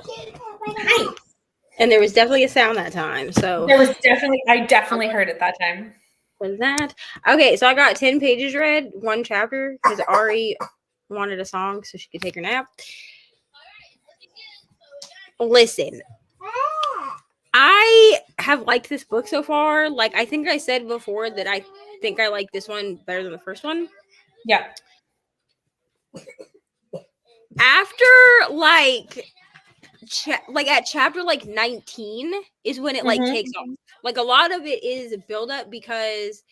Hi. And there was definitely a sound that time. So I definitely heard it that time. Was that okay? So I got 10 pages read, one chapter, because Ari wanted a song so she could take her nap. Listen, I have liked this book so far. Like, I think I said before that I think I like this one better than the first one. Yeah. After at chapter 19 is when it takes off. Like, a lot of it is build up because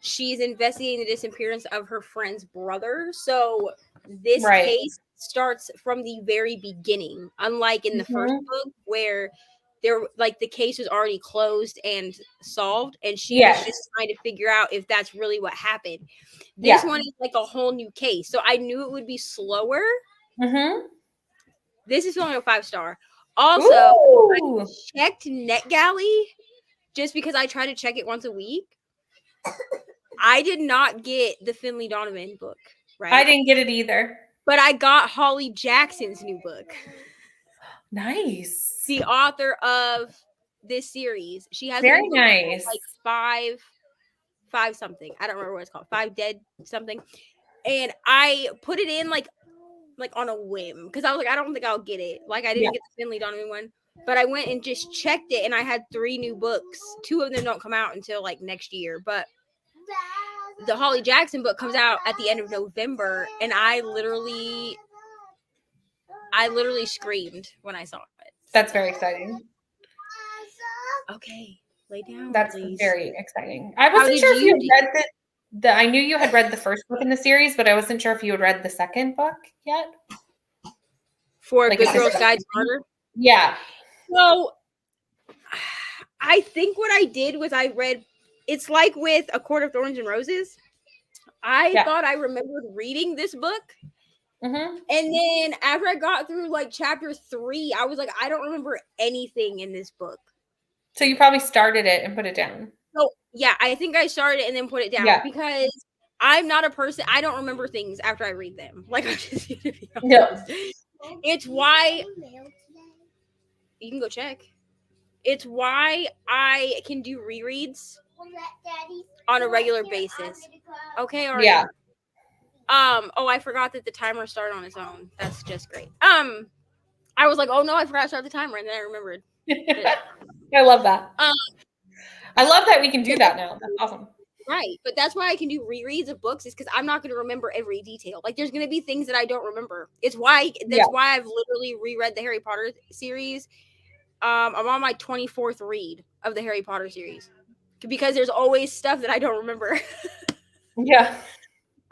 she's investigating the disappearance of her friend's brother. So this case starts from the very beginning, unlike in the first book where the case was already closed and solved, and she was just trying to figure out if that's really what happened. This one is like a whole new case, so I knew it would be slower. This is only a 5-star. Also, I checked NetGalley just because I try to check it once a week. I did not get the Finley Donovan book, right? I didn't get it either. But I got Holly Jackson's new book. Nice. The author of this series. She has very nice. Like five something. I don't remember what it's called. 5 Dead something. And I put it in like on a whim because I was like, I don't think I'll get it. Like, I didn't get the Finley Donovan one. But I went and just checked it, and I had 3 new books. 2 of them don't come out until next year. But the Holly Jackson book comes out at the end of November, and I literally screamed when I saw it. That's very exciting. Okay, lay down. That's please. Very exciting. I wasn't sure if you had read I knew you had read the first book in the series, but I wasn't sure if you had read the second book yet. For Good Girls Guide to Murder? Yeah. So I think what I did was I read, it's like with A Court of Thorns and Roses. I thought I remembered reading this book. And then after I got through chapter 3, I was like, I don't remember anything in this book. So you probably started it and put it down. So yeah, I think I started and then put it down because I'm not a person. I don't remember things after I read them. I just need to be honest. It's why you can go check. It's why I can do rereads on a regular basis. Okay, all right. Yeah. Oh, I forgot that the timer started on its own. That's just great. I was like, oh no, I forgot to start the timer, and then I remembered. I love that. I love that we can do that now. That's awesome. Right, but that's why I can do rereads of books is because I'm not going to remember every detail. There's going to be things that I don't remember. That's why I've literally reread the Harry Potter series. I'm on my 24th read of the Harry Potter series because there's always stuff that I don't remember. Yeah.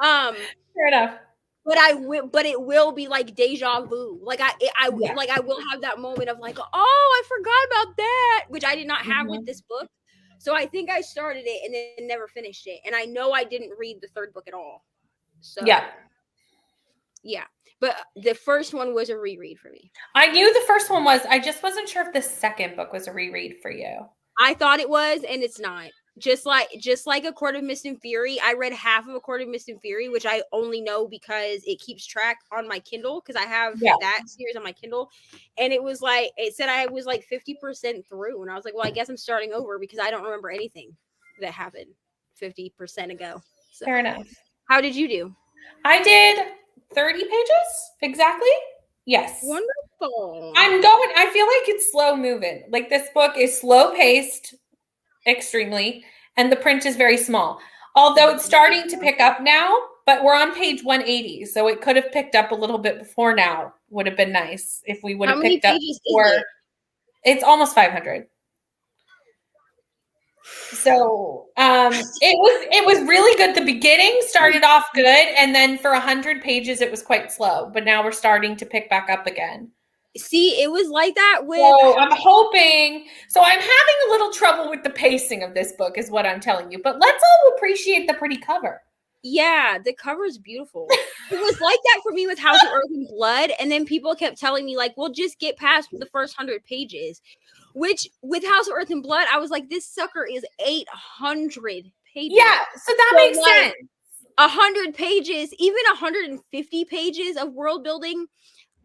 Fair enough. But it will be like deja vu. I will have that moment of oh, I forgot about that, which I did not have with this book. So I think I started it and then never finished it. And I know I didn't read the 3rd book at all. So yeah. But the first one was a reread for me. I knew the first one was. I just wasn't sure if the second book was a reread for you. I thought it was, and it's not. Just like A Court of Mist and Fury, I read half of A Court of Mist and Fury, which I only know because it keeps track on my Kindle because I have that series on my Kindle, and it was it said I was 50% through, and I was like, well, I guess I'm starting over because I don't remember anything that happened 50% ago. So, fair enough. How did you do? I did 30 pages exactly. Yes. Wonderful. I feel like it's slow moving. This book is slow paced. Extremely, and the print is very small, although it's starting to pick up now, but we're on page 180, so it could have picked up a little bit before now. Would have been nice if we would have picked up before. It's almost 500. So it was really good. The beginning started off good, and then for 100 pages it was quite slow, but now we're starting to pick back up again. See, it was like that with... So I'm hoping... So I'm having a little trouble with the pacing of this book is what I'm telling you. But let's all appreciate the pretty cover. Yeah, the cover is beautiful. It was like that for me with House of Earth and Blood. And then people kept telling me, well, just get past the first 100 pages. Which, with House of Earth and Blood, I was like, this sucker is 800 pages. Yeah, so that makes sense. 100 pages, even 150 pages of world building...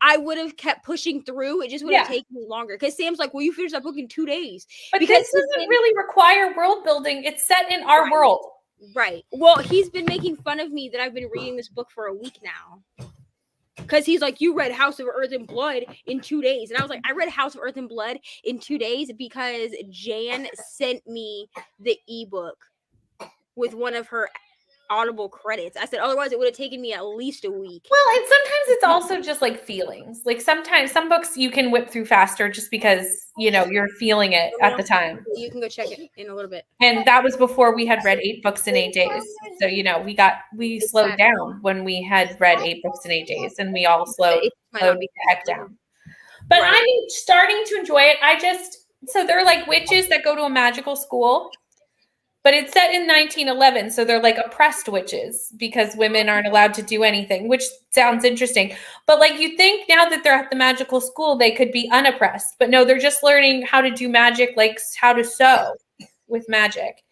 I would have kept pushing through. It just would have taken me longer. Because Sam's like, well, you finished that book in 2 days. But this doesn't really require world building. It's set in our world. Right. Well, he's been making fun of me that I've been reading this book for a week now. Because he's like, you read House of Earth and Blood in 2 days. And I was like, I read House of Earth and Blood in 2 days because Jan sent me the ebook with one of her Audible credits. I said, otherwise it would have taken me at least a week. Well, and sometimes it's also just like feelings. Like sometimes some books you can whip through faster just because, you know, you're feeling it at the time. You can go check it in a little bit. And that was before we had read 8 books in 8 days. So, you know, we slowed down when we had read 8 books in 8 days, and we all slowed the heck down. But I'm starting to enjoy it. So they're like witches that go to a magical school. But it's set in 1911, so they're like oppressed witches because women aren't allowed to do anything, which sounds interesting. But like you think now that they're at the magical school, they could be unoppressed. But no, they're just learning how to do magic, like how to sew with magic.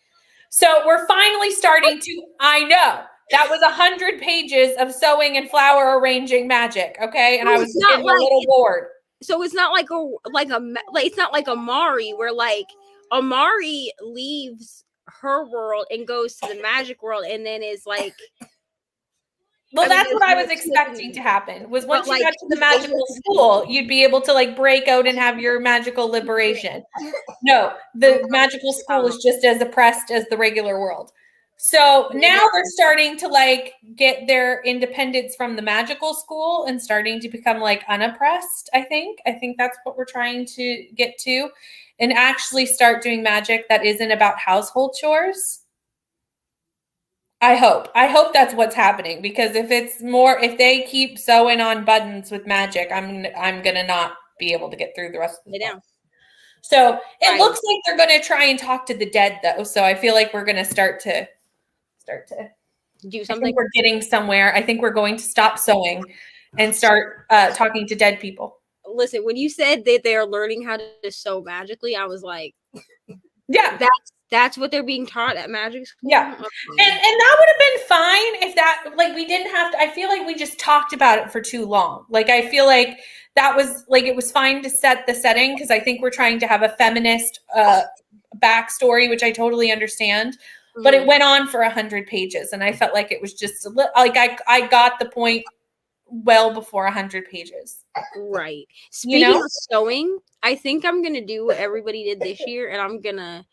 So we're finally starting to, I know, that was 100 pages of sewing and flower arranging magic, okay? And I was getting a little bored. So it's not it's not like Amari, where like Amari leaves her world and goes to the magic world and then is like, well, that's what I was expecting to happen, was once you got to the magical school, you'd be able to like break out and have your magical liberation. No, the magical school is just as oppressed as the regular world. So now they're starting to like get their independence from the magical school and starting to become like unoppressed. I think that's what we're trying to get to, and actually start doing magic that isn't about household chores. I hope that's what's happening, because if they keep sewing on buttons with magic, I'm going to not be able to get through the rest of the day. So it looks like they're going to try and talk to the dead though. So I feel like we're going to start to do something. I think we're getting somewhere. I think we're going to stop sewing and start talking to dead people. Listen, when you said that they are learning how to sew magically, I was like, yeah, that's what they're being taught at magic school. Yeah. Okay. And that would have been fine if that, like, we didn't have to, I feel like we just talked about it for too long. Like, I feel like that was like, it was fine to set the setting, because I think we're trying to have a feminist backstory, which I totally understand. But it went on for 100 pages, and I felt like it was just a little, like I got the point well before 100 pages. Right. Speaking of sewing, I think I'm gonna do what everybody did this year, and I'm gonna.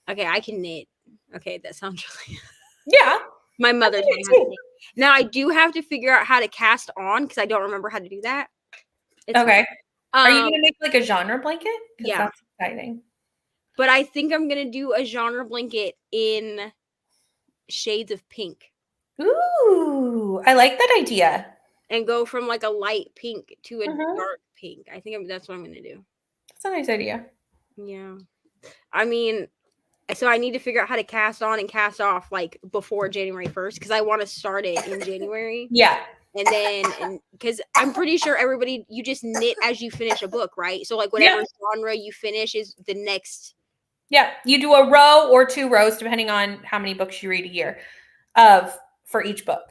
Okay, I can knit. Okay, that sounds really. Yeah. My mother taught me how to knit. Now I do have to figure out how to cast on, because I don't remember how to do that. Okay. Are you gonna make like a genre blanket? Yeah. That's exciting. But I think I'm going to do a genre blanket in shades of pink. Ooh, I like that idea. And go from like a light pink to a dark pink. I think that's what I'm going to do. That's a nice idea. Yeah. I mean, so I need to figure out how to cast on and cast off like before January 1st, because I want to start it in January. Yeah. And then, because I'm pretty sure everybody, you just knit as you finish a book, right? So like whatever genre you finish is the next. Yeah, you do a row or 2 rows, depending on how many books you read a year, for each book.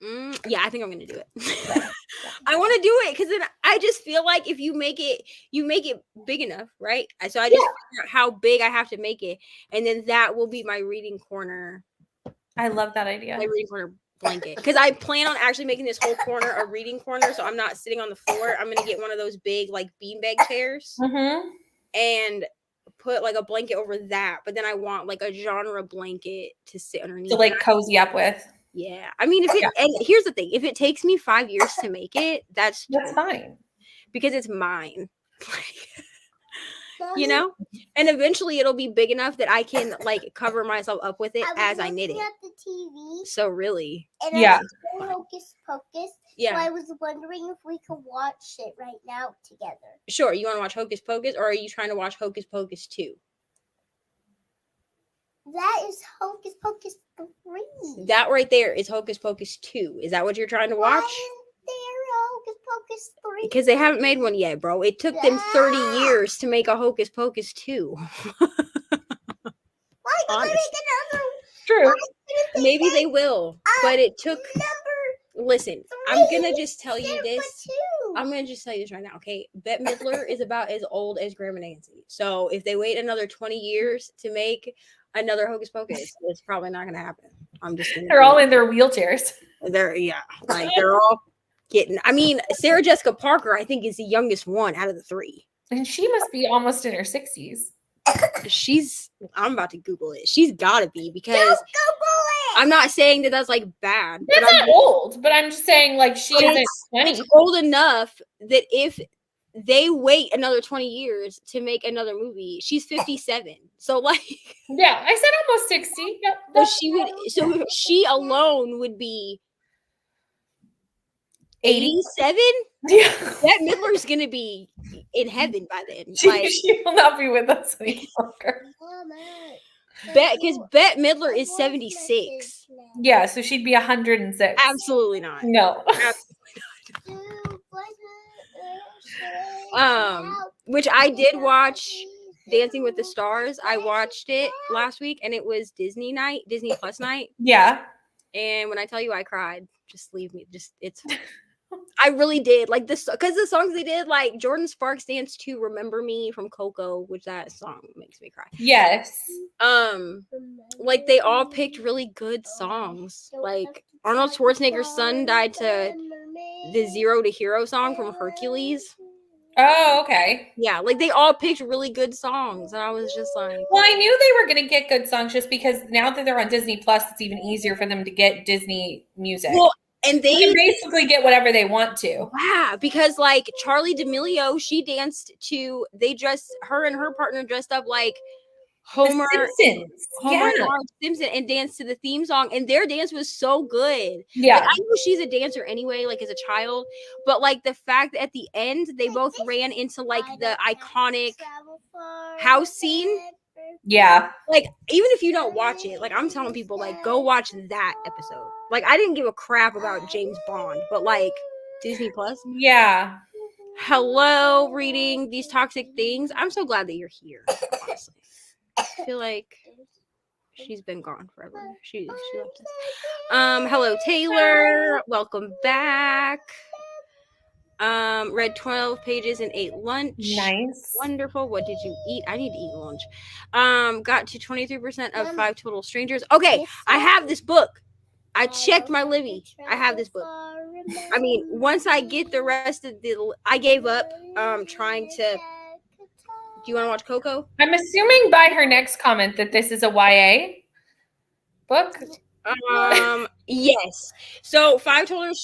Yeah, I think I'm going to do it. I want to do it because then I just feel like if you make it big enough, right? So I just figure out how big I have to make it, and then that will be my reading corner. I love that idea. My reading corner blanket, because I plan on actually making this whole corner a reading corner, so I'm not sitting on the floor. I'm going to get one of those big like beanbag chairs. And put like a blanket over that, but then I want like a genre blanket to sit underneath to like cozy up with. Yeah, I mean, and here's the thing: if it takes me 5 years to make it, that's fine, because it's mine. You know, and eventually it'll be big enough that I can like cover myself up with it as I knit it. At the TV. So really, and I was Hocus Pocus. Yeah. So I was wondering if we could watch it right now together. Sure. You want to watch Hocus Pocus, or are you trying to watch Hocus Pocus 2? That is Hocus Pocus 3. That right there is Hocus Pocus 2. Is that what you're trying to watch? Hocus Pocus 3. Because they haven't made one yet, bro. It took them 30 years to make a Hocus Pocus 2. Why did they make another? True. Maybe they will, but it took. Listen, I'm gonna just tell you this. I'm gonna just tell you this right now, okay? Bette Midler is about as old as Grandma Nancy. So if they wait another 20 years to make another Hocus Pocus, it's probably not gonna happen. I'm just gonna. They're all in their wheelchairs. They're all getting. I mean, Sarah Jessica Parker, I think, is the youngest one out of the three. And she must be almost in her 60s. I'm about to Google it. She's gotta be, because I'm not saying that that's like bad. That's not old, but I'm just saying like she isn't 20. It's old enough that if they wait another 20 years to make another movie, she's 57. So like, yeah, I said almost 60. Yep, so she alone would be 87. Yeah, Bette Midler's gonna be in heaven by then. She will not be with us any longer. Because Bette Midler is 76. Yeah, so she'd be 106. Absolutely not. No. Which I did watch Dancing with the Stars. I watched it last week, and it was Disney Plus night. Yeah. And when I tell you I cried, just leave me. I really did. Like this, because the songs they did, like Jordan Sparks danced to Remember Me from Coco, which that song makes me cry. Yes. Like they all picked really good songs. Like Arnold Schwarzenegger's son died to the Zero to Hero song from Hercules. Oh, okay. Yeah, like they all picked really good songs, and I was just like, well, I knew they were going to get good songs just because now that they're on Disney Plus, it's even easier for them to get Disney music. Well, and they can basically get whatever they want to. Yeah, because like Charlie D'Amelio, her and her partner dressed up like Homer Simpson, and danced to the theme song, and their dance was so good. Yeah, like, I know she's a dancer anyway, like as a child, but like the fact that at the end they both ran into like the iconic house scene. Yeah, like even if you don't watch it, like I'm telling people, like go watch that episode. Like I didn't give a crap about James Bond, but like Disney Plus. Yeah. Hello, reading these toxic things. I'm so glad that you're here. Honestly, I feel like she's been gone forever. She left us. Hello, Taylor. Welcome back. Read 12 pages and ate lunch. Nice. Wonderful. What did you eat? I need to eat lunch. Got to 23% of 5 Total Strangers. Okay, I have this book. I checked my Libby. I have this book. I mean, once I get the rest of I gave up trying to. Do you want to watch Coco? I'm assuming by her next comment that this is a YA book. Yes. So 5 Total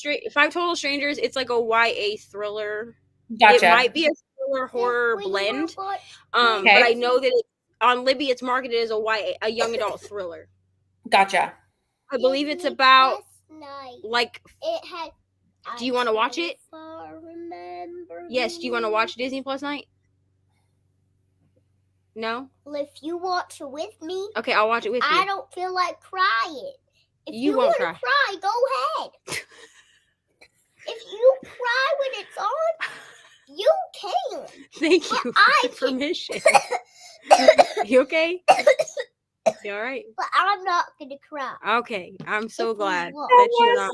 Strangers. It's like a YA thriller. Gotcha. It might be a thriller horror blend. But I know that on Libby it's marketed as a YA, a young adult thriller. Gotcha. I believe it's about like. Do you want to watch it? Yes. Do you want to watch Disney Plus night? No. Well, if you watch it with me, okay, I'll watch it with you. I don't feel like crying. If you won't want to cry, go ahead. If you cry when it's on, you can. Thank you for permission. You okay? You all right? But I'm not gonna cry. Okay, I'm so glad that you're not.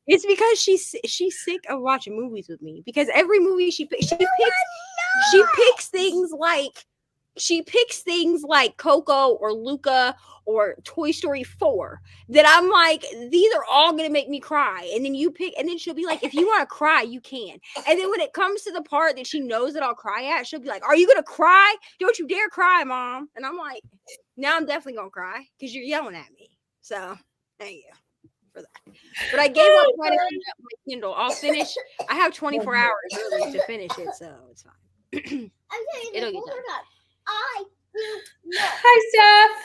It's because she's sick of watching movies with me. Because every movie she picks things like Coco or Luca or Toy Story 4 that I'm like, these are all gonna make me cry. And then she'll be like, if you want to cry, you can. And then when it comes to the part that she knows that I'll cry at, she'll be like, are you gonna cry? Don't you dare cry, Mom. And I'm like, now I'm definitely gonna cry because you're yelling at me. So thank you for that. But I gave up trying to finish up my Kindle. I'll finish. I have 24 hours really to finish it, so it's fine. It'll get done. Hi, Steph.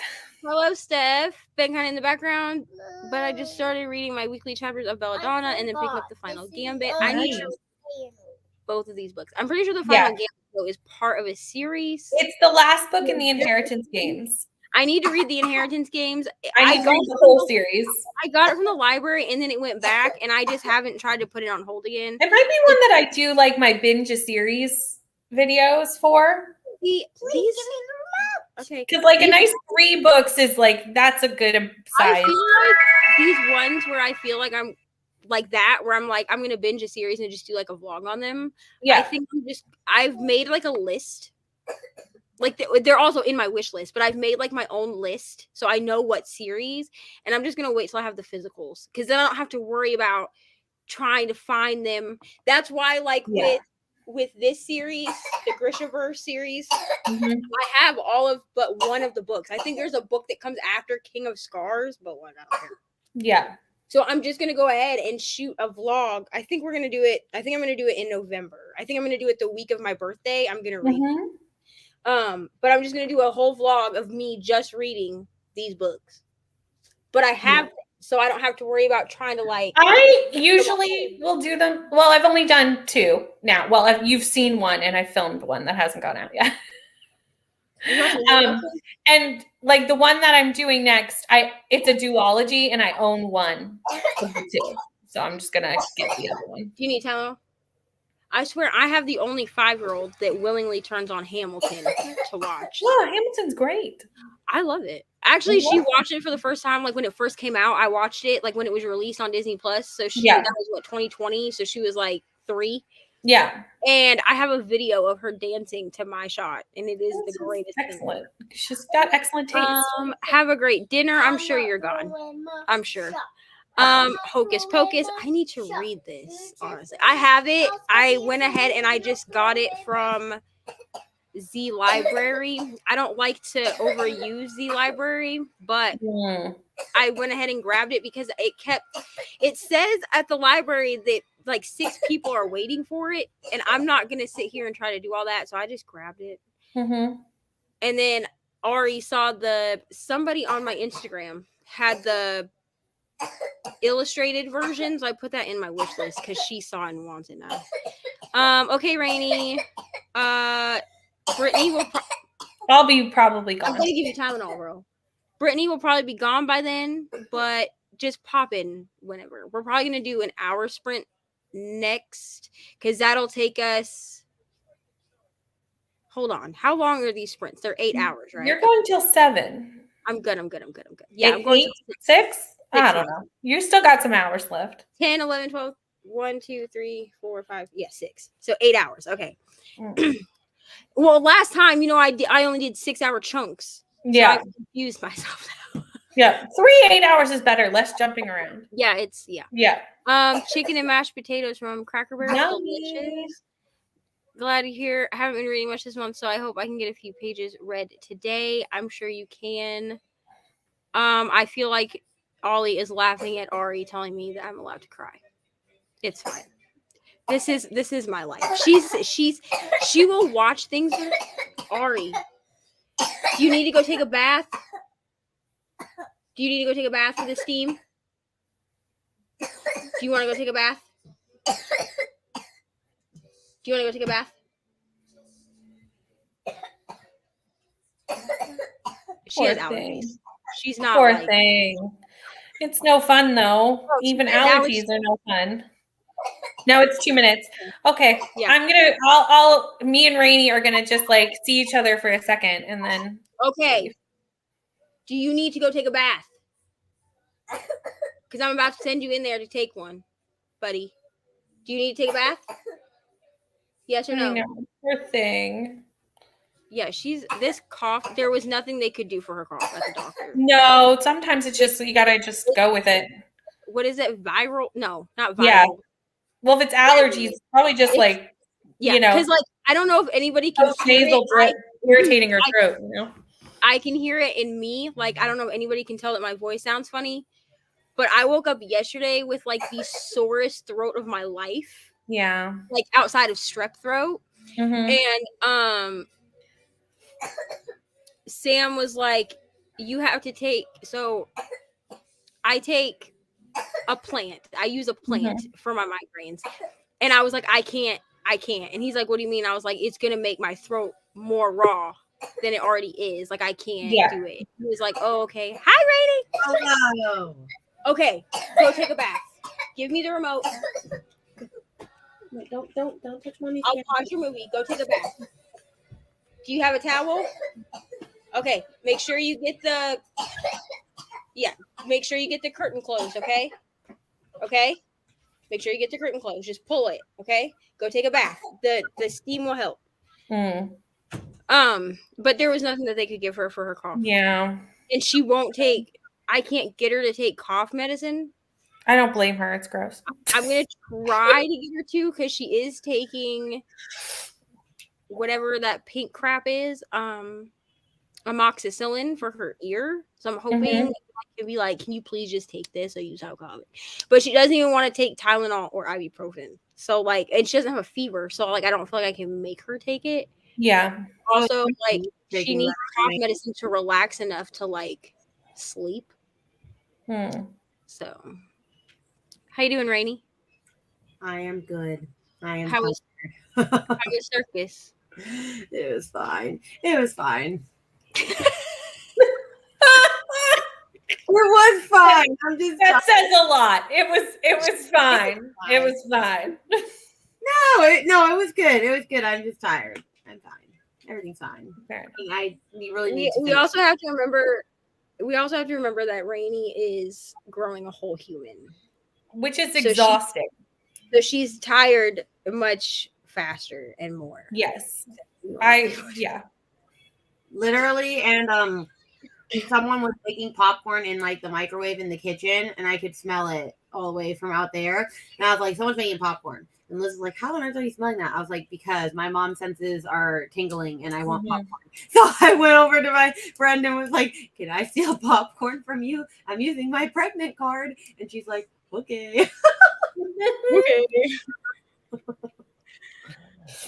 Hello, Steph. Been kind of in the background, but I just started reading my weekly chapters of Belladonna and then picking up the Final Gambit. I need to read both of these books. I'm pretty sure the Final Gambit is part of a series. It's the last book in the Inheritance games. I need to read the Inheritance games. I need to read the whole series. I got it from the library and then it went back, and I just haven't tried to put it on hold again. It might be one that I do like my binge a series videos for. Okay. Because like a nice 3 books is like, that's a good size. I feel like these ones where I feel like I'm like that, where I'm like, I'm going to binge a series and just do like a vlog on them. Yeah. I think I've made like a list. Like they're also in my wish list, but I've made like my own list. So I know what series, and I'm just going to wait till I have the physicals. Because then I don't have to worry about trying to find them. That's why like with this series, the Grishaverse series, I have all of but one of the books. I think there's a book that comes after King of Scars, but what, I don't care. Yeah. So I'm just gonna go ahead and shoot a vlog. I think I'm gonna do it in November. I think I'm gonna do it the week of my birthday. I'm gonna read. But I'm just gonna do a whole vlog of me just reading these books. But I have so I don't have to worry about trying to like. I usually will do them. Well, I've only done 2 now. Well, you've seen one, and I filmed one that hasn't gone out yet. And like the one that I'm doing next, it's a duology, and I own one of the 2. So I'm just gonna get the other one. Do you need Tallow? I swear I have the only 5-year-old that willingly turns on Hamilton to watch. Wow, Hamilton's great. I love it. Actually, she watched it for the first time, like when it first came out. I watched it like when it was released on Disney Plus. So that was what, 2020. So she was like 3. Yeah. And I have a video of her dancing to My Shot, and it is the greatest excellent thing. She's got excellent taste. Have a great dinner. I'm sure you're gone. I'm sure. Hocus Pocus. I need to read this, honestly. I have it. I went ahead and I just got it from Z Library. I don't like to overuse Z Library, but I went ahead and grabbed it because it says at the library that like 6 people are waiting for it, and I'm not gonna sit here and try to do all that, so I just grabbed it. And then Ari saw somebody on my Instagram had the illustrated version, so I put that in my wish list because she saw and wants it now. Okay, Rainy. Brittany will. I'll be probably gone. I'm gonna give you Tylenol, bro. Brittany will probably be gone by then, but just pop in whenever. We're probably gonna do an hour sprint next because that'll take us. Hold on. How long are these sprints? They're 8 hours, right? You're going till 7. I'm good. Yeah, I'm going till 6. I don't know. You still got some hours left. 10, 11, 12, 1, 2, 3, 4, 5. Yeah, 6. So 8 hours. Okay. Well, last time, I only did 6-hour chunks. Yeah. So I confused myself now. Yeah. 3 8-hours is better. Less jumping around. Yeah, Yeah. Chicken and mashed potatoes from Cracker Barrel. Delicious. Glad to hear. I haven't been reading much this month, so I hope I can get a few pages read today. I'm sure you can. I feel like Ollie is laughing at Ari telling me that I'm allowed to cry. It's fine. This is my life. She will watch things. Ari, do you need to go take a bath? Do you need to go take a bath for the steam? Do you want to go take a bath? Do you want to go take a bath? She has allergies. She's not. Poor thing. It's no fun though. Even allergies are no fun. No, it's 2 minutes. Okay. Yeah. Me and Rainy are gonna just like see each other for a second and then. Okay. Do you need to go take a bath? Because I'm about to send you in there to take one, buddy. Do you need to take a bath? Yes or no? Poor thing. Yeah, this cough. There was nothing they could do for her cough at the doctor. No, sometimes it's just you gotta just go with it. What is it? Viral? No, not viral. Yeah. Well, if it's allergies, it's probably just because I don't know if anybody can nasal drip irritating her throat. I can hear it in me. Like I don't know if anybody can tell that my voice sounds funny, but I woke up yesterday with like the sorest throat of my life. Yeah, like outside of strep throat, and Sam was like, "You have to take." So I take a plant. I use a plant for my migraines. And I was like, I can't. And he's like, what do you mean? I was like, it's going to make my throat more raw than it already is. Like, I can't do it. He was like, oh, okay. Hi, Rainy. Hello. Okay, go take a bath. Give me the remote. Wait, don't touch mommy's I'll hand. pause your movie. Go take a bath. Do you have a towel? Okay, make sure you get the make sure you get the curtain closed, okay? Okay? Make sure you get the curtain closed. Just pull it, okay? Go take a bath. The steam will help. But there was nothing that they could give her for her cough. Yeah. And she won't take, I can't get her to take cough medicine. I don't blame her. It's gross. I'm going to try to get her to, because she is taking whatever that pink crap is, amoxicillin for her ear. So I'm hoping I can be like, can you please just take this? I use alcoholic. But she doesn't even want to take Tylenol or ibuprofen. So like, and she doesn't have a fever. So like, I don't feel like I can make her take it. Yeah. Also, like, she needs cough medicine to relax enough to like sleep. So, how you doing, Rainy? I am good. I am. How was circus? It was fine. It was fine. It was fine. I'm just that says a lot. It was fine. It was fine. No, it was good. It was good. I'm just tired. I'm fine. Everything's fine. We really need to. We also have to remember. We also have to remember that Rainy is growing a whole human, which is exhausting. So she's tired much faster and more. Yes, literally, and someone was making popcorn in like the microwave in the kitchen, and I could smell it all the way from out there. And I was like, "Someone's making popcorn." And Liz was like, "How on earth are you smelling that?" I was like, "Because my mom's senses are tingling, and I want popcorn." So I went over to my friend and was like, "Can I steal popcorn from you? I'm using my pregnant card." And she's like, "Okay." Okay.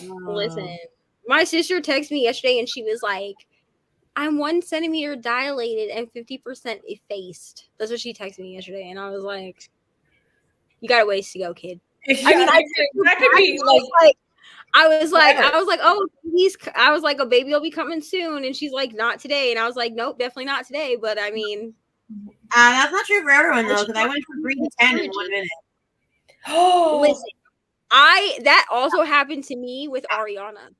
Listen, my sister texted me yesterday and she was like, I'm 1 centimeter dilated and 50% effaced. That's what she texted me yesterday. And I was like, you got a ways to go, kid. Yeah, I mean, that could be like I was like, oh, I was like, a baby will be coming soon. And she's like, not today. And I was like, nope, definitely not today. But I mean, that's not true for everyone though, because I went from 3 to 10 in 1 minute. Oh, listen, that also happened to me with Ariana.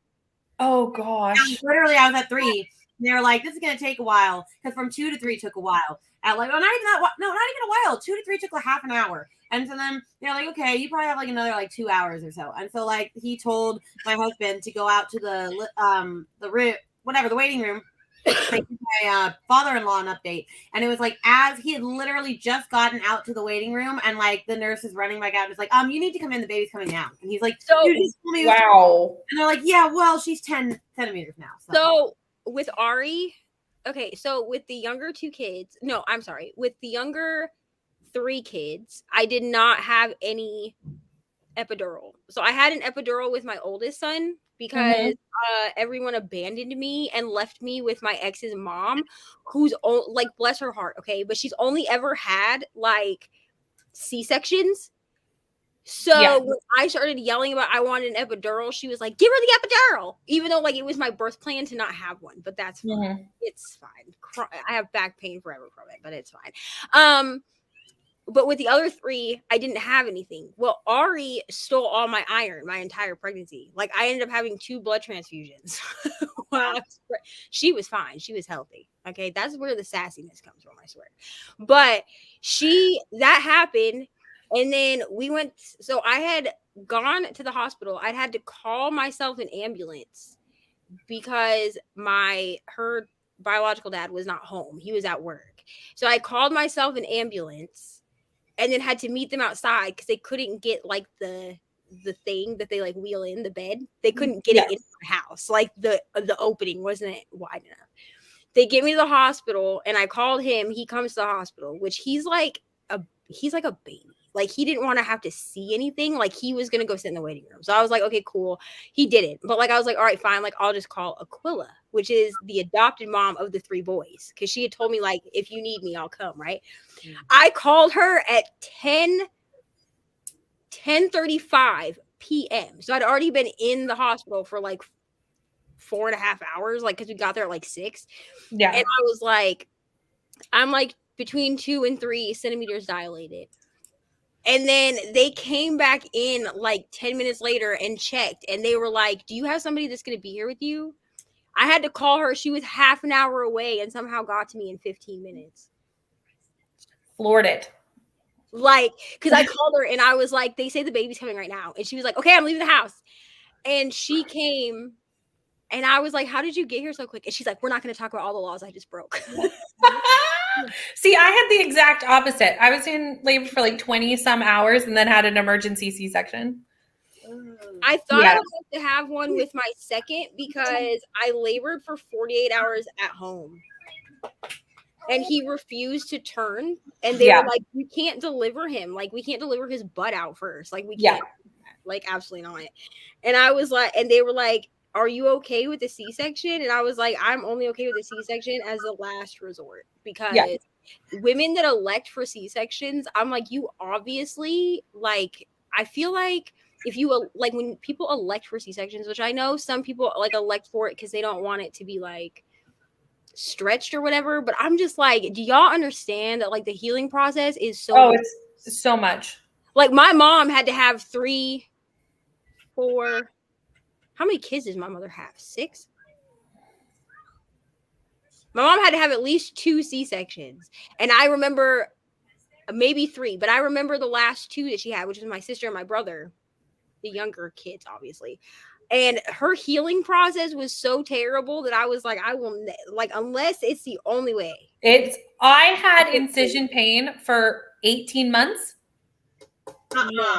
Oh gosh! Literally, I was at 3. And they were like, "This is gonna take a while," because from 2 to 3 took a while. At like, not even a while. 2 to 3 took like half an hour. And so then they're like, "Okay, you probably have like another like 2 hours or so." And so like he told my husband to go out to the waiting room. Like my father-in-law an update, and it was like as he had literally just gotten out to the waiting room, and like the nurse is running back out, and it's like, you need to come in, the baby's coming out. And he's like, so you just told me wow. And they're like, yeah, well, she's 10 centimeters now. So with Ari, okay, so with the younger 2 kids, no, I'm sorry, with the younger 3 kids, I did not have any epidural. So I had an epidural with my oldest son because everyone abandoned me and left me with my ex's mom, who's like, bless her heart, okay, but she's only ever had like C-sections. So when I started yelling about I wanted an epidural, she was like, give her the epidural, even though like it was my birth plan to not have one. But that's fine. It's fine. I have back pain forever from it, but it's fine. But with the other 3, I didn't have anything. Well, Ari stole all my iron my entire pregnancy. Like I ended up having 2 blood transfusions. She was fine. She was healthy. Okay. That's where the sassiness comes from, I swear. But that happened. And then we went. So I had gone to the hospital. I'd had to call myself an ambulance because her biological dad was not home. He was at work. So I called myself an ambulance. And then had to meet them outside because they couldn't get like the thing that they like wheel in the bed. They couldn't get it into my house. Like the opening wasn't wide enough. They get me to the hospital and I called him. He comes to the hospital, which he's like a baby. Like he didn't want to have to see anything. Like he was going to go sit in the waiting room. So I was like, okay, cool. He didn't. But like, I was like, all right, fine. Like I'll just call Aquila, which is the adopted mom of the 3 boys. Cause she had told me like, if you need me, I'll come. Right. Mm-hmm. I called her at 10:35 p.m. So I'd already been in the hospital for like 4.5 hours. Like, cause we got there at like 6. Yeah. And I was like, I'm like between 2 and 3 centimeters dilated. And then they came back in like 10 minutes later and checked. And they were like, do you have somebody that's going to be here with you? I had to call her. She was half an hour away and somehow got to me in 15 minutes. Floored it. Like, because I called her and I was like, they say the baby's coming right now. And she was like, okay, I'm leaving the house. And she came and I was like, how did you get here so quick? And she's like, we're not going to talk about all the laws I just broke. See, I had the exact opposite. I was in labor for like 20 some hours and then had an emergency C-section. I thought I would like to have one with my second because I labored for 48 hours at home. And he refused to turn. And they were like, we can't deliver him. Like, we can't deliver his butt out first. Like, we can't. Like, absolutely not. And I was like, and they were like, are you okay with the C-section? And I was like, I'm only okay with the C-section as a last resort. Because women that elect for C-sections, I'm like, you obviously, like, I feel like if you, like, when people elect for C-sections, which I know some people, like, elect for it because they don't want it to be, like, stretched or whatever, but I'm just like, do y'all understand that like the healing process is so it's so much. Like my mom had to have 3, 4, how many kids does my mother have? 6? My mom had to have at least 2 C-sections, and I remember maybe 3, but I remember the last 2 that she had, which was my sister and my brother, the younger kids obviously. And her healing process was so terrible that I was like, I will, like, unless it's the only way. I had incision pain for 18 months. Listen,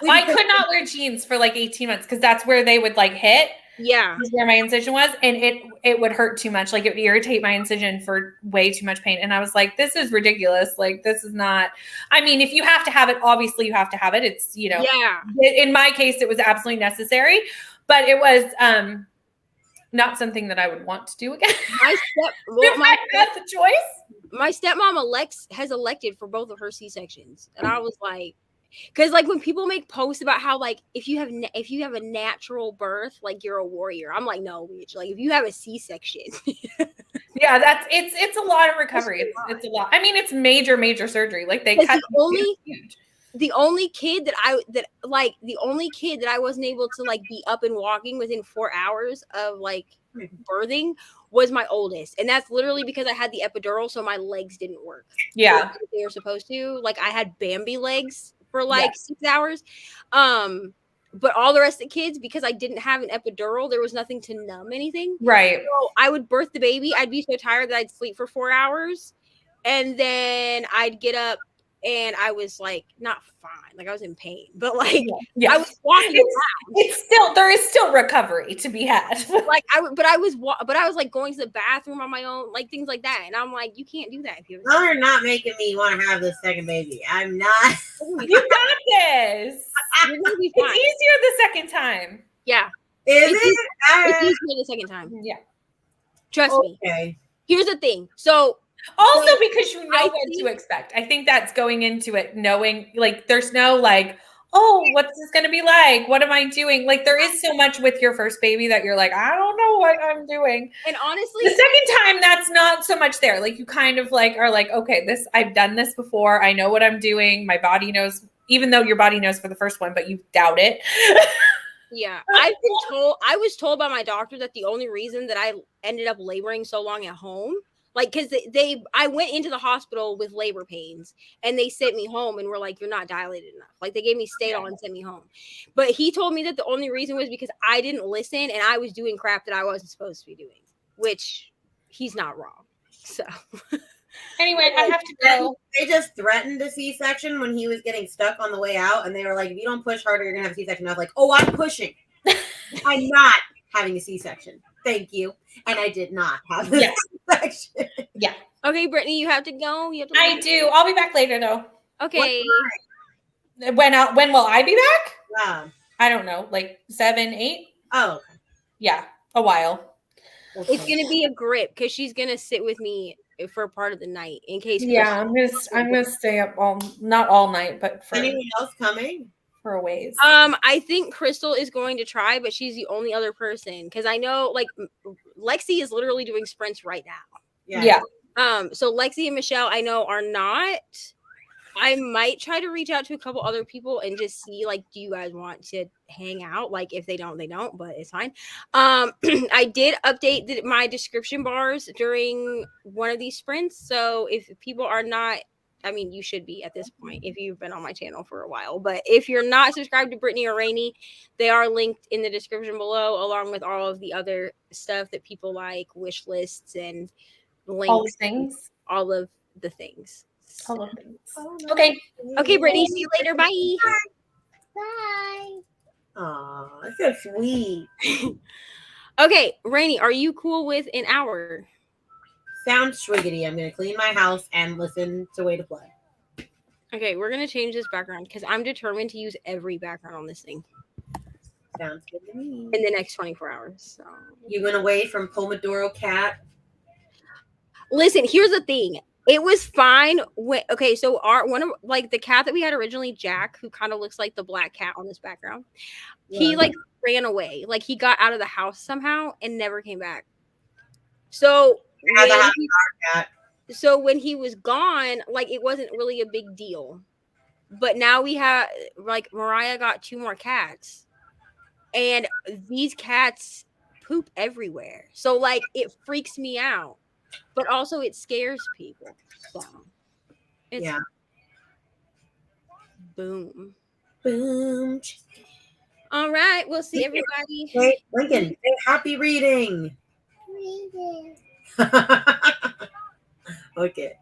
I could not wear jeans for like 18 months because that's where they would like hit. Yeah. Where my incision was. And it would hurt too much. Like it would irritate my incision for way too much pain. And I was like, this is ridiculous. Like, this is not, I mean, if you have to have it, obviously you have to have it. It's, you know, in my case, it was absolutely necessary, but it was not something that I would want to do again. If I had the choice. My stepmom has elected for both of her C-sections. And I was like, because like when people make posts about how like if you have a natural birth, like you're a warrior, I'm like, no, bitch. Like if you have a C-section, it's a lot of recovery. It's a lot. I mean, it's major surgery. Like they cut the only kid that I wasn't able to like be up and walking within 4 hours of like birthing was my oldest, and that's literally because I had the epidural, so my legs didn't work. Yeah, they were supposed to. Like I had Bambi legs for like 6 hours. But all the rest of the kids, because I didn't have an epidural, there was nothing to numb anything. Right. So I would birth the baby. I'd be so tired that I'd sleep for 4 hours. And then I'd get up and I was like, not fine. Like I was in pain, but like I was walking around. There is still recovery to be had. Like I was like going to the bathroom on my own, like things like that. And I'm like, you can't do that. Y'all are not making me want to have this second baby. I'm not. You got this. You're gonna be fine. It's easier the second time. Yeah. It's easier the second time. Yeah. Trust me. Here's the thing. So also because you know what to expect. I think that's going into it knowing like there's no like, oh, what's this going to be like? What am I doing? Like there is so much with your first baby that you're like, I don't know what I'm doing. And honestly, the second time that's not so much there. Like you kind of like are like, okay, I've done this before. I know what I'm doing. My body knows, even though your body knows for the first one, but you doubt it. Yeah. I was told by my doctor that the only reason that I ended up laboring so long at home, like, because I went into the hospital with labor pains and they sent me home and were like, you're not dilated enough. Like they gave me Stadol and sent me home. But he told me that the only reason was because I didn't listen and I was doing crap that I wasn't supposed to be doing, which he's not wrong. So anyway, I have to go. They just threatened a C-section when he was getting stuck on the way out. And they were like, if you don't push harder, you're going to have a C-section. I was like, oh, I'm pushing. I'm not having a C-section. Thank you. And I did not have a C-section. Yeah. Okay, Brittany, you have to go. I do. I'll be back later, though. Okay. When will I be back? Yeah. I don't know. Like 7, 8? Oh, okay. Yeah. A while. Okay. It's going to be a grip because she's going to sit with me for part of the night in case. Yeah, I'm gonna stay up not all night, but for anyone else coming for a ways. I think Krystal is going to try, but she's the only other person because I know like Lexi is literally doing sprints right now. Yeah. So Lexi and Michelle I know are not. I might try to reach out to a couple other people and just see, like, do you guys want to hang out? Like, if they don't, they don't, but it's fine. I did update my description bars during one of these sprints. So if people are not, I mean, you should be at this point if you've been on my channel for a while. But if you're not subscribed to Brittany or Rainey, they are linked in the description below, along with all of the other stuff that people like, wish lists and links. All the things. All of the things. All the things. Okay. Okay, Brittany, see you later. Bye. Bye. Aw, that's so sweet. Okay, Rainey, are you cool with an hour? Sounds swiggity. I'm gonna clean my house and listen to Way to Play. Okay, we're gonna change this background because I'm determined to use every background on this thing Sounds good to me. in the next 24 hours. So You went away from Pomodoro Cat. listen, here's the thing. It was fine when so one of like the cat that we had originally, Jack, who kind of looks like the black cat on this background, he like ran away. Like he got out of the house somehow and never came back. So when he was gone, like it wasn't really a big deal. But now we have like Mariah got 2 more cats. And these cats poop everywhere. So like it freaks me out. But also it scares people. So it's boom. Boom. All right, we'll see everybody. Hey, Lincoln, say happy reading. Reading. Okay.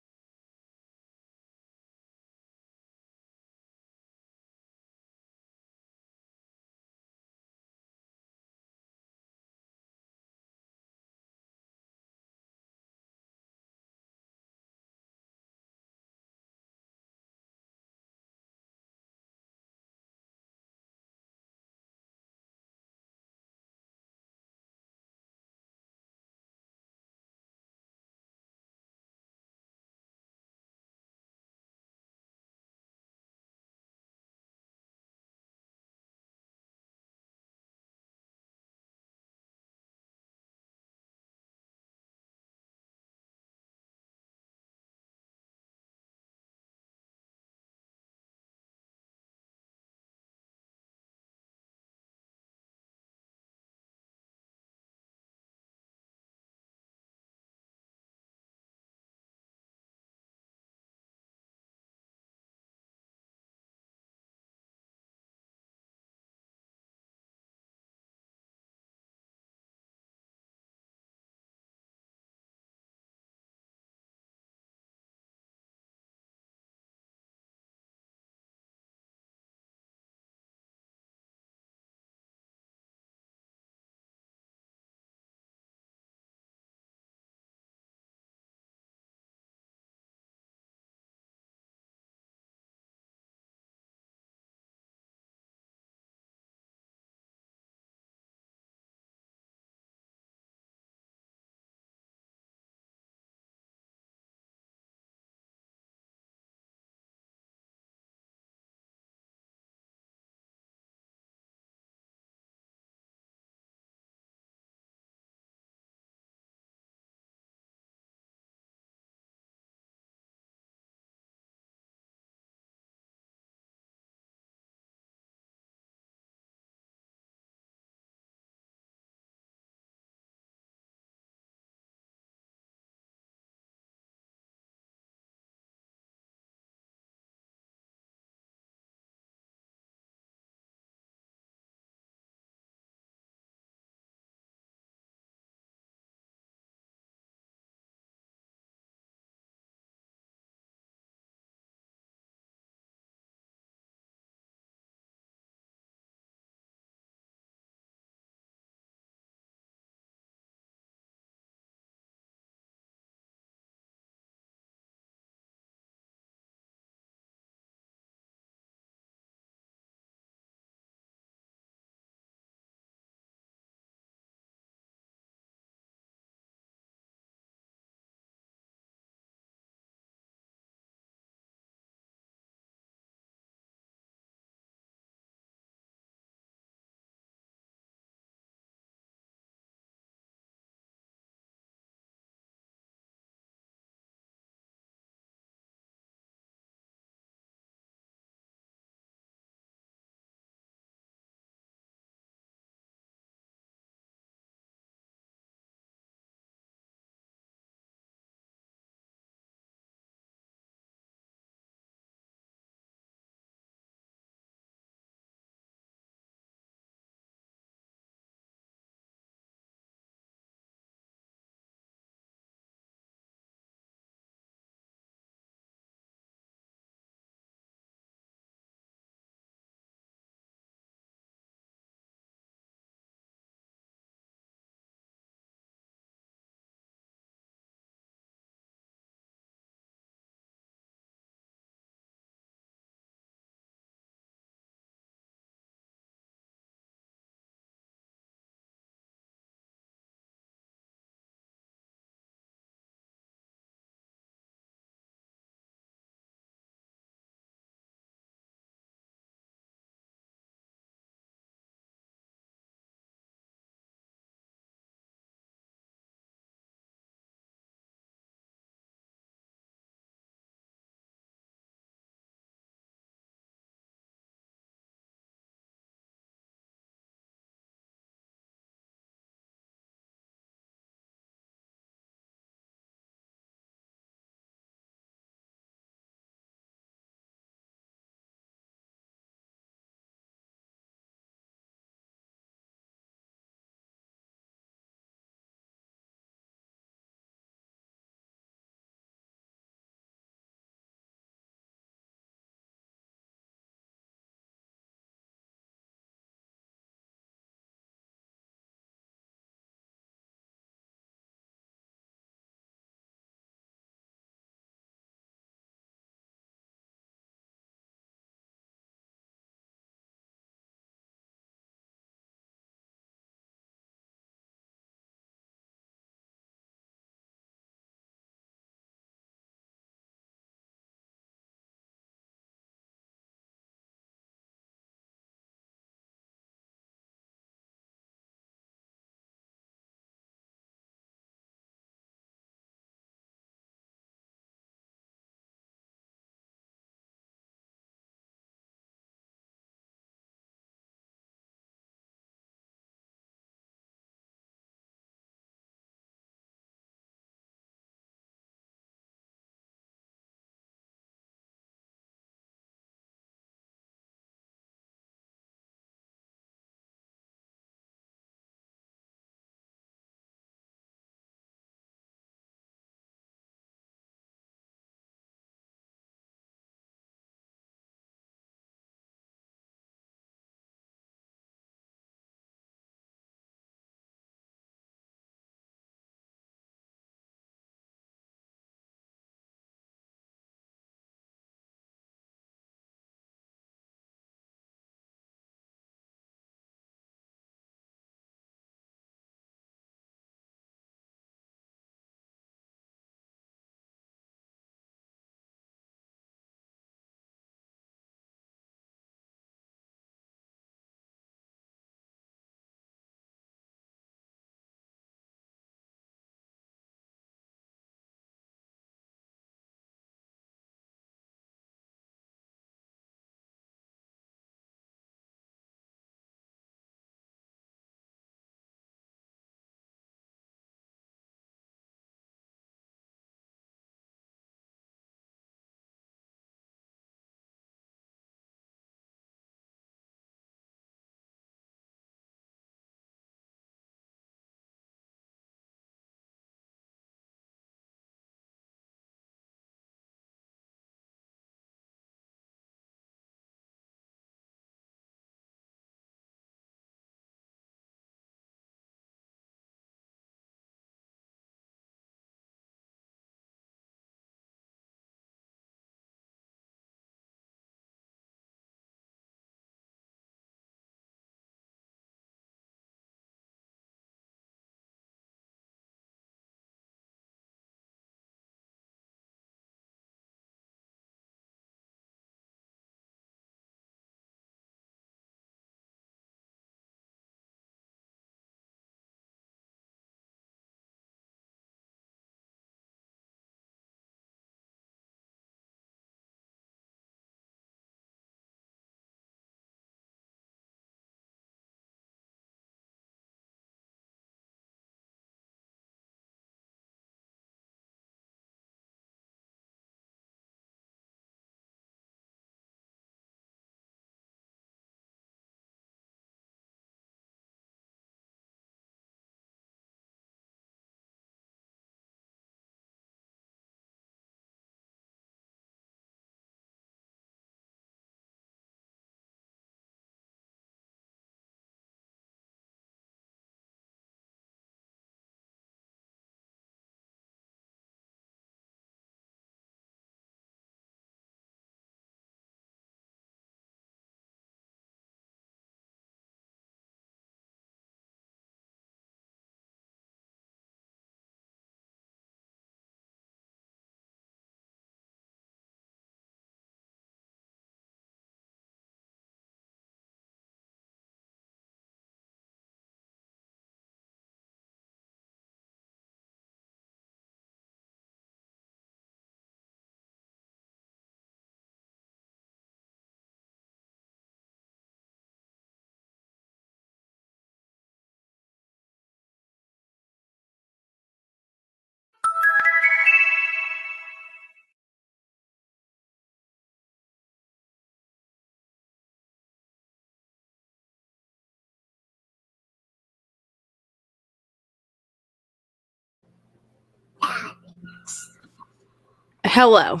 Hello.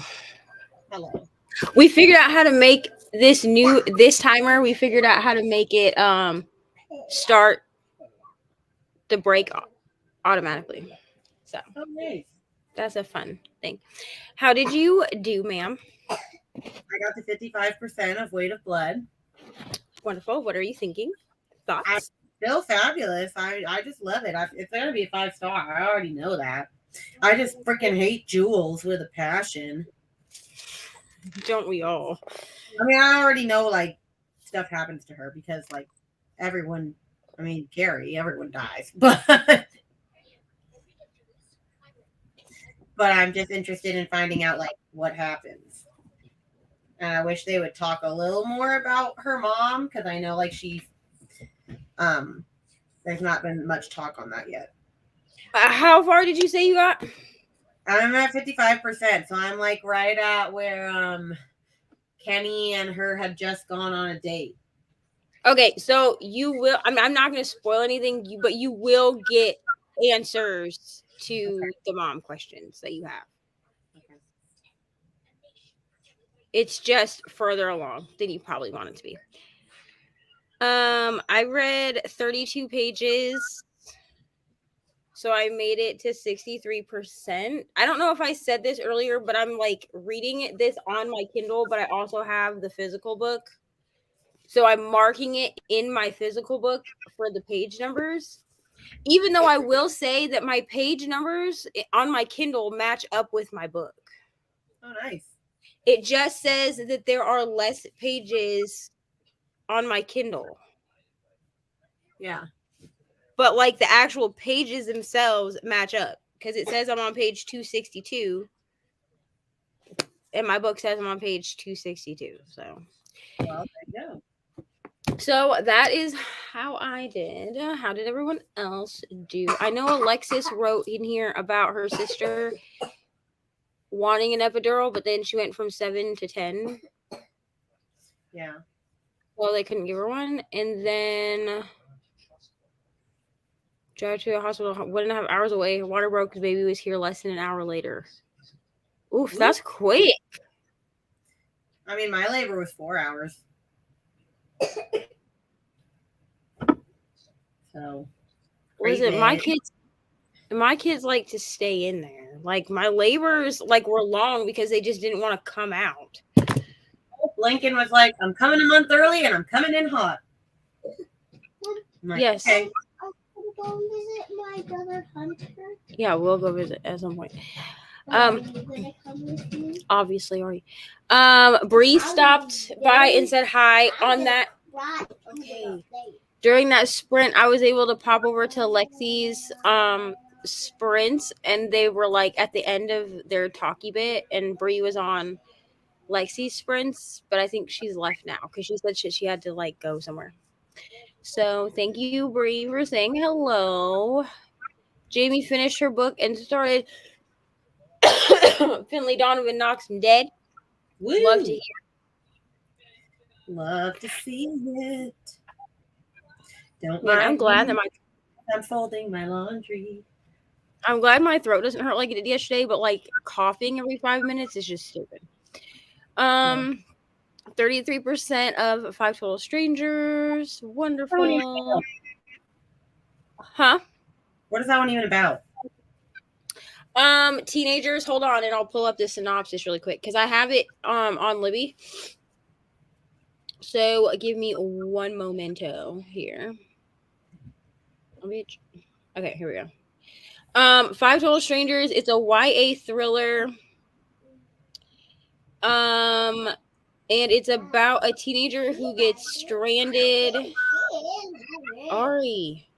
We figured out how to make this timer. We figured out how to make it start the break automatically. So that's a fun thing. How did you do, ma'am? I got to 55% of Weight of Blood. Wonderful. What are you thinking? Thoughts? Still fabulous. I just love it. It's going to be a 5-star. I already know that. I just freaking hate Jules with a passion. Don't we all? I mean, I already know, like, stuff happens to her because, like, everyone, I mean, Carrie, everyone dies. But I'm just interested in finding out, like, what happens. And I wish they would talk a little more about her mom because I know, like, there's not been much talk on that yet. How far did you say you got? I'm at 55%, so I'm like right at where Kenny and her had just gone on a date. Okay, so you will. I'm not going to spoil anything, but you will get answers to the mom questions that you have. Okay. It's just further along than you probably want it to be. I read 32 pages. So I made it to 63%. I don't know if I said this earlier, but I'm like reading this on my Kindle, but I also have the physical book. So I'm marking it in my physical book for the page numbers. Even though I will say that my page numbers on my Kindle match up with my book. Oh, nice. It just says that there are less pages on my Kindle. Yeah. But like the actual pages themselves match up because it says I'm on page 262 and my book says I'm on page 262. So, well, there you go. So that is how I did. How did everyone else do? I know Alexis wrote in here about her sister wanting an epidural, but then she went from 7 to 10. Yeah. Well, they couldn't give her one. And then drive to the hospital 1.5 hours away. Her water broke because baby was here less than an hour later. Oof, that's quick. I mean, my labor was 4 hours. So, was it my kids? My kids like to stay in there. Like my labors, like were long because they just didn't want to come out. Lincoln was like, "I'm coming a month early and I'm coming in hot." Like, yes. Okay. Go visit my brother Hunter. Yeah, we'll go visit at some point. Are you gonna come with me? Obviously, are you? Bree stopped by and said hi on that. Okay. During that sprint, I was able to pop over to Lexi's sprints, and they were like at the end of their talkie bit, and Bree was on Lexi's sprints, but I think she's left now because she said she had to like go somewhere. So thank you, Bree, for saying hello. Jamie finished her book and started Finley Donovan Knocks Him Dead. Woo. Love to hear. Love to see it. Don't Man, mind. I'm glad that I'm folding my laundry. I'm glad my throat doesn't hurt like it did yesterday, but like coughing every 5 minutes is just stupid. 33% of 5 Total Strangers. Wonderful. Huh? What is that one even about? Teenagers. Hold on, and I'll pull up the synopsis really quick because I have it on Libby. So give me one momento here. Okay, here we go. 5 Total Strangers. It's a YA thriller. And it's about a teenager who gets stranded. Ari.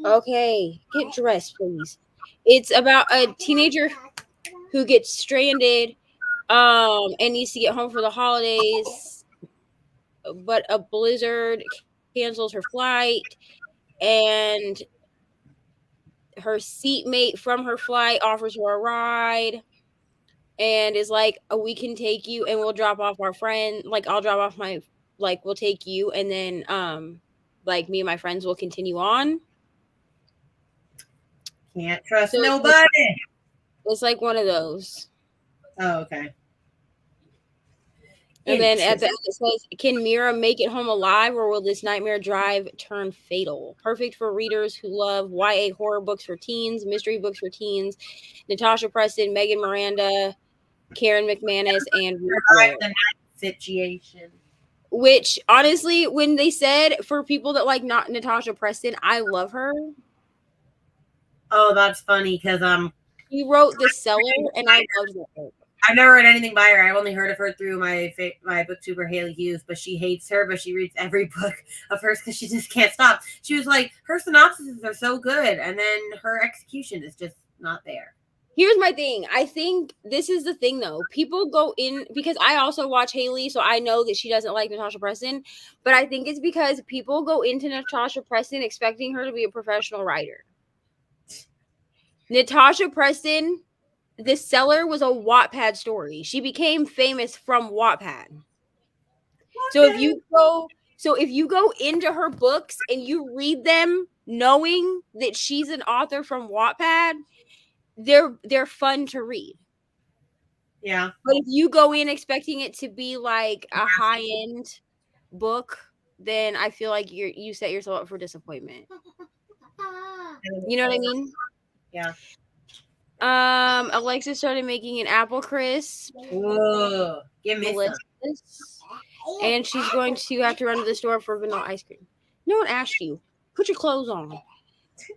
Okay, get dressed, please. It's about a teenager who gets stranded and needs to get home for the holidays, but a blizzard cancels her flight, and her seatmate from her flight offers her a ride and is like, "Oh, we can take you and we'll drop off our friend. Like, I'll drop off my, like, we'll take you. And then, like, me and my friends will continue on." Can't trust nobody. It's like one of those. Oh, okay. And then at the end it says, can Mira make it home alive, or will this nightmare drive turn fatal? Perfect for readers who love YA horror books for teens, mystery books for teens. Natasha Preston, Megan Miranda, Karen McManus, and Ruth Survive Boyle. the night situation. Which, honestly, when they said for people that like not Natasha Preston, I love her. Oh, that's funny because She wrote The Cellar, and I loved that book. I've never read anything by her. I've only heard of her through my booktuber Haley Hughes, but she hates her, but she reads every book of hers because she just can't stop. She was like, her synopses are so good, and then her execution is just not there. Here's my thing. I think this is the thing, though. People go in, because I also watch Haley, so I know that she doesn't like Natasha Preston, but I think it's because people go into Natasha Preston expecting her to be a professional writer. Natasha Preston, The Cellar was a Wattpad story. She became famous from Wattpad. So if you go into her books and you read them knowing that she's an author from Wattpad, they're fun to read. Yeah. But if you go in expecting it to be like a high-end book, then I feel like you set yourself up for disappointment. You know what I mean? Yeah. Alexa started making an apple crisp. Whoa. Give me some. And she's going to have to run to the store for vanilla ice cream. No one asked you. Put your clothes on.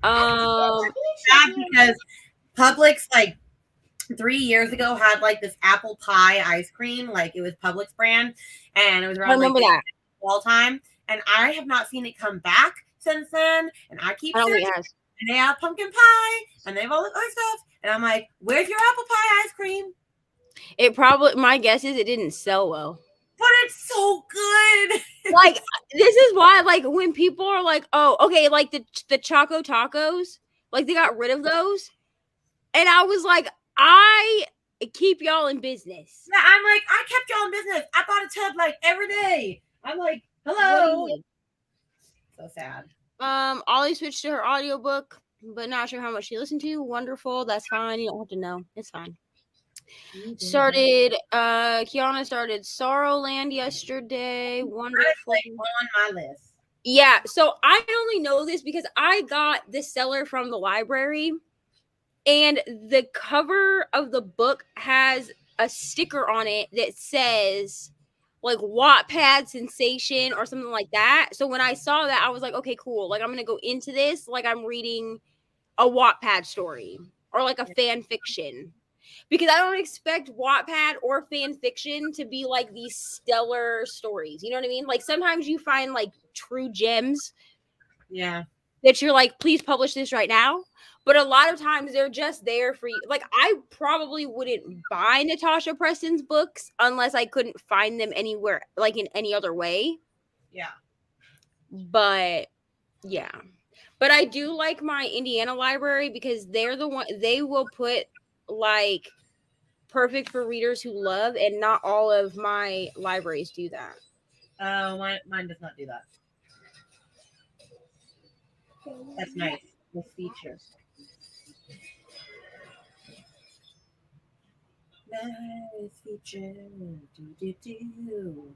Sad because Publix, like 3 years ago, had like this apple pie ice cream. Like it was Publix brand. And it was around I remember that. all time. And I have not seen it come back since then. And I keep searching. And they have pumpkin pie. And they have all this other stuff. And I'm like, where's your apple pie ice cream? It probably, my guess is it didn't sell well. But it's so good. Like, this is why, like, when people are like, oh, okay, like the Choco Tacos, like they got rid of those. And I was like, I keep y'all in business. Yeah, I'm like, I kept y'all in business. I bought a tub like every day. I'm like, hello. So sad. Ollie switched to her audiobook, but not sure how much she listened to. Wonderful. That's fine. You don't have to know. It's fine. Kiana started Sorrowland yesterday. Wonderful. On my list. Yeah, so I only know this because I got The Cellar from the library, and the cover of the book has a sticker on it that says like Wattpad sensation or something like that. So when I saw that, I was like, okay, cool. Like I'm gonna go into this like I'm reading a Wattpad story or like a fan fiction. Because I don't expect Wattpad or fan fiction to be like these stellar stories. You know what I mean? Like sometimes you find like true gems. Yeah. That you're like, please publish this right now. But a lot of times they're just there for you. Like I probably wouldn't buy Natasha Preston's books unless I couldn't find them anywhere, like in any other way. Yeah. But yeah. But I do like my Indiana library because they're the one, they will put like perfect for readers who love, and not all of my libraries do that. Oh, mine does not do that. That's nice. This feature. Nice feature. Do.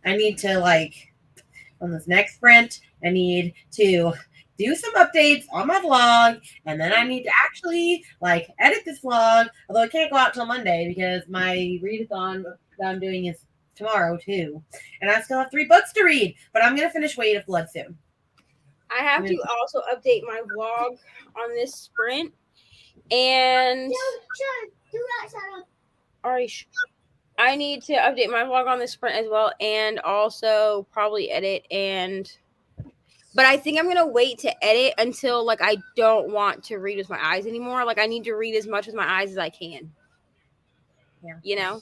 I need to like on this next sprint. I need to do some updates on my vlog, and then I need to actually like edit this vlog, although it can't go out till Monday because my readathon that I'm doing is tomorrow too, and I still have 3 books to read, but I'm gonna finish Weight of Blood soon. I have to also update my vlog on this sprint, and I need to update my vlog on this sprint as well, and also probably edit but I think I'm going to wait to edit until, like, I don't want to read with my eyes anymore. Like, I need to read as much with my eyes as I can. Yeah. You know?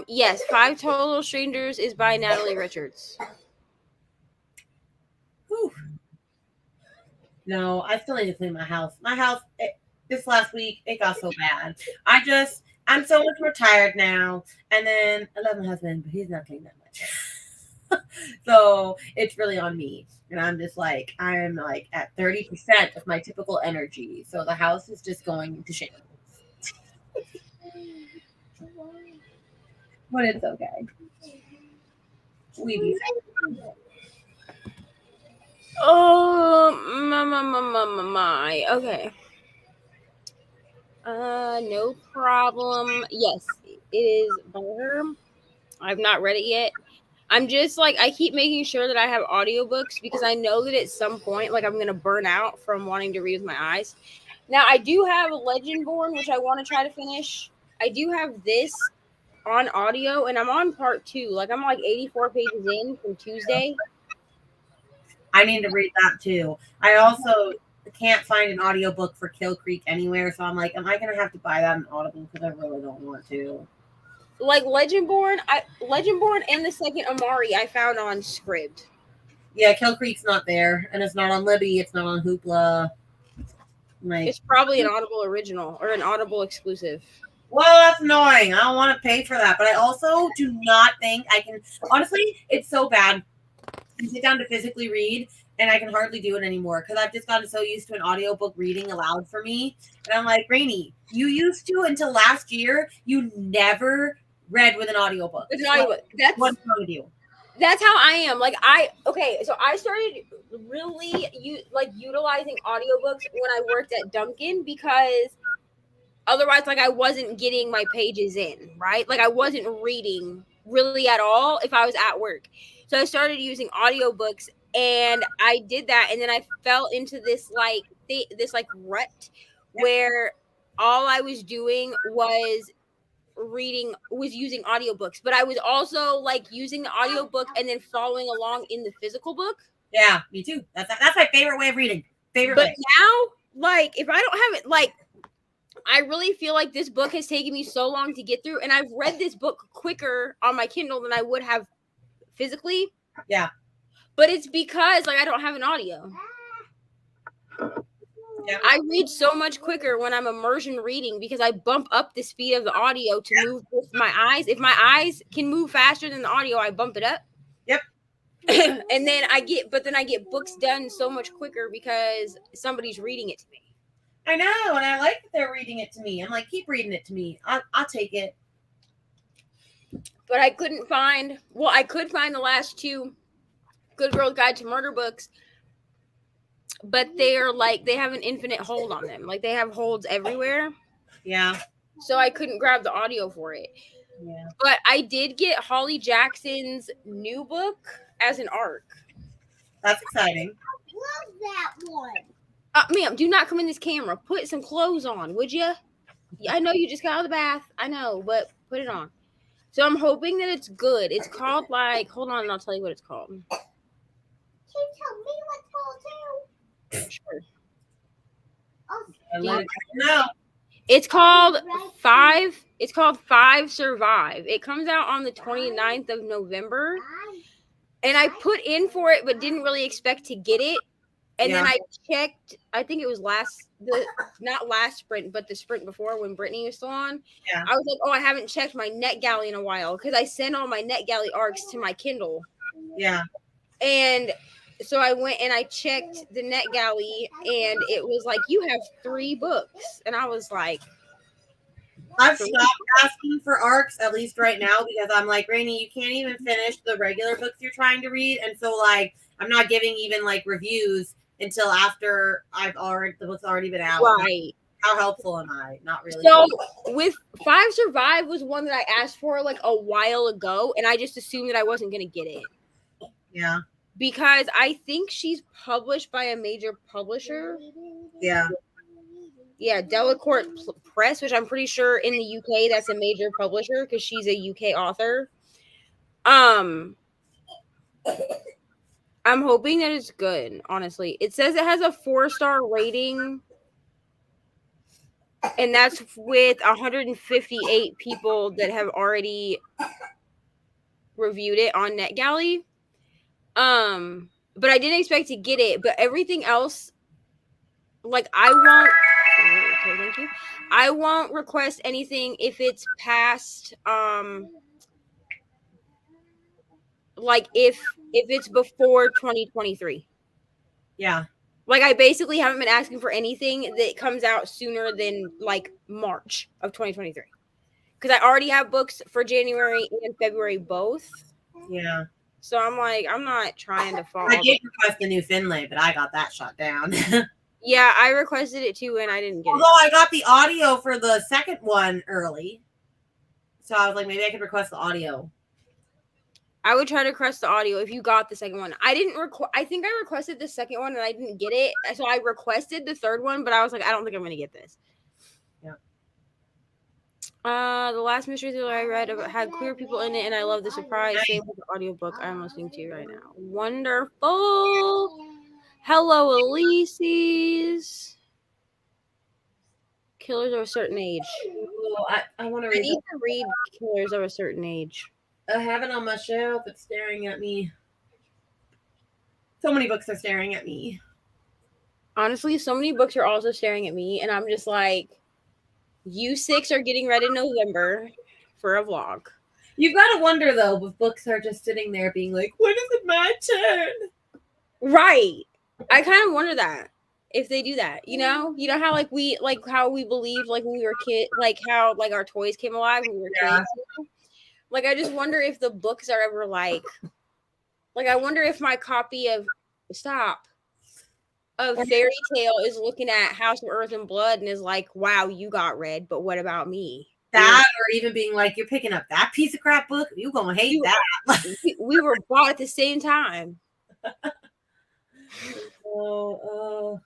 Yes, 5 Total Strangers is by Natalie Richards. Whew. No, I still need to clean my house. My house, this last week, it got so bad. I'm so much more tired now. And then I love my husband, but he's not cleaning that much. So it's really on me. And I'm just like, I'm like at 30% of my typical energy. So the house is just going into shit. But it's okay. We be fine. Oh, my. Okay. No problem. Yes, it is better. I've not read it yet. I'm just like, I keep making sure that I have audiobooks because I know that at some point, like, I'm going to burn out from wanting to read with my eyes. Now, I do have Legendborn, which I want to try to finish. I do have this on audio, and I'm on part 2. Like, I'm like 84 pages in from Tuesday. I need to read that too. I also can't find an audiobook for Kill Creek anywhere, so I'm like, am I gonna have to buy that in Audible? Because I really don't want to. Like Legendborn and the second Amari I found on Scribd. Yeah, Kill Creek's not there, and it's not on Libby. It's not on Hoopla. Like, It's probably an Audible original or an Audible exclusive. well, that's annoying. I don't want to pay for that, but I also do not think I can. Honestly, it's so bad. I sit down to physically read, and I can hardly do it anymore because I've just gotten so used to an audiobook reading aloud for me. And I'm like, Rainy, you used to until last year, you never read with an audiobook. That's what's wrong with you. That's how I am. Like so I started really utilizing audiobooks when I worked at Dunkin' because otherwise, like, I wasn't getting my pages in, right? Like, I wasn't reading really at all if I was at work. So I started using audiobooks, and I did that, and then I fell into this rut where all I was doing was using audiobooks, but I was also like using the audiobook and then following along in the physical book. Yeah, me too. That's my favorite way of reading. But now, like, if I don't have it, like, I really feel like this book has taken me so long to get through, and I've read this book quicker on my Kindle than I would have physically. Yeah. But it's because, like, I don't have an audio. Yeah. I read so much quicker when I'm immersion reading because I bump up the speed of the audio to move with my eyes. If my eyes can move faster than the audio, I bump it up. Yep. And then I get books done so much quicker because somebody's reading it to me. I know, and I like that they're reading it to me. I'm like, keep reading it to me. I'll take it. But I could find the last 2 Good Girl Guide to Murder books, but they're like, they have an infinite hold on them. Like, they have holds everywhere. Yeah. So I couldn't grab the audio for it. Yeah. But I did get Holly Jackson's new book as an ARC. That's exciting. I love that one. Ma'am, do not come in this camera. Put some clothes on, would you? I know you just got out of the bath. I know, but put it on. So I'm hoping that it's good. It's called, like, hold on, and I'll tell you what it's called. Can you tell me what's called too? Sure. No. It's called 5. It's called 5 Survive. It comes out on the 29th of November. And I put in for it, but didn't really expect to get it. And then I checked, I think it was not last sprint, but the sprint before when Brittany was still on. Yeah. I was like, oh, I haven't checked my NetGalley in a while because I send all my NetGalley ARCs to my Kindle. Yeah. And so I went and I checked the NetGalley, and it was like, you have 3 books. And I was like, I've stopped asking for ARCs, at least right now, because I'm like, Rainy, you can't even finish the regular books you're trying to read. And so, like, I'm not giving even, like, reviews until after the book's already been out. Right. How helpful am I? Not really. So with 5 Survive was one that I asked for, like, a while ago, and I just assumed that I wasn't going to get it. Yeah. Because I think she's published by a major publisher. Yeah. Yeah, Delacorte Press, which I'm pretty sure in the UK that's a major publisher because she's a UK author. I'm hoping that it's good, honestly. It says it has a 4-star rating, and that's with 158 people that have already reviewed it on NetGalley. But I didn't expect to get it, but everything else, like, okay, thank you. I won't request anything if it's past like if it's before 2023. Yeah. Like, I basically haven't been asking for anything that comes out sooner than, like, March of 2023. Because I already have books for January and February both. Yeah. So I'm like, I'm not trying to fall. I did request the new Finlay, but I got that shot down. Yeah, I requested it too, and I didn't get Although I got the audio for the second one early. So I was like, maybe I could request the audio. I would try to request the audio if you got the second one. I didn't I think I requested the second one and I didn't get it. So I requested the third one, but I was like, I don't think I'm gonna get this. Yeah. The last mystery thriller I read had queer people in it, and I love the surprise. Same with the audiobook I'm listening to right now. Wonderful. Hello, Elise's. Killers of a Certain Age. Ooh, I want to I read. need to read Killers of a Certain Age. I have it on my shelf. It's staring at me. So many books are staring at me. Honestly, so many books are also staring at me, and I'm just like, you 6 are getting read in November for a vlog. You've got to wonder, though, if books are just sitting there being like, when is it my turn? Right. I kind of wonder that. If they do that, you know how like how we believed like when we were kids, like how like our toys came alive when we were kids. Like, I just wonder if the books are ever like I wonder if my copy of Fairy Tale is looking at House of Earth and Blood and is like, wow, you got read, but what about me? That, or even being like, you're picking up that piece of crap book, you gonna hate that. We were bought at the same time.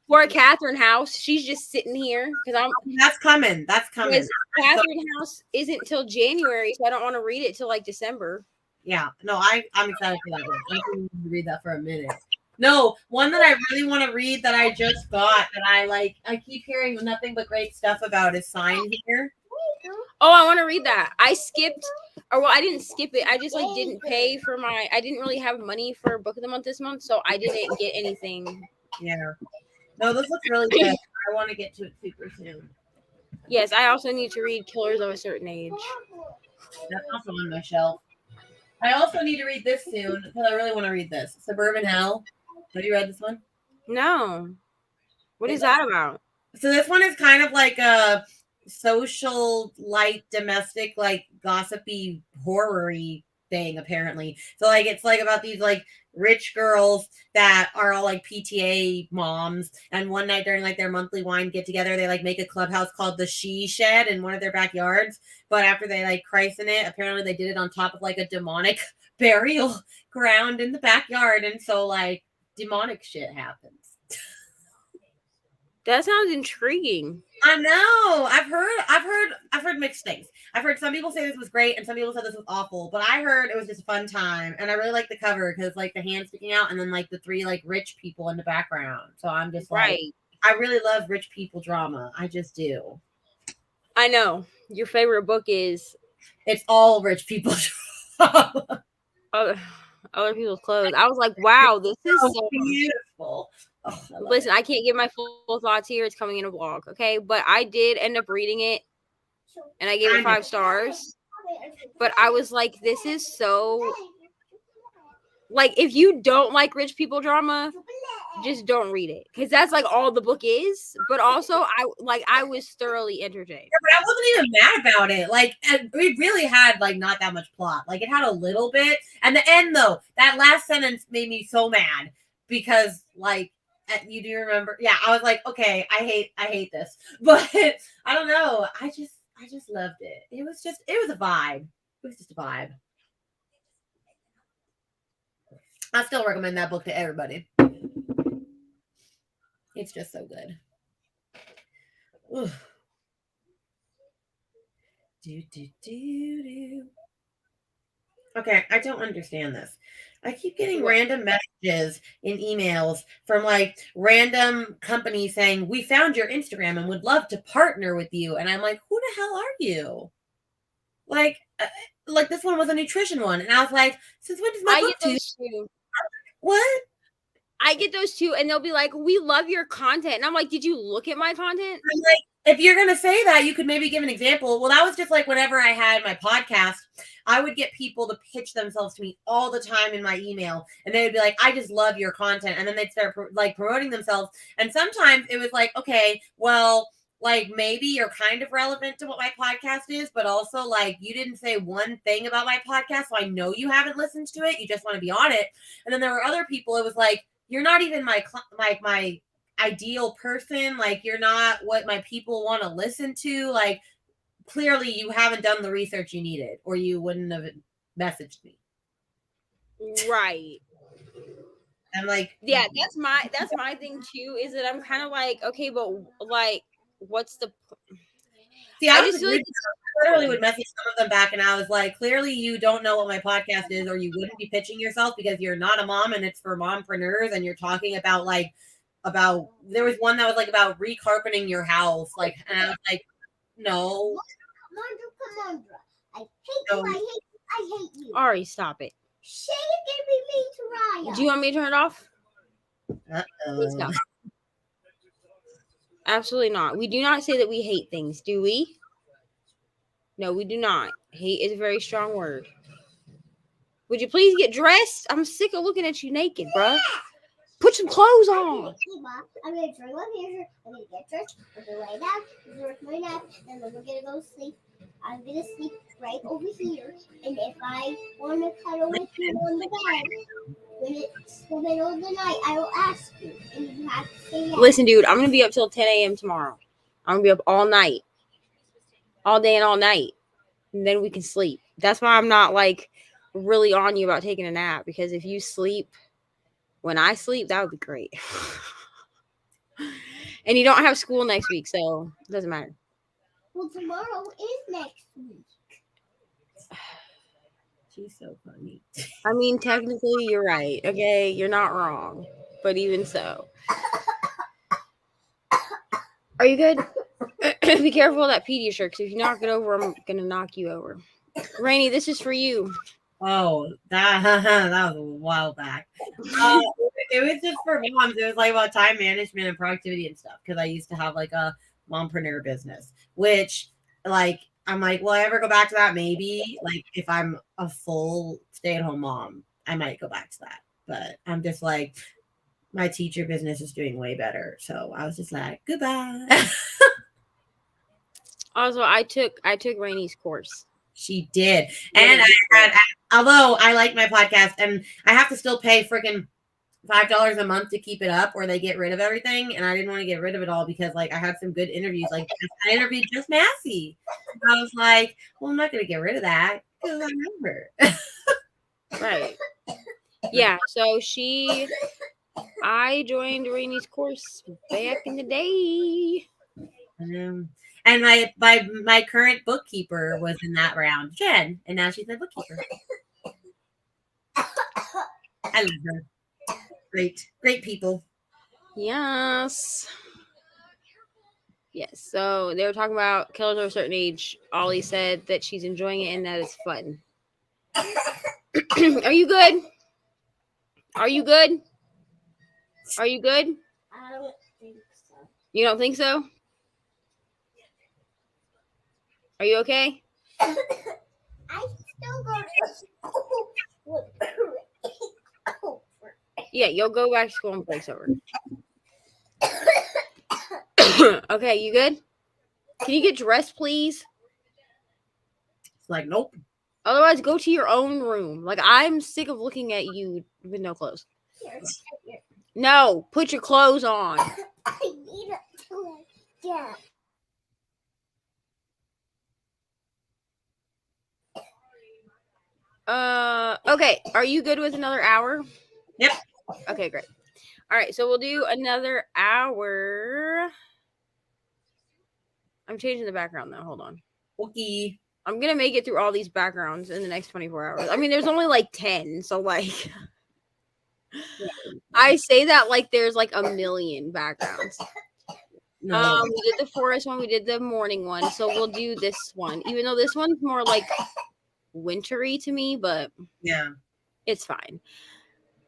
For Catherine House, she's just sitting here because That's coming. Catherine House isn't till January, so I don't want to read it till like December. Yeah, no, I'm excited for that one. I can read that for a minute. No, one that I really want to read that I just got that I keep hearing nothing but great stuff about is Sign Here. Oh, I want to read that. I didn't skip it. I just like didn't pay for I didn't really have money for Book of the Month this month, so I didn't get anything. Yeah. No, this looks really good. I want to get to it super soon. Yes, I also need to read Killers of a Certain Age. That's also on my shelf. I also need to read this soon because I really want to read this. Suburban Hell. Have you read this one? No. What is that about? So this one is kind of like a social, light, domestic, like gossipy, horror-y thing, apparently. So like it's like about these like rich girls that are all like PTA moms, and one night during like their monthly wine get together, they like make a clubhouse called the She Shed in one of their backyards. But after they like christen it, apparently they did it on top of like a demonic burial ground in the backyard, and so like demonic shit happens. That sounds intriguing. I know. I've heard mixed things. I've heard some people say this was great and some people said this was awful, but I heard it was just a fun time, and I really like the cover because like the hand sticking out and then like the 3 like rich people in the background. So I'm just like, I really love rich people drama. I just do. I know. Your favorite book is It's all rich people drama. Other people's clothes. I was like, wow, this is so beautiful. Oh, listen, I can't give my full thoughts here. It's coming in a vlog, okay? But I did end up reading it, and I gave it 5 stars. But I was like, this is so... Like, if you don't like rich people drama, just don't read it. Because that's, like, all the book is. But also, I was thoroughly entertained. Yeah, but I wasn't even mad about it. Like, it really had, like, not that much plot. Like, it had a little bit. And the end, though, that last sentence made me so mad. Because, like, you do remember? Yeah, I was like, okay, I hate this. But, I don't know. I just loved it. It was a vibe. It was just a vibe. I still recommend that book to everybody. It's just so good. Ooh. Okay, I don't understand this. I keep getting random messages in emails from like random companies saying, we found your Instagram and would love to partner with you. And I'm like, who the hell are you? Like this one was a nutrition one. And I was like, since when does my book too? What? I get those too, and they'll be like, we love your content. And I'm like, did you look at my content? I'm like, if you're going to say that, you could maybe give an example. Well, that was just like whenever I had my podcast, I would get people to pitch themselves to me all the time in my email. And they would be like, I just love your content. And then they'd start like promoting themselves. And sometimes it was like, okay, well, like maybe you're kind of relevant to what my podcast is, but also like you didn't say one thing about my podcast. So I know you haven't listened to it. You just want to be on it. And then there were other people. It was like, you're not even my ideal person. Like you're not what my people want to listen to. Like clearly you haven't done the research you needed or you wouldn't have messaged me. Right. I'm like, yeah, that's my thing too, is that I'm kind of like, okay, but like what's the see, I just feel like literally would message some of them back and I was like, clearly you don't know what my podcast is or you wouldn't be pitching yourself because you're not a mom and it's for mompreneurs and you're talking about like there was one that was like about recarpeting your house, like, and I was like, no. Come on, I hate you. Ari, stop it. Say it can be mean to Raya. Do you want me to turn it off? Please no. Absolutely not. We do not say that we hate things, do we? No, we do not. Hate is a very strong word. Would you please get dressed? I'm sick of looking at you naked, bruh. Put some clothes on. I'm going to turn on here. I'm going to get dressed. I'm going to lay down. Work my nap. And then we're going to go sleep. I'm going to sleep right over here. And if I want to cuddle with you on the bed, when it's the middle of the night, I will ask you. And you have to say yes. Listen, dude, I'm going to be up till 10 a.m. tomorrow. I'm going to be up all night. All day and all night. And then we can sleep. That's why I'm not, like, really on you about taking a nap. Because if you sleep when I sleep, that would be great. And you don't have school next week, so it doesn't matter. Well, tomorrow is next week. She's so funny. I mean, technically, you're right. Okay, you're not wrong. But even so. Are you good? Be careful of that Pediasure, because if you knock it over, I'm going to knock you over. Rainy, this is for you. Oh, that was a while back. It was just for moms. It was like about time management and productivity and stuff. Because I used to have like a mompreneur business, which like I'm like, will I ever go back to that? Maybe like if I'm a full stay-at-home mom, I might go back to that. But I'm just like, my teacher business is doing way better. So I was just like, goodbye. Also, I took Rainy's course. She did. And although I like my podcast and I have to still pay freaking $5 a month to keep it up or they get rid of everything. And I didn't want to get rid of it all because like I had some good interviews. Like I interviewed Just Massey. I was like, well, I'm not going to get rid of that because I remember. Right. Yeah. So I joined Rainy's course back in the day. And my current bookkeeper was in that round, Jen, and now she's my bookkeeper. I love her. Great people. Yes. Yes. So they were talking about killers of a certain age. Ollie said that she's enjoying it and that it's fun. Are you good? Are you good? Are you good? I don't think so. You don't think so? Are you okay? I still go to school. Yeah, you'll go back to school when break's over. Okay, you good? Can you get dressed, please? It's like, nope. Otherwise, go to your own room. Like, I'm sick of looking at you with no clothes. No, put your clothes on. I need to get. Okay. Are you good with another hour? Yep. Okay, great. All right, so we'll do another hour. I'm changing the background though. Hold on. Okay. I'm gonna make it through all these backgrounds in the next 24 hours. I mean, there's only like 10, so like I say that like there's like a million backgrounds. No. We did the forest one, we did the morning one, so we'll do this one, even though this one's more like wintry to me, but yeah, it's fine.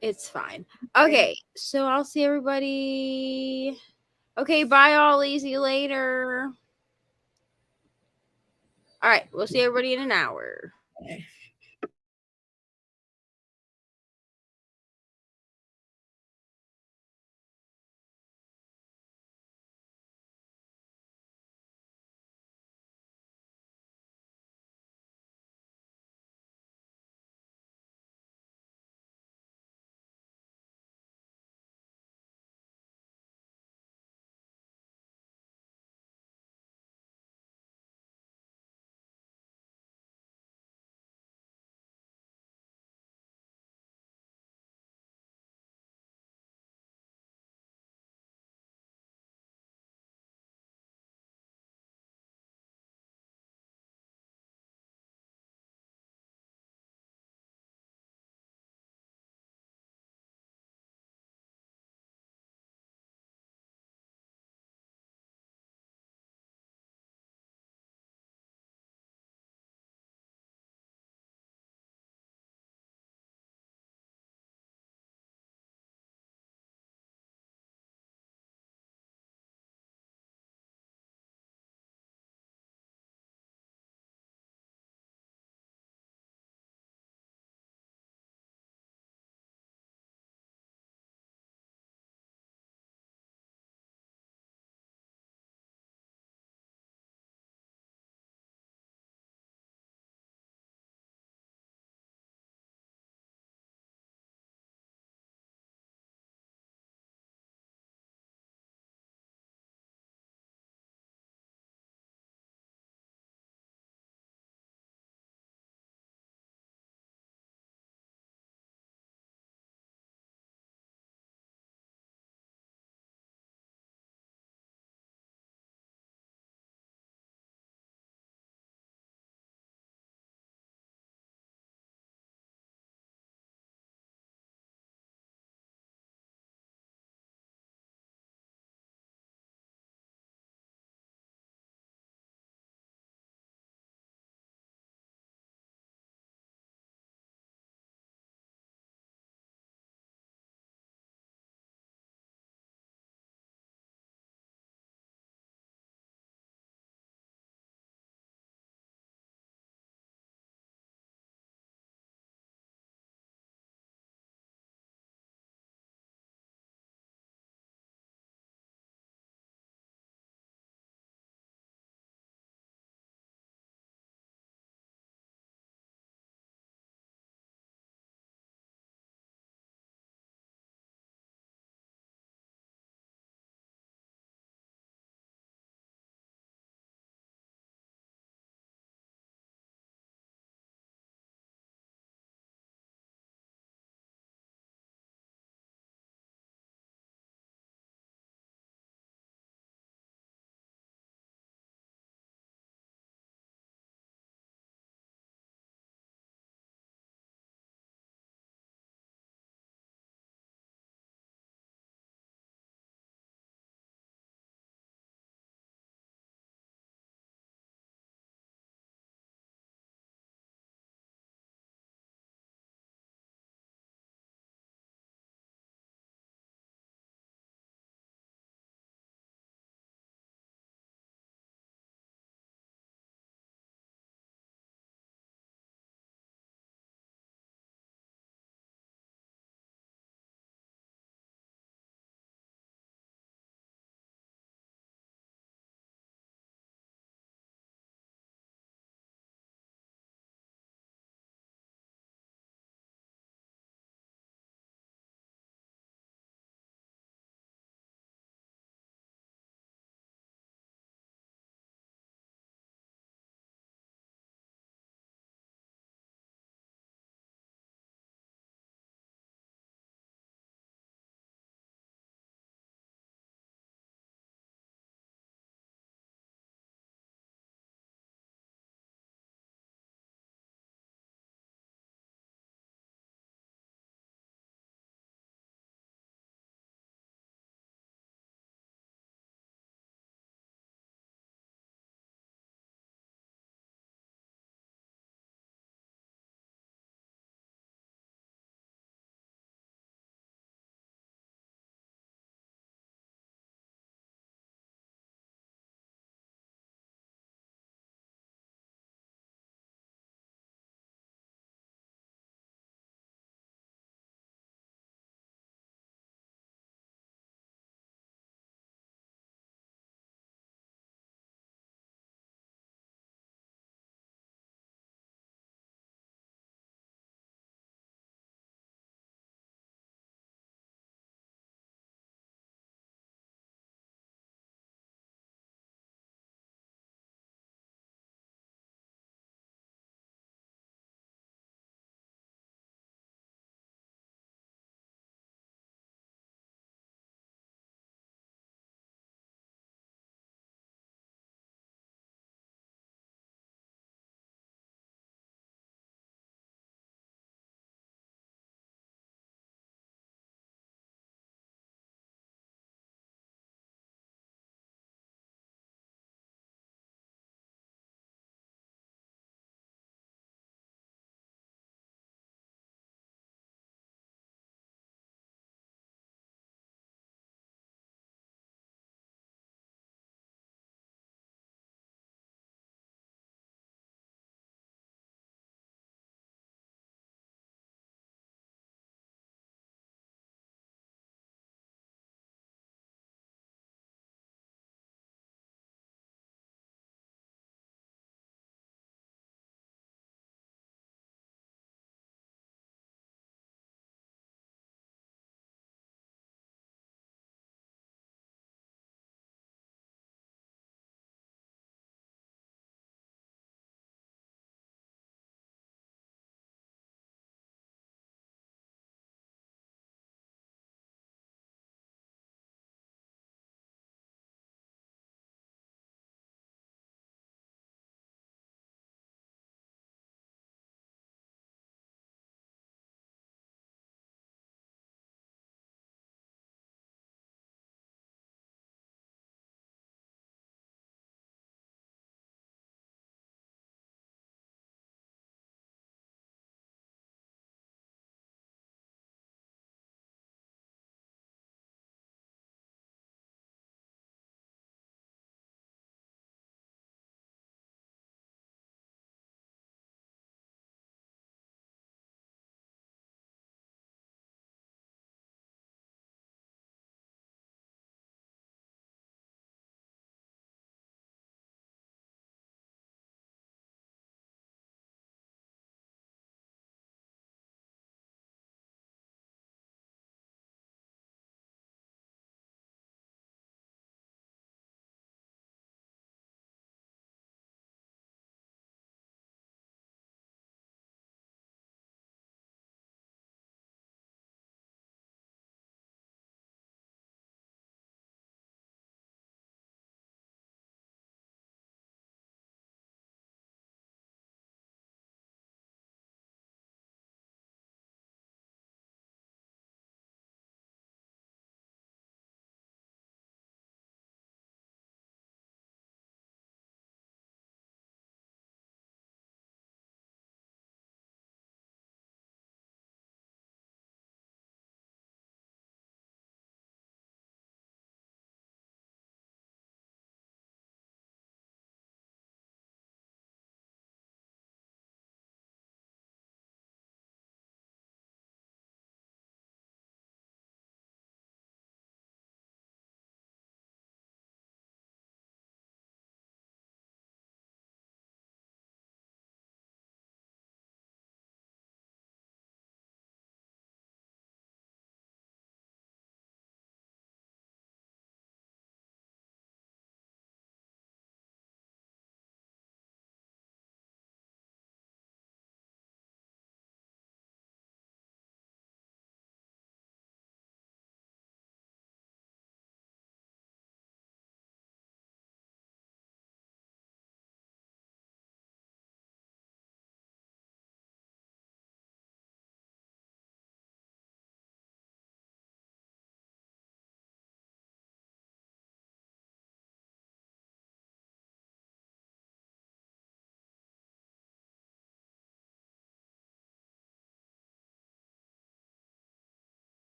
It's fine. Okay, so I'll see everybody. Okay, bye, Ollie. See you later. All right, we'll see everybody in an hour.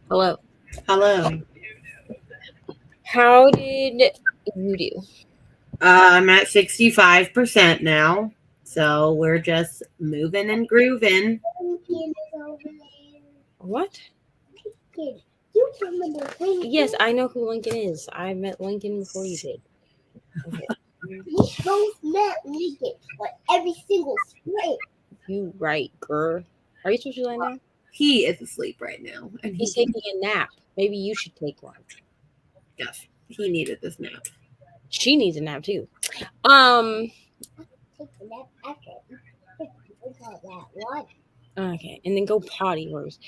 Hello. Hello. How did you do? I'm at 65% now. So we're just moving and grooving. Lincoln is over there. What? Lincoln. You remember Lincoln? Yes, I know who Lincoln is. I met Lincoln before you did. Okay. We both met Lincoln on every single sprint. You right, girl. Are you supposed to lie now? He is asleep right now. And He's taking a nap. Maybe you should take one. yes, he needed this nap. She needs a nap too. Take a nap after. We call that one. Okay, and then go potty first.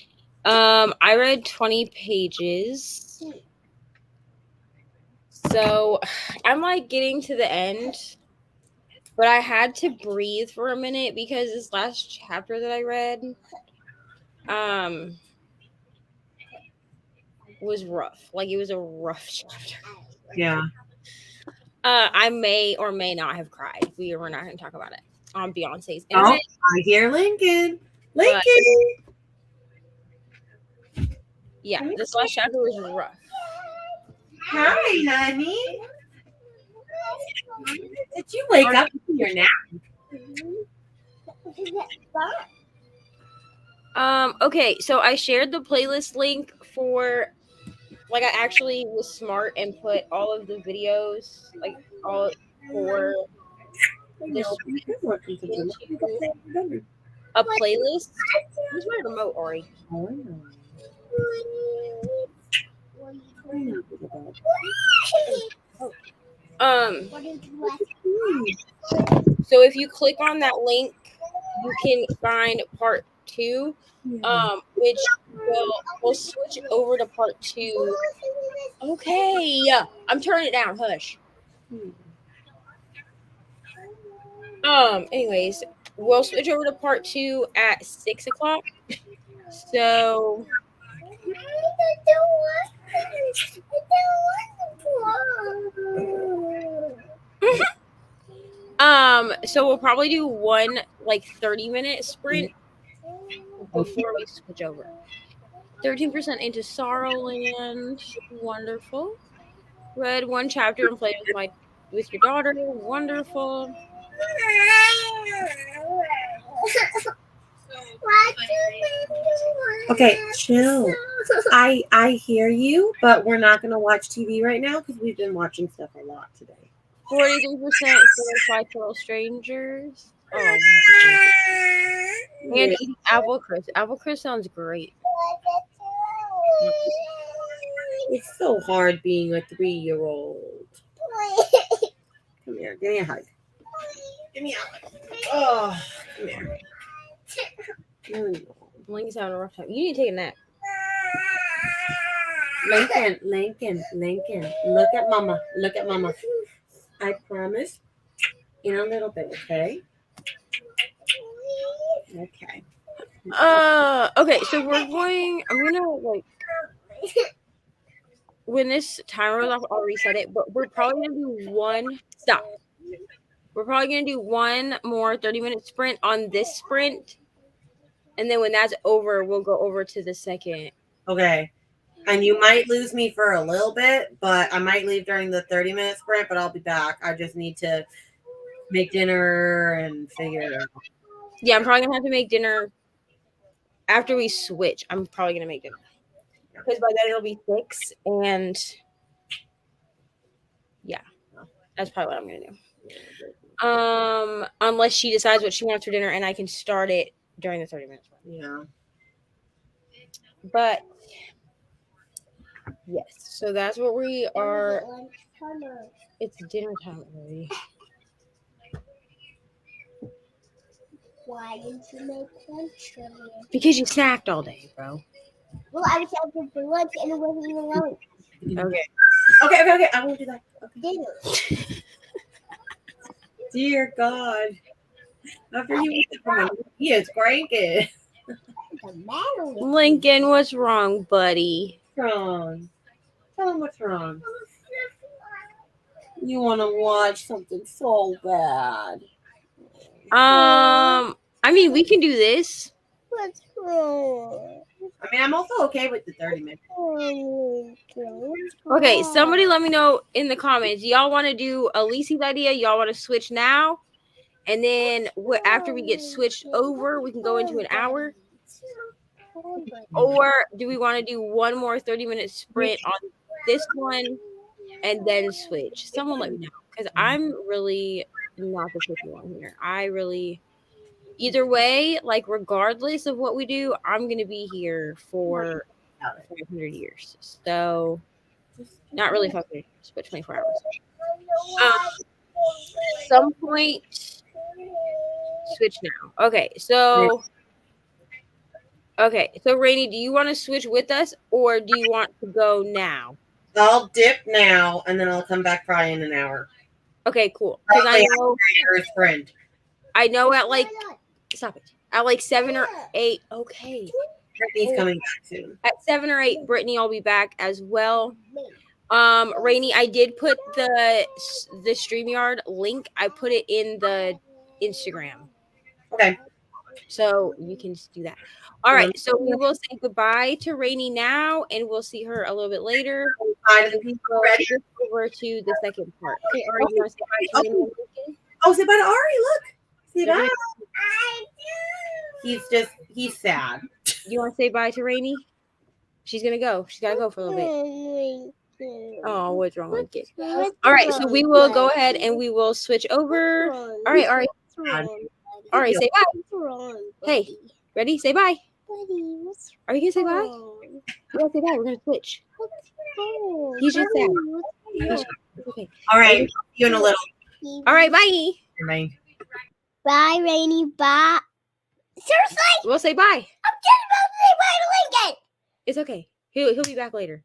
I read 20 pages. So I'm like getting to the end, but I had to breathe for a minute because this last chapter that I read was rough. Like it was a rough chapter. Yeah. I may or may not have cried. We're not going to talk about it on Beyonce's Oh, internet. I hear Lincoln. Lincoln. Yeah, this last chapter was rough. Hi, honey. Did you wake up from your nap? Okay, so I shared the playlist link for, like, I actually was smart and put all of the videos, like, all for this into a playlist. Where's my remote, Ori? So if you click on that link, you can find part 2, which will switch over to part 2. Okay, I'm turning it down. Hush. Anyways, we'll switch over to part 2 at 6 o'clock. So so we'll probably do one like 30-minute sprint before we switch over. 13% into Sorrowland. Wonderful. Read one chapter and played with your daughter. Wonderful. Okay, chill. I hear you, but we're not going to watch TV right now because we've been watching stuff a lot today. 43% for Total Strangers. Oh, and eating Apple Crisp. Apple Crisp sounds great. It's so hard being a 3-year-old. Come here, give me a hug. Give me a hug. Oh, come here. Lincoln's having a rough time. You need to take a nap. Lincoln. Look at mama. Look at mama. I promise. In a little bit, okay? Okay. Okay, so we're going. I'm gonna like when this timer goes off, I'll reset it. But we're probably gonna do one. Stop. We're probably gonna do one more 30-minute sprint on this sprint, and then when that's over, we'll go over to the second. Okay. And you might lose me for a little bit, but I might leave during the 30-minute sprint, but I'll be back. I just need to make dinner and figure it out. Yeah, I'm probably gonna have to make dinner after we switch. I'm probably gonna make dinner because by then it'll be 6, and yeah, that's probably what I'm gonna do. Unless she decides what she wants for dinner, and I can start it during the 30 minutes. Yeah. But yes, so that's what we are. It's dinner time already. Why didn't you make lunch earlier? Because you snacked all day, bro. Well, I was having for lunch and it wasn't even lunch. Okay. I won't do that. Okay. Dinner. Dear God. After you eat the he is cranky. What's the matter with Lincoln, what's wrong, buddy? What's wrong? Tell him what's wrong. You want to watch something so bad. I mean, we can do this. What's wrong? I mean, I'm also okay with the 30 minutes. Okay, somebody let me know in the comments. Y'all want to do Alici's idea? Y'all want to switch now? And then after we get switched over, we can go into an hour? Or do we want to do one more 30-minute sprint on this one and then switch? Someone let me know, because I'm really not the picky one here. Either way, like regardless of what we do, I'm going to be here for 500 years. So not really 500 years, but 24 hours. Some point, switch now. Okay, so Rainy, do you want to switch with us, or do you want to go now? I'll dip now, and then I'll come back probably in an hour. Okay, cool. Because I know his friend. I know at like stop it. At like 7 or 8. Okay. Brittany's coming back soon. At 7 or 8, Brittany will be back as well. Rainy, I did put the StreamYard link. I put it in the Instagram. Okay. So you can just do that. All right. So we will say goodbye to Rainy now, and we'll see her a little bit later. Bye to the people already. Over to the second part. Okay, Ari, you want to say bye to Rainy? Oh, say bye to Ari. Look. Say bye. He's sad. You want to say bye to Rainy? She's gonna go. She's gotta go for a little bit. Oh, what's wrong with it? All right, so we will go ahead and we will switch over. All right, all right. All right, say bye. Hey, ready? Say bye. Are you gonna say bye? You gotta say bye. We're gonna switch. He's just sad. Okay. All right. See you in a little. All right, bye. Bye. Bye, Rainy. Bye. Seriously? We'll say bye. I'm just about to say bye to Lincoln. It's okay. He'll be back later.